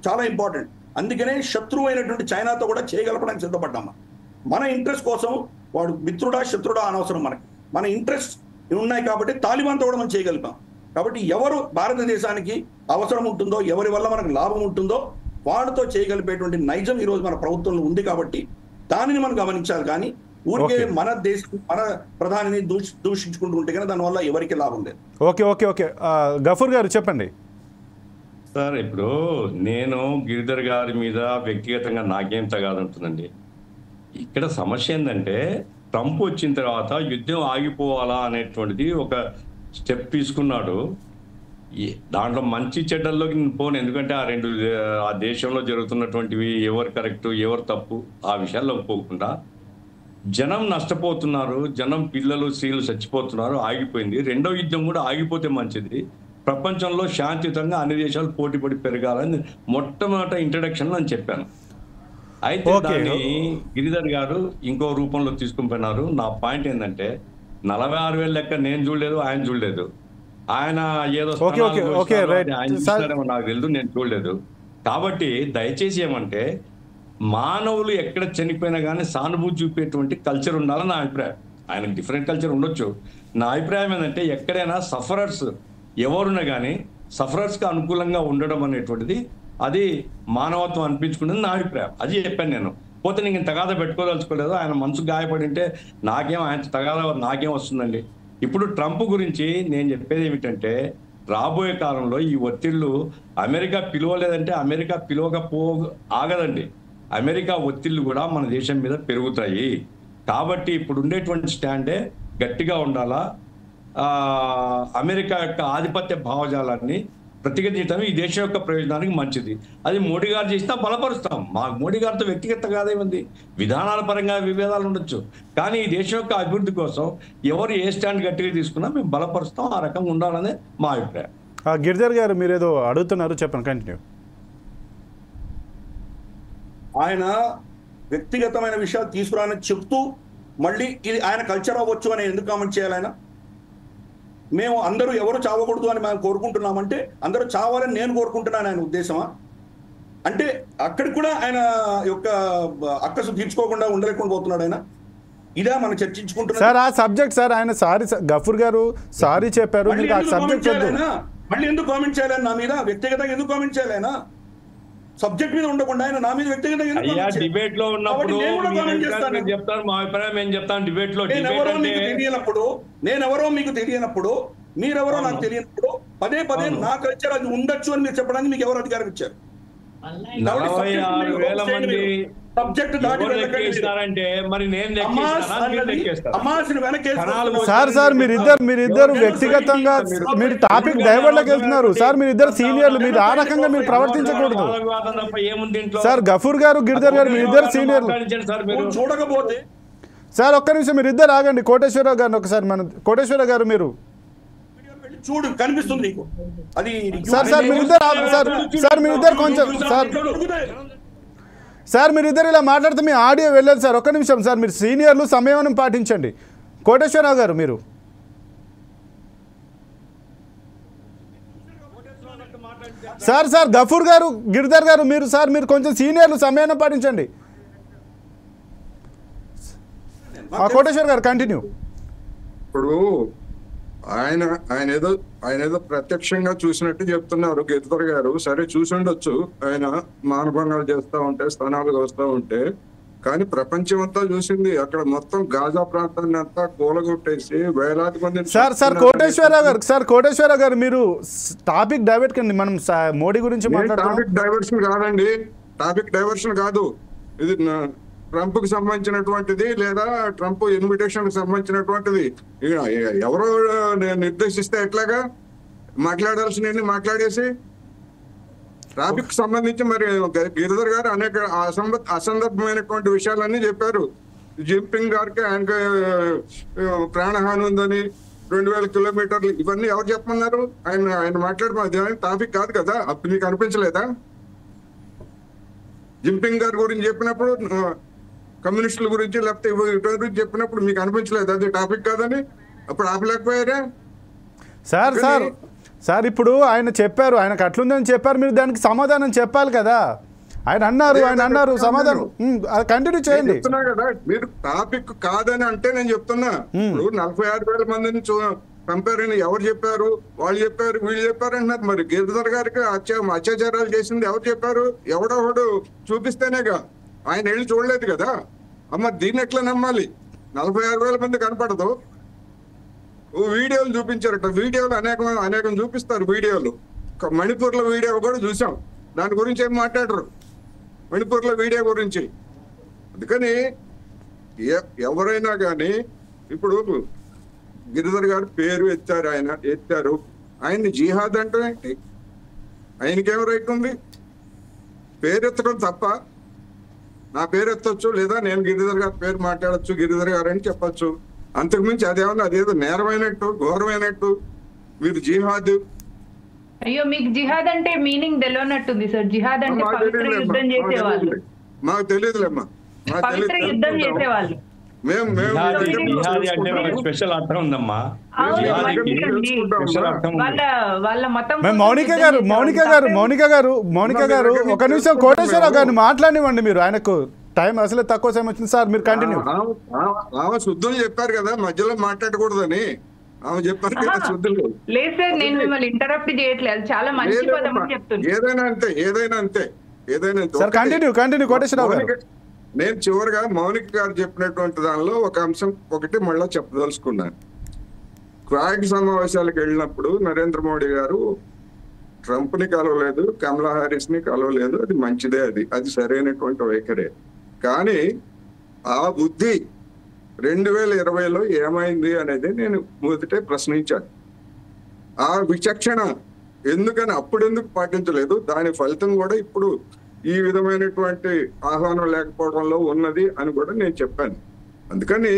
చాలా ఇంపార్టెంట్. అందుకనే శత్రువు అయినటువంటి చైనాతో కూడా చేయగలపడానికి సిద్ధపడ్డాము. మన ఇంట్రెస్ట్ కోసం వాడు మిత్రుడా శత్రుడా అనవసరం. మన ఇంట్రెస్ట్ ఉన్నాయి కాబట్టి తాలిబాన్తో కూడా మనం చేయగలిపాం. కాబట్టి ఎవరు భారతదేశానికి అవసరం ఉంటుందో, ఎవరి వల్ల మనకు లాభం ఉంటుందో వాళ్ళతో చేయగలిపేటువంటి నైజం ఈరోజు మన ప్రభుత్వంలో ఉంది కాబట్టి దానిని మనం గమనించాలి. కానీ ఊరికే మన దేశం మన ప్రధానిని దూషించుకుంటూ ఉంటే కానీ దానివల్ల ఎవరికి లాభం లేదు. ఓకే గఫూర్ గారు చెప్పండి. సార్, ఇప్పుడు నేను గిరిధర్ గారి మీద వ్యక్తిగతంగా నాకేం తగాదంటుందండి. ఇక్కడ సమస్య ఏంటంటే ట్రంప్ వచ్చిన తర్వాత యుద్ధం ఆగిపోవాలా అనేటువంటిది ఒక స్టెప్ తీసుకున్నాడు. దాంట్లో మంచి చెడ్డల్లోకి నేను పోను, ఎందుకంటే ఆ దేశంలో జరుగుతున్నటువంటివి ఎవరు కరెక్ట్ ఎవరు తప్పు ఆ విషయాల్లోకి పోకుండా జనం నష్టపోతున్నారు, జనం పిల్లలు స్త్రీలు చచ్చిపోతున్నారు, ఆగిపోయింది. రెండో యుద్ధం కూడా ఆగిపోతే మంచిది. ప్రపంచంలో శాంతియుతంగా అన్ని దేశాలు పోటీపడి పెరగాలని మొట్టమొదట ఇంట్రడక్షన్ అని చెప్పాను. అయితే దాన్ని గిరిధర్ గారు ఇంకో రూపంలో తీసుకుని పోయినారు. నా పాయింట్ ఏంటంటే 46,000 లెక్క నేను చూడలేదు, ఆయన చూడలేదు. ఆయన ఏదో ఆయన చూస్తారేమో నాకు తెలియదు, నేను చూడలేదు. కాబట్టి దయచేసి ఏమంటే మానవులు ఎక్కడ చనిపోయినా కానీ సానుభూతి చూపేటువంటి కల్చర్ ఉండాలని నా అభిప్రాయం. ఆయనకు డిఫరెంట్ కల్చర్ ఉండొచ్చు. నా అభిప్రాయం ఏంటంటే ఎక్కడైనా సఫరర్స్ ఎవరున్నా కానీ సఫరర్స్కి అనుకూలంగా ఉండడం అనేటువంటిది అది మానవత్వం అనిపించుకునేది నా అభిప్రాయం. అది చెప్పాను నేను. పోతే నేను తగాదా పెట్టుకోదలుచుకోలేదు. ఆయన మనసు గాయపడి ఉంటే ఆయన తగాదా నాకేం వస్తుందండి. ఇప్పుడు ట్రంప్ గురించి నేను చెప్పేది ఏమిటంటే రాబోయే కాలంలో ఈ ఒత్తిళ్లు అమెరికా పిలవలేదంటే అమెరికా ఆగదండి. అమెరికా ఒత్తిళ్లు కూడా మన దేశం మీద పెరుగుతాయి. కాబట్టి ఇప్పుడు ఉండేటువంటి స్టాండే గట్టిగా ఉండాలా. అమెరికా యొక్క ఆధిపత్య భావజాలాన్ని ప్రతిఘటించడం ఈ దేశం యొక్క ప్రయోజనానికి మంచిది. అది మోడీ గారు చేసినా బలపరుస్తాం. మాకు మోడీ గారితో వ్యక్తిగతంగా అదేముంది, విధానాల పరంగా విభేదాలు ఉండొచ్చు, కానీ ఈ దేశం యొక్క అభివృద్ధి కోసం ఎవరు ఏ స్టాండ్ గట్టిగా తీసుకున్నా మేము బలపరుస్తాం. ఆ రకంగా ఉండాలనే మా అభిప్రాయం. గిరిధర్ గారు మీరు ఏదో అడుగుతున్నారు, చెప్పండి, కంటిన్యూ. ఆయన వ్యక్తిగతమైన విషయాలు తీసుకురాని చెప్తూ మళ్ళీ ఇది ఆయన కల్చర్ అవ్వచ్చు అని ఎందుకు కామెంట్ చేయాలి? ఆయన మేము అందరూ ఎవరు చావకూడదు అని మేము కోరుకుంటున్నామంటే అందరూ చావాలని నేను కోరుకుంటున్నాను ఆయన ఉద్దేశమా? అంటే అక్కడికి కూడా ఆయన యొక్క అక్కసు తీర్చుకోకుండా ఉండలేకుండా పోతున్నాడు ఆయన. ఇదా మనం చర్చించుకుంటున్నాం సార్. ఆ సబ్జెక్ట్ సార్ ఆయన సారీ గఫూర్ గారు సారీ చెప్పారు. మళ్ళీ ఎందుకు కామెంట్ చేయాలి నా మీద? వ్యక్తిగతంగా ఎందుకు కామెంట్ చేయాలి ఆయన? సబ్జెక్ట్ మీద ఉండకుండా ఆయన నా మీద వ్యక్తిగతంగా డిబేట్ లో ఉన్నప్పుడు చెప్తాను మా అభిప్రాయం. ఏం చెప్తాను డిబేట్ లో? నేనెవరో మీకు తెలియనప్పుడు, మీరెవరో నాకు తెలియనప్పుడు పదే నా కల్చర్ అది ఉండొచ్చు అని మీరు చెప్పడానికి మీకు ఎవరు అధికారం ఇచ్చారు? 46,000 మంది సబ్జెక్ట్ దాటి మరి నేను సార్ మీరిద్దరు వ్యక్తిగతంగా మీరు టాపిక్ డైవర్ట్లోకి వెళ్తున్నారు సార్. మీరిద్దరు సీనియర్లు, మీరు ఆ రకంగా మీరు ప్రవర్తించకూడదు సార్. గఫూర్ గారు, గిరిధర్ గారు మీరిద్దరు సీనియర్లు. చూడకపోతే సార్ ఒక్క నిమిషం మీరిద్దరు ఆగండి. కోటేశ్వరరావు గారిని ఒకసారి కోటేశ్వరరావు గారు మీరు చూడు, కనిపిస్తుంది నీకు అది. సార్ మీరిద్దరు కొంచెం సార్ మీరిద్దరు ఇలా మాట్లాడితే మీ ఆడియో వెళ్ళదు సార్. ఒక్క నిమిషం సార్, మీరు సీనియర్లు, సంయమనం పాటించండి. కోటేశ్వరరావు గారు మీరు సార్ గఫూర్ గారు, గిరిధర్ గారు మీరు కొంచెం సీనియర్లు, సంయమనం పాటించండి. కోటేశ్వర్ గారు కంటిన్యూ. ఇప్పుడు ఆయన ఏదో ప్రత్యక్షంగా చూసినట్టు చెప్తున్నారు గిరిధర్ గారు. సరే చూసి ఉండొచ్చు, ఆయన మానభంగాలు చేస్తూ ఉంటే, స్థానాలు వస్తూ ఉంటే. కానీ ప్రపంచం అంతా చూసింది. అక్కడ మొత్తం గాజా ప్రాంతాన్ని అంతా కూలగొట్టేసి వేలాది మంది. సార్ కోటేశ్వరరావు గారు మీరు టాపిక్ డైవర్ట్ కండి. మనం మోడీ గురించి మాట్లాడుతున్నాం. టాపిక్ డైవర్షన్ కాదండి, టాపిక్ డైవర్షన్ కాదు. ఇది ట్రంప్ కి సంబంధించినటువంటిది, లేదా ట్రంప్ ఇన్విటేషన్ కి సంబంధించినటువంటిది. ఎవరో నిర్దేశిస్తే ఎట్లాగా మాట్లాడాల్సిన మాట్లాడేసి ట్రాఫిక్ సంబంధించి మరి గిరిధర్ గారు అనేక అసందర్భమైనటువంటి విషయాలన్నీ చెప్పారు. జిన్పింగ్ గారికి ఆయనకు ప్రాణహాని ఉందని, 2000 కిలోమీటర్లు, ఇవన్నీ ఎవరు చెప్పమన్నారు? ఆయన మాట్లాడుతున్నారు. ట్రాఫిక్ కాదు కదా. అప్పుడు మీకు అనిపించలేదా? జిన్పింగ్ గారి గురించి చెప్పినప్పుడు, కమ్యూనిస్టుల గురించి లేకపోతే గురించి చెప్పినప్పుడు మీకు అనిపించలేదు అది టాపిక్ కాదని? అప్పుడు ఆపలేకపోయారా? సార్ ఇప్పుడు ఆయన చెప్పారు, ఆయనకు అట్లుందని చెప్పారు, మీరు దానికి సమాధానం చెప్పాలి కదా. ఆయన అన్నారు సమాధానం కంటిన్యూ చేయండి. చెప్తున్నా కదా, మీరు టాపిక్ కాదని అంటే నేను చెప్తున్నా. ఇప్పుడు 46,000 మందిని కంపేర్ అయిన ఎవరు చెప్పారు? వాళ్ళు చెప్పారు, వీళ్ళు చెప్పారు అంటున్నారు. మరి గిరిధర్ గారికి అత్యాచారాలు చేసింది ఎవరు చెప్పారు? ఎవడో చూపిస్తేనేగా. ఆయన వెళ్ళి చూడలేదు కదా. అమ్మ దీన్ని ఎట్లా నమ్మాలి? 46,000 మంది కనపడదు. వీడియోలు చూపించారట. వీడియోలు అనేకం చూపిస్తారు. వీడియోలు మణిపూర్లో వీడియో కూడా చూసాం. దాని గురించి ఏం మాట్లాడరు మణిపూర్లో వీడియో గురించి. అందుకని ఎవరైనా కానీ ఇప్పుడు గిరిధర్ గారు పేరు ఎత్తారు. ఆయన్ని జిహాద్ అంటే ఏంటి? ఆయనకేం రైట్ ఉంది? పేరు ఎత్తడం తప్ప? నా పేరు ఎత్తొచ్చు, లేదా నేను గిరిధర్ గారి పేరు మాట్లాడచ్చు, గిరిధర్ గారు అని చెప్పచ్చు. అంతకుమించి అదేదో నేరమైనట్టు, ఘోరమైనట్టు మీరు జిహాద్. అయ్యో, మీకు జిహాద్ అంటే మీనింగ్ తెలియనట్టుంది సార్. జిహాద్ అంటే పవిత్ర యుద్ధం చేసేవాళ్ళు. మాకు తెలియదులేమ్మా, పవిత్ర యుద్ధం చేసేవాళ్ళు. స్పెషల్ అర్థం ఉందమ్మా. వాళ్ళ మతం. మౌనిక గారు ఒక నిమిషం కోటేశ్వరరావు గారిని మాట్లాడివ్వండి. మీరు ఆయనకు టైం అసలే తక్కువ సమయం వచ్చింది సార్, మీరు కంటిన్యూ. ఆమె శుద్ధులు చెప్పారు కదా, మధ్యలో మాట్లాడకూడదని ఆమె చెప్పారు కదా శుద్ధులు. లేదు సార్, నేను మిమ్మల్ని ఇంటరప్ట్ చేయట్లేదు. చాలా మంచి పదం చెప్తున్నా. ఏదైనా అంతే. సార్ కంటిన్యూ కోటేశ్వరరావు గారు. నేను చివరిగా మౌనిక గారు చెప్పినటువంటి దానిలో ఒక అంశం ఒకటి మళ్ళా చెప్పదలుచుకున్నాను. క్వాడ్ సమావేశాలకు వెళ్ళినప్పుడు నరేంద్ర మోడీ గారు ట్రంప్ ని కలవలేదు, కమలా హారిస్ ని కలవలేదు. అది మంచిదే, అది సరైనటువంటి వైఖరే. కానీ ఆ బుద్ధి 2020లో ఏమైంది అనేది నేను మొదటే ప్రశ్నించాను. ఆ విచక్షణ అప్పుడెందుకు పాటించలేదు? దాని ఫలితం కూడా ఇప్పుడు ఈ విధమైనటువంటి ఆహ్వానం లేకపోవడంలో ఉన్నది అని కూడా నేను చెప్పాను. అందుకని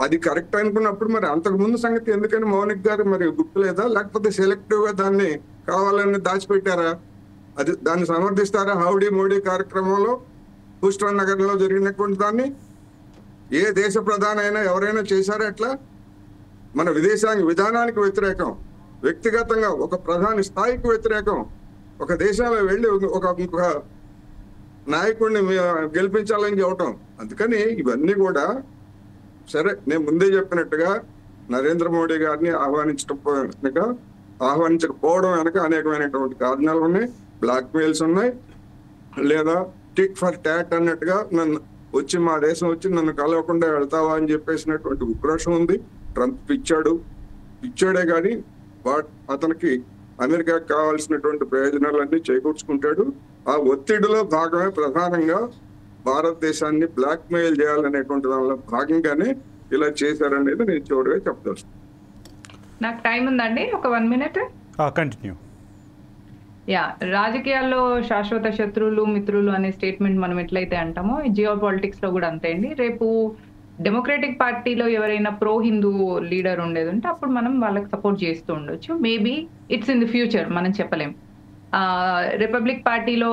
అది కరెక్ట్ అనుకున్నప్పుడు మరి అంతకుముందు సంగతి ఎందుకని మౌనిక్ గారు మరి గుర్తులేదా? లేకపోతే సెలెక్టివ్ గా దాన్ని కావాలని దాచిపెట్టారా? దాన్ని సమర్థిస్తారా? హౌడీ మోడీ కార్యక్రమంలో హూస్టన్ నగరంలో జరిగినటువంటి దాన్ని ఏ దేశ ప్రధాని అయినా ఎవరైనా చేశారా? ఎట్లా? మన విదేశాంగ విధానానికి వ్యతిరేకం, వ్యక్తిగతంగా ఒక ప్రధాని స్థాయికి వ్యతిరేకం. ఒక దేశంలో వెళ్ళి ఒక నాయకుడిని గెలిపించాలని చెప్పటం. అందుకని ఇవన్నీ కూడా సరే, నేను ముందే చెప్పినట్టుగా నరేంద్ర మోడీ గారిని ఆహ్వానించకపోవడం వెనక అనేకమైనటువంటి కారణాలు ఉన్నాయి. బ్లాక్ మెయిల్స్ ఉన్నాయి, లేదా టిక్ ఫర్ టాట్ అన్నట్టుగా మా దేశం వచ్చి నన్ను కలవకుండా వెళ్తావా అని చెప్పేసినటువంటి ఉక్రోషం ఉంది. ట్రంప్ పిచ్చాడే కానీ అతనికి అమెరికాకు కావాల్సినటువంటి ప్రయోజనాలన్నీ చేకూర్చుకుంటాడు. ఆ ఒత్తిడిలో భాగమే ప్రధానంగా భారతదేశాన్ని బ్లాక్ మెయిల్ చేయాలనేటువంటి దానిలో భాగంగానే ఇలా చేశారనేది నేను చివరిగా చెప్పదలుచు. నాకు టైం ఉందండి, ఒక 1 minute కంటిన్యూ. రాజకీయాల్లో శాశ్వత శత్రువులు మిత్రులు అనే స్టేట్మెంట్ మనం ఎట్లయితే అంటామో, జియో పాలిటిక్స్ లో కూడా అంతే అండి. రేపు డెమోక్రటిక్ పార్టీలో ఎవరైనా ప్రో హిందూ లీడర్ ఉండేది ఉంటే అప్పుడు మనం వాళ్ళకి సపోర్ట్ చేస్తూ ఉండొచ్చు. Maybe it's in the future, మనం చెప్పలేం. రిపబ్లిక్ పార్టీలో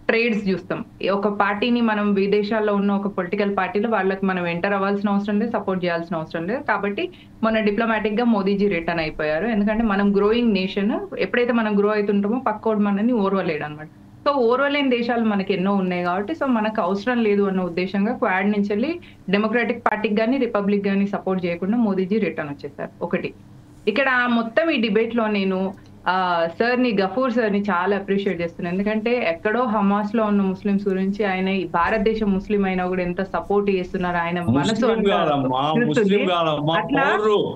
ట్రేడ్స్ చూస్తాం. ఒక పార్టీని మనం విదేశాల్లో ఉన్న ఒక పొలిటికల్ పార్టీలో వాళ్ళకి మనం ఎంటర్ అవ్వాల్సిన అవసరం లేదు, సపోర్ట్ చేయాల్సిన అవసరం లేదు. కాబట్టి మొన్న డిప్లొమాటిక్ గా మోదీజీ రిటర్న్ అయిపోయారు. ఎందుకంటే మనం గ్రోయింగ్ నేషన్, ఎప్పుడైతే మనం గ్రో అవుతుంటామో పక్కోడు మనని ఓర్వలేడు అనమాట. సో ఓర్వలేని దేశాలు మనకి ఎన్నో ఉన్నాయి కాబట్టి సో మనకు అవసరం లేదు అన్న ఉద్దేశంగా క్వాడ్ నుంచి వెళ్ళి డెమోక్రాటిక్ పార్టీకి కానీ రిపబ్లిక్ కానీ సపోర్ట్ చేయకుండా మోదీజీ రిటర్న్ వచ్చేసారు. ఒకటి ఇక్కడ మొత్తం ఈ డిబేట్ లో నేను సార్ ని గఫూర్ సార్ ని చాలా అప్రిషియేట్ చేస్తున్నాను. ఎందుకంటే ఎక్కడో హమాస్ లో ఉన్న ముస్లింస్ గురించి ఆయన ఈ భారతదేశం ముస్లిం అయినా కూడా ఎంత సపోర్ట్ చేస్తున్నారు. ఆయన మనసు అట్లా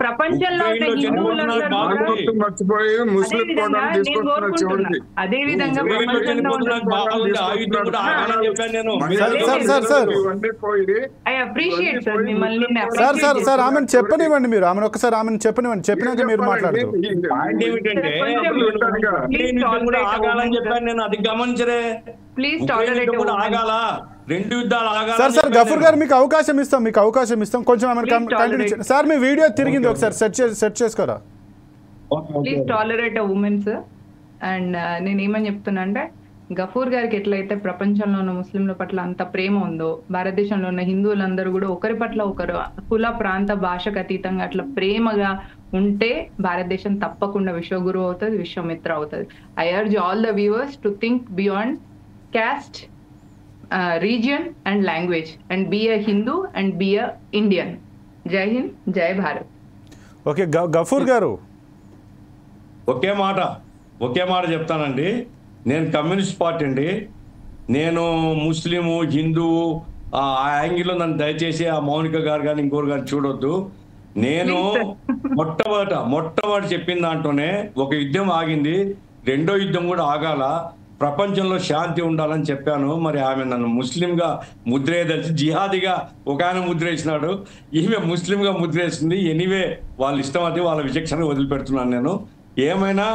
ప్రపంచంలో ఉన్న హిందువులందరూ మర్చిపోయి ముస్లిం అదే విధంగా ఐ అప్రిషియేట్ సార్ మిమ్మల్ని. సార్ ఆమెను చెప్పనివ్వండి, మీరు ఆమెను ఒకసారి ఆమెను చెప్పనివ్వండి, చెప్పినాక మీరు మాట్లాడుతూ. నేను అది గమనించరే. రెండు యుద్ధాలు ఆగాల. సార్ గఫూర్ గారు మీకు అవకాశం ఇస్తాం కొంచెం ఆమెను కంటిన్యూ చేయండి. సార్ మీ వీడియో తిరిగింది, ఒకసారి సెట్ చేసుకోరా. Please tolerate a women sir. And నేను ఏమని చెప్తున్నా అంటే గఫూర్ గారికి ఎట్లయితే ప్రపంచంలో ఉన్న ముస్లింల పట్ల అంత ప్రేమ ఉందో, భారతదేశంలో ఉన్న హిందువులందరూ కూడా ఒకరి పట్ల ఒకరు కుల ప్రాంత భాషకు అతీతంగా అట్లా ప్రేమగా ఉంటే భారతదేశం తప్పకుండా విశ్వగురు అవుతుంది, విశ్వమిత్ర అవుతుంది. I urge all the viewers to think beyond caste, region and language and be a Hindu and be a Indian. Jai Hind, Jai Bharat. Okay Gafoor గారు ఒకే మాట చెప్తానండి. నేను కమ్యూనిస్ట్ పార్టీ అండి. నేను ముస్లిము హిందువు ఆ యాంగిల్లో నన్ను దయచేసి ఆ మౌనిక గారు కానీ ఇంకోరు గారు చూడొద్దు. నేను మొట్టమొదటి చెప్పిన దాంట్లోనే ఒక యుద్ధం ఆగింది, రెండో యుద్ధం కూడా ఆగాల, ప్రపంచంలో శాంతి ఉండాలని చెప్పాను. మరి ఆమె నన్ను ముస్లింగా ముద్రేదలిచి జిహాదిగా ఒక ఆయన ముద్రేసినాడు, ఈమె ముస్లింగా ముద్రేసింది. ఎనీవే వాళ్ళ ఇష్టం, అది వాళ్ళ విచక్షణ వదిలిపెడుతున్నాను. నేను ఏమైనా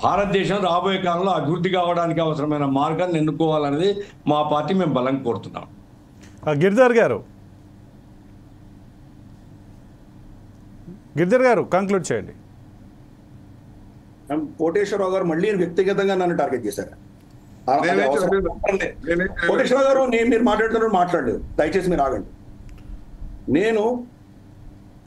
భారతదేశం రాబోయే కాలంలో అభివృద్ధి కావడానికి అవసరమైన మార్గాన్ని ఎన్నుకోవాలనేది మా పార్టీ మేము బలంగా కోరుతున్నాం. గిరిధర్ గారు కంక్లూడ్ చేయండి. కోటేశ్వరరావు గారు మళ్ళీ వ్యక్తిగతంగా నన్ను టార్గెట్ చేశారు. కోటేశ్వరరావు గారు మీరు మాట్లాడలేదు, దయచేసి మీరు ఆగండి. నేను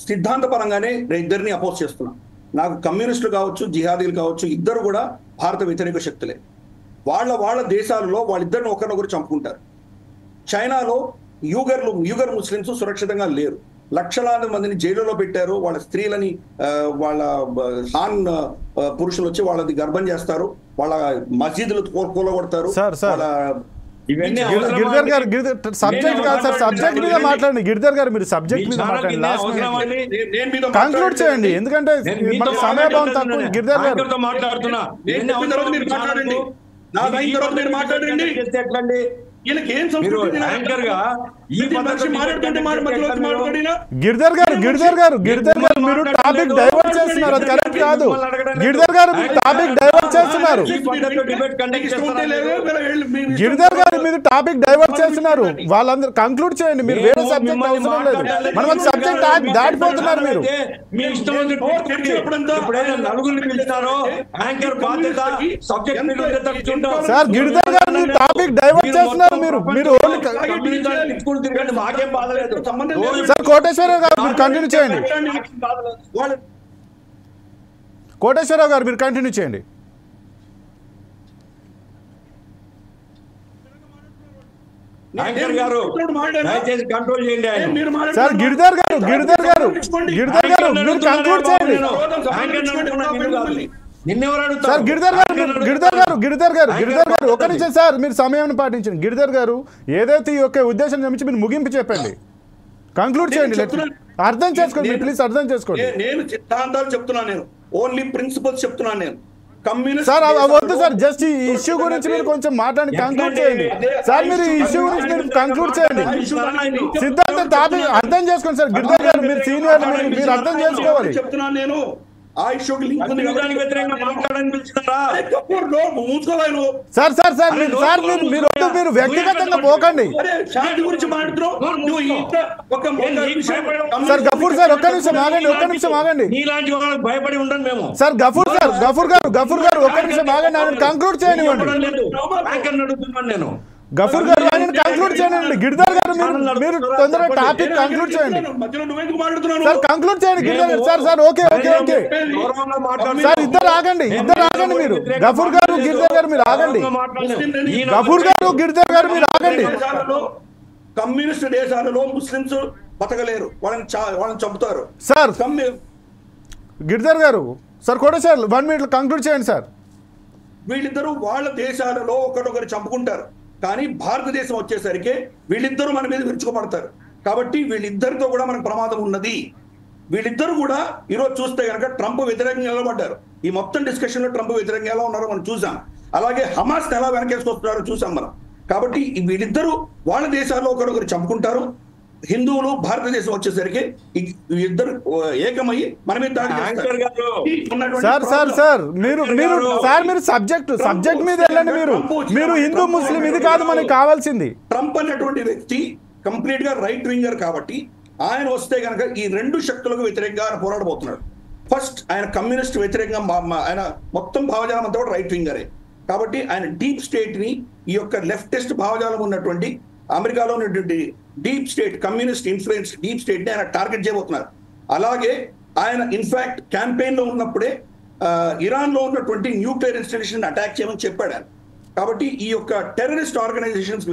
సిద్ధాంతపరంగానే ఇద్దరిని అపోజ్ చేస్తున్నా. నాకు కమ్యూనిస్టులు కావచ్చు, జిహాదీలు కావచ్చు, ఇద్దరు కూడా భారత వ్యతిరేక శక్తులే. వాళ్ళ దేశాలలో వాళ్ళిద్దరిని ఒకరినొకరు చంపుకుంటారు. చైనాలో యూగర్ ముస్లింస్ సురక్షితంగా లేరు. లక్షలాది మందిని జైలులో పెట్టారు. వాళ్ళ స్త్రీలని వాళ్ళ హాన్ పురుషులు వచ్చి వాళ్ళది గర్భం చేస్తారు, వాళ్ళ మసీదులు కూలగొడతారు. గిరిధర్ గారు సబ్జెక్ట్ కాదు సార్, సబ్జెక్ట్ మీద మాట్లాడండి. గిరిధర్ గారు మీరు సబ్జెక్ట్ మీద మాట్లాడండి, కంక్లూడ్ చేయండి, ఎందుకంటే మనకు సమయభావం తక్కువ. గిరిధర్ గారు మాట్లాడుతున్నా గిరిధర్ గారు మీరు టాపిక్ డైవర్ట్ చేస్తున్నారు, అది కరెక్ట్ కాదు. గిరిధర్ గారు మీరు టాపిక్ డైవర్ట్ చేస్తున్నారు. గిరిధర్ గారు మీరు టాపిక్ డైవర్ట్ చేస్తున్నారు. వాళ్ళందరూ కంక్లూడ్ చేయండి, మీరు వేరే సబ్జెక్ట్ అవసరం లేదు. మనం ఒక సబ్జెక్ట్ దాటిపోతున్నారు మీరు. సార్ గిరిధర్ గారు మీరు టాపిక్ డైవర్ట్ చేస్తున్నారు. మీరు సార్ కోటేశ్వరరావు గారు మీరు కంటిన్యూ చేయండి. కోటేశ్వరరావు గారు మీరు కంటిన్యూ చేయండి. సార్ గిరిధర్ గారు మీరు కంక్లూడ్ చేయండి. సార్ గిరిధర్ గారు ఒక నిమిషం సార్, మీరు సమయాన్ని పాటించండి. గిరిధర్ గారు ఏదైతే ఈ యొక్క ఉద్దేశం నుంచి మీరు ముగింపు చెప్పండి, కంక్లూడ్ చేయండి. అర్థం చేసుకోండి ప్లీజ్, అర్థం చేసుకోండి. నేను సిద్ధాంతాలు చెప్తున్నాను, నేను ఓన్లీ ప్రిన్సిపల్స్ చెప్తున్నాను. నేను సార్ వద్దు సార్, జస్ట్ ఈ ఇష్యూ గురించి మీరు కొంచెం మాట్లాడి కంక్లూడ్ చేయండి. సార్ మీరు ఈ ఇష్యూ గురించి మీరు కంక్లూడ్ చేయండి. సిద్ధాంత టాపిక్ అర్థం చేసుకోండి సార్. గిరిధర్ గారు మీరు సీనియర్, మీరు అర్థం చేసుకోవాలి. చెప్తున్నాను నేను మీరు వ్యక్తిగతంగా పోకండి సార్. గఫూర్ సార్ ఒక్క నిమిషం ఆగండి. సార్ గఫూర్ గారు ఒక్క నిమిషం ఆగండి, ఆయన కంక్లూడ్ చేయనివ్వండి. గఫూర్ గారు ఆయన కంక్లూడ్ చేయండి. గిరిధర్ గారు మీరు తొందరగా టాపిక్ కంక్లూడ్ చేయండి సార్. కంక్లూడ్ చేయండి గిరిధర్ గారు. సార్ ఓకే సార్, ఇద్దరు ఆగండి మీరు. గఫూర్ గారు గిరిధర్ గారు మీరు ఆగండి. గఫూర్ గారు గిరిధర్ గారు మీరు ఆగండి. కమ్యూనిస్ట్ దేశాలలో ముస్లింస్ బతకలేరు, వాళ్ళని చంపుతారు సార్. గిరిధర్ గారు సార్ కోటేశ్వర్ 1 minute కంక్లూడ్ చేయండి సార్. వీళ్ళిద్దరూ వాళ్ళ దేశాలలో ఒకరొకరు చంపుకుంటారు, కానీ భారతదేశం వచ్చేసరికి వీళ్ళిద్దరూ మన మీద విరుచుకుపడతారు. కాబట్టి వీళ్ళిద్దరితో కూడా మనకు ప్రమాదం ఉన్నది. వీళ్ళిద్దరు కూడా ఈరోజు చూస్తే కనుక ట్రంప్ వ్యతిరేకంగా నిలబడ్డారు. ఈ మొత్తం డిస్కషన్ లో ట్రంప్ వ్యతిరేకంగా ఎలా ఉన్నారో మనం చూసాం. అలాగే హమాస్ ఎలా వెనకేసుకొస్తున్నారో చూసాం మనం. కాబట్టి వీళ్ళిద్దరూ వాళ్ళ దేశాల్లో ఒకరొకరు చంపుకుంటారు. హిందువులు భారతదేశం వచ్చేసరికి ఇద్దరు ఏకమయ్యి మన మీద దాడి సార్. సార్ సార్ మీరు సబ్జెక్ట్ మీద వెళ్ళండి. మీరు హిందూ ముస్లిం ఇది కాదు మనకి కావాల్సింది. ట్రంప్ అనేటువంటి వ్యక్తి కంప్లీట్ గా రైట్ వింగర్ కాబట్టి ఆయన వస్తే కనుక ఈ రెండు శక్తులకు వ్యతిరేకంగా ఆయన పోరాడబోతున్నాడు. ఫస్ట్ ఆయన కమ్యూనిస్ట్ వ్యతిరేకంగా ఆయన మొత్తం భావజాలం అంతా కూడా రైట్ వింగరే. కాబట్టి ఆయన డీప్ స్టేట్ ని ఈ యొక్క లెఫ్టిస్ట్ భావజాలం ఉన్నటువంటి అమెరికాలో ఉన్నటువంటి deep state communist influence deep state ని ఆయన టార్గెట్ చేయబోతున్నారు. అలాగే ఆయన ఇన్ఫాక్ట్ క్యాంపెయిన్ లో ఉన్నప్పుడే ఇరాన్ లో ఉన్నటువంటి న్యూక్లియర్ ఇన్స్టిట్యూషన్ అటాక్ చేయమని చెప్పాడు ఆయన. కాబట్టి ఈ యొక్క టెర్రరిస్ట్ ఆర్గనైజేషన్స్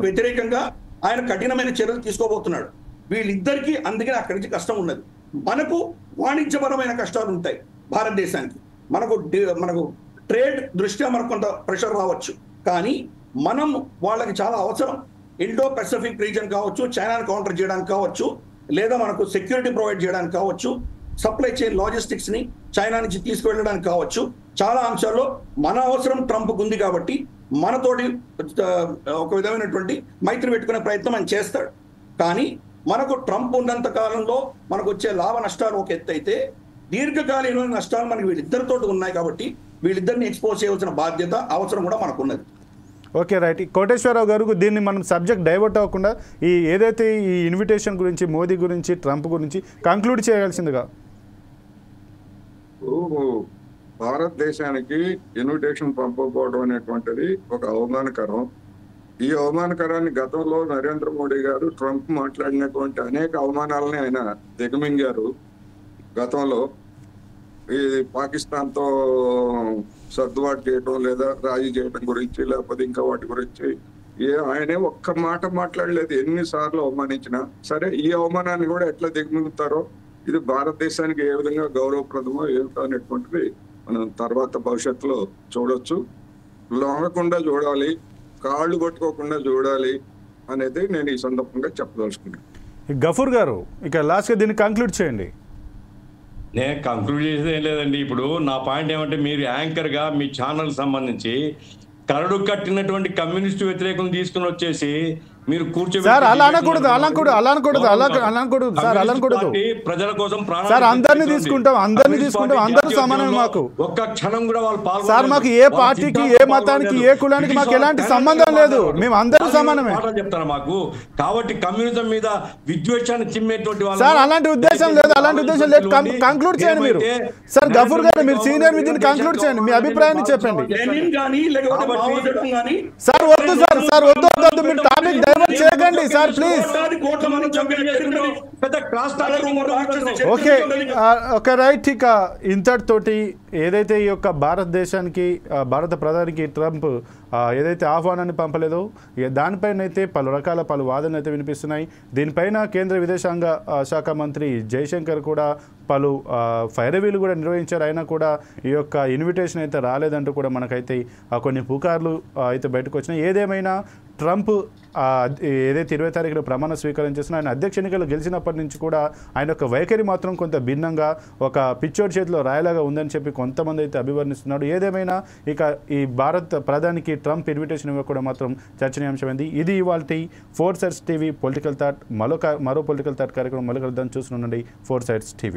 వ్యతిరేకంగా ఆయన కఠినమైన చర్యలు తీసుకోబోతున్నాడు. వీళ్ళిద్దరికీ అందుకని అక్కడి నుంచి కష్టం ఉన్నది. మనకు వాణిజ్యపరమైన కష్టాలు ఉంటాయి భారతదేశానికి. మనకు ట్రేడ్ దృష్ట్యా మనకు కొంత ప్రెషర్ రావచ్చు, కానీ మనం వాళ్ళకి చాలా అవసరం. ఇండో పెసిఫిక్ రీజన్ కావచ్చు, చైనాని కౌంటర్ చేయడానికి కావచ్చు, లేదా మనకు సెక్యూరిటీ ప్రొవైడ్ చేయడానికి కావచ్చు, సప్లై చైన్ లాజిస్టిక్స్ ని చైనా నుంచి తీసుకువెళ్ళడానికి కావచ్చు. చాలా అంశాల్లో మన అవసరం ట్రంప్కు ఉంది కాబట్టి మనతోటి ఒక విధమైనటువంటి మైత్రి పెట్టుకునే ప్రయత్నం ఆయన చేస్తాడు. కానీ మనకు ట్రంప్ ఉన్నంత కాలంలో మనకు వచ్చే లాభ నష్టాలు ఒక ఎత్తు అయితే, దీర్ఘకాలీనమైన నష్టాలు మనకి వీళ్ళిద్దరితో ఉన్నాయి. కాబట్టి వీళ్ళిద్దరిని ఎక్స్పోజ్ చేయవలసిన బాధ్యత అవసరం కూడా మనకు ఉన్నది. Okay right. కోటేశ్వరరావు గారు దీన్ని మనం సబ్జెక్ట్ డైవర్ట్ అవ్వకుండా ఏదైతే ఈ ఇన్విటేషన్ గురించి, మోదీ గురించి, ట్రంప్ గురించి కంక్లూడ్ చేయాల్సిందిగా. భారతదేశానికి ఇన్విటేషన్ పంపకపోవడం అనేటువంటిది ఒక అవమానకరం. ఈ అవమానకరాన్ని గతంలో నరేంద్ర మోడీ గారు ట్రంప్ మాట్లాడినటువంటి అనేక అవమానాలని ఆయన దిగమింగారు. గతంలో ఈ పాకిస్తాన్తో సర్దుబాటు చేయడం లేదా రాజీ చేయడం గురించి, లేకపోతే ఇంకా వాటి గురించి ఆయనే ఒక్క మాట మాట్లాడలేదు. ఎన్నిసార్లు అవమానించినా సరే, ఈ అవమానాన్ని కూడా ఎట్లా దిగమింగుతారో, ఇది భారతదేశానికి ఏ విధంగా గౌరవప్రదమో ఏమిటో అనేటువంటిది మనం తర్వాత భవిష్యత్తులో చూడొచ్చు. లొంగకుండా చూడాలి, కాళ్ళు కొట్టుకోకుండా చూడాలి అనేది నేను ఈ సందర్భంగా చెప్పదలుచుకున్నాను. గఫూర్ గారు ఇక లాస్ట్గా దీన్ని కంక్లూడ్ చేయండి. నేను కంక్లూడ్ చేసేది ఏం లేదండి. ఇప్పుడు నా పాయింట్ ఏమంటే, మీరు యాంకర్గా మీ ఛానల్ సంబంధించి కరడు కట్టినటువంటి కమ్యూనిస్ట్ వ్యతిరేకులను తీసుకుని వచ్చేసి మీరు ప్రజల కోసం అందరినీ తీసుకుంటాం, అందరూ సమానమే. మాకు ఒక్క క్షణం కూడా వాళ్ళు సార్, మాకు ఏ పార్టీకి, ఏ మతానికి, ఏ కులానికి మాకు ఎలాంటి సంబంధం లేదు. మేము అందరూ సమానమే చెప్తారు మాకు. కాబట్టి కమ్యూనిజం మీద విద్వేషాన్ని చిమ్మేటువంటి వాళ్ళు సార్, అలాంటి ఉద్దేశం లేదు. కంక్లూడ్ చేయండి మీరు. సార్ గఫూర్ గారు మీరు సీనియర్ విద్యని కంక్లూడ్ చేయండి, మీ అభిప్రాయాన్ని చెప్పండి. సార్ వద్దు సార్ వద్దు మీరు టాపిక్ డైవర్ట్ చేయకండి సార్ ప్లీజ్. Okay right. ఇక ఇంతటితోటి ఏదైతే ఈ యొక్క భారతదేశానికి, భారత ప్రధానికి ట్రంప్ ఏదైతే ఆహ్వానాన్ని పంపలేదో దానిపైన అయితే పలు వాదనలు అయితే వినిపిస్తున్నాయి. దీనిపైన కేంద్ర విదేశాంగ శాఖ మంత్రి జయశంకర్ కూడా పలు ఫైరవీలు కూడా నిర్వహించారు. అయినా కూడా ఈ యొక్క ఇన్విటేషన్ అయితే రాలేదంటూ కూడా మనకైతే కొన్ని పుకార్లు అయితే బయటకు వచ్చినాయి. ఏదేమైనా ట్రంప్ ఏదైతే 20 తారీఖున ప్రమాణ స్వీకారం చేసిన ఆయన అధ్యక్ష ఎన్నికలు గెలిచినప్పటి నుంచి కూడా ఆయన యొక్క వైఖరి మాత్రం కొంత భిన్నంగా, ఒక పిచ్చోడి చేతిలో రాయలాగా ఉందని చెప్పి కొంతమంది అయితే అభివర్ణిస్తున్నాడు. ఏదేమైనా ఇక ఈ భారత ప్రధానికి ట్రంప్ ఇన్విటేషన్ ఇవ్వకుండా మాత్రం చర్చనీయాంశమైంది. ఇది ఇవాల్టి 4 Sides TV పొలిటికల్ థాట్. మరో పొలిటికల్ థాట్ కార్యక్రమం మళ్ళీ కలుద్దాం. చూస్తుండండి 4 Sides TV.